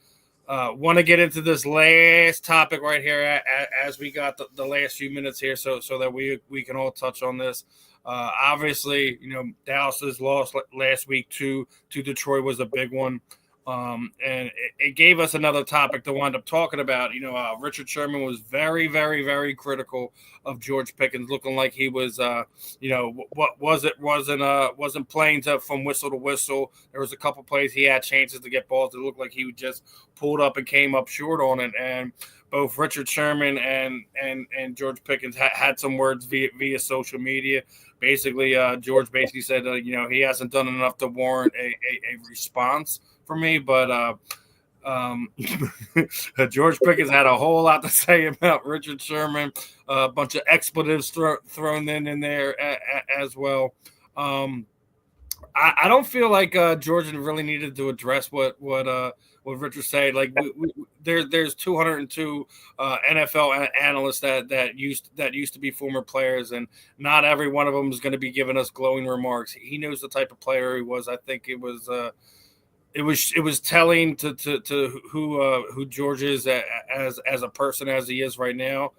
Speaker 1: want to get into this last topic right here as we got the last few minutes here, so that we can all touch on this. Obviously, Dallas's loss last week to Detroit was a big one. And it gave us another topic to wind up talking about. Richard Sherman was very, very, very critical of George Pickens, looking like he was, wasn't playing from whistle to whistle. There was a couple plays he had chances to get balls. It looked like he just pulled up and came up short on it. And both Richard Sherman and George Pickens had some words via social media. Basically, George basically said, he hasn't done enough to warrant a response for me, but George Pickens had a whole lot to say about Richard Sherman, a bunch of expletives thrown in there as well. I don't feel like George really needed to address what Richard said. Like there's 202 NFL analysts that used to be former players, and not every one of them is going to be giving us glowing remarks. He knows the type of player he was. I think it was telling to who George is as a person as he is right now.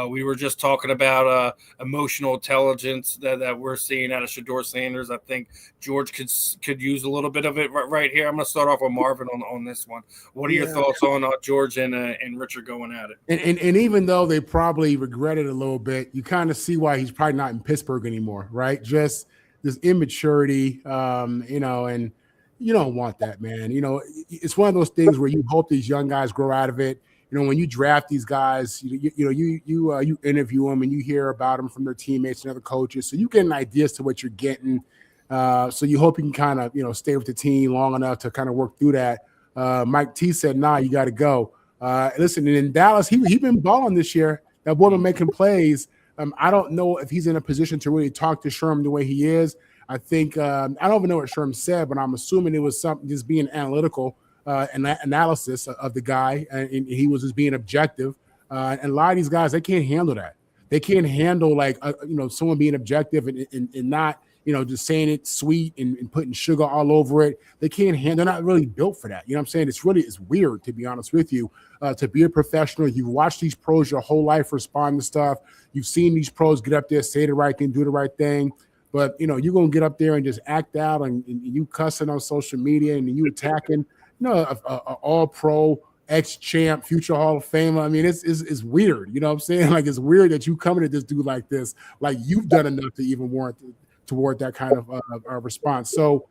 Speaker 1: We were just talking about emotional intelligence that we're seeing out of Shedeur Sanders. I think George could use a little bit of it right here. I'm going to start off with Marvin on this one. What are your thoughts on George and Richard going at it?
Speaker 3: And even though they probably regret it a little bit, you kind of see why he's probably not in Pittsburgh anymore, right? Just this immaturity, and you don't want that, man. It's one of those things where you hope these young guys grow out of it. When you draft these guys, you interview them and you hear about them from their teammates and other coaches, so you get an idea as to what you're getting. So you hope you can kind of stay with the team long enough to kind of work through that. Mike T said, "Nah, you got to go." Listen, and in Dallas, he been balling this year. That boy been making plays. I don't know if he's in a position to really talk to Sherman the way he is. I think I don't even know what Sherman said, but I'm assuming it was something just being analytical. Analysis of the guy, and he was just being objective. And a lot of these guys, they can't handle that. They can't handle someone being objective and not just saying it sweet and putting sugar all over it. They can't handle. They're not really built for that. You know what I'm saying? It's weird, to be honest with you. To be a professional, you've watched these pros your whole life respond to stuff. You've seen these pros get up there, say the right thing, do the right thing. But you're gonna get up there and just act out and you cussing on social media and you attacking. A all-pro, ex-champ, future Hall of Famer. I mean, it's weird. You know what I'm saying? Like, it's weird that you coming at this dude like this, like you've done enough to even warrant toward that kind of response. So,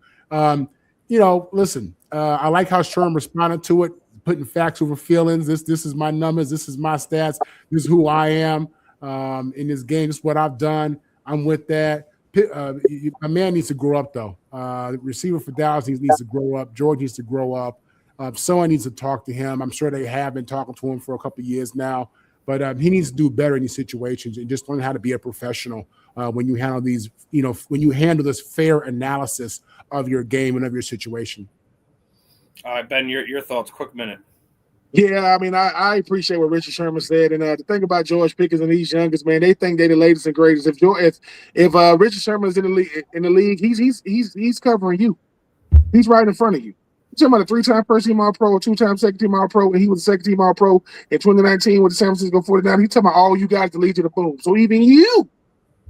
Speaker 3: listen, I like how Sherman responded to it, putting facts over feelings. This is my numbers. This is my stats. This is who I am in this game. This is what I've done. I'm with that. My man needs to grow up, though. The receiver for Dallas needs to grow up. George needs to grow up. Someone needs to talk to him. I'm sure they have been talking to him for a couple of years now, but he needs to do better in these situations and just learn how to be a professional when you handle these, when you handle this fair analysis of your game and of your situation.
Speaker 1: All right, Ben, your thoughts. Quick minute.
Speaker 2: Yeah, I mean, I appreciate what Richard Sherman said, and the thing about George Pickens and these youngest, man, they think they're the latest and greatest. If Richard Sherman is in the league, he's covering you. He's right in front of you. You're talking about a 3-time first-team All-Pro, a 2-time second-team All-Pro, and he was a second-team All-Pro in 2019 with the San Francisco 49ers. He's talking about all you guys, the Legion of Boom. So even you,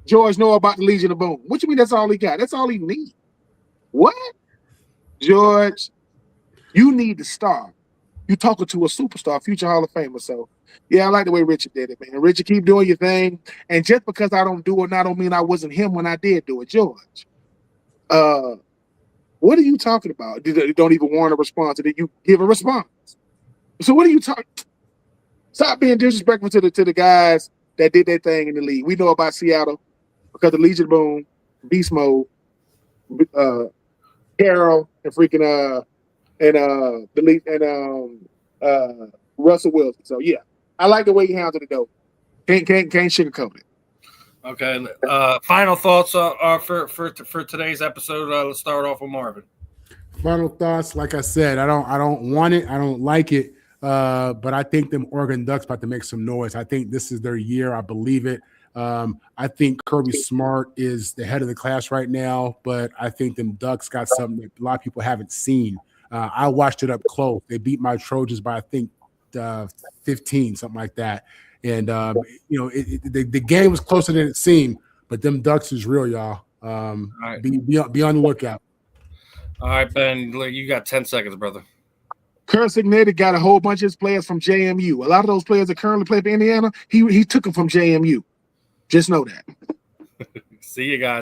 Speaker 2: George, know about the Legion of Boom. What you mean that's all he got? That's all he needs. What? George, you need to start. You talking to a superstar, future Hall of Famer. So, yeah, I like the way Richard did it, man. Richard, keep doing your thing. And just because I don't do it, I don't mean I wasn't him when I did do it. George, what are you talking about? You don't even want a response. Did you give a response? So what are you talking? Stop being disrespectful to the guys that did their thing in the league. We know about Seattle because the Legion of Boom, Beast Mode, Carroll, and freaking Russell Wilson. So yeah, I like the way he handled it though. Can't sugarcoat it.
Speaker 1: Okay. Final thoughts for today's episode. Let's start off with Marvin.
Speaker 3: Final thoughts. Like I said, I don't want it. I don't like it. But I think them Oregon Ducks about to make some noise. I think this is their year. I believe it. I think Kirby Smart is the head of the class right now, but I think them Ducks got something that a lot of people haven't seen. I watched it up close. They beat my Trojans by, I think, 15, something like that. And, the game was closer than it seemed, but them Ducks is real, y'all.
Speaker 1: Right.
Speaker 3: Be on the lookout.
Speaker 1: All right, Ben, you got 10 seconds, brother.
Speaker 2: Kurt Signetti got a whole bunch of his players from JMU. A lot of those players that currently play for Indiana, he took them from JMU. Just know that.
Speaker 1: See you guys.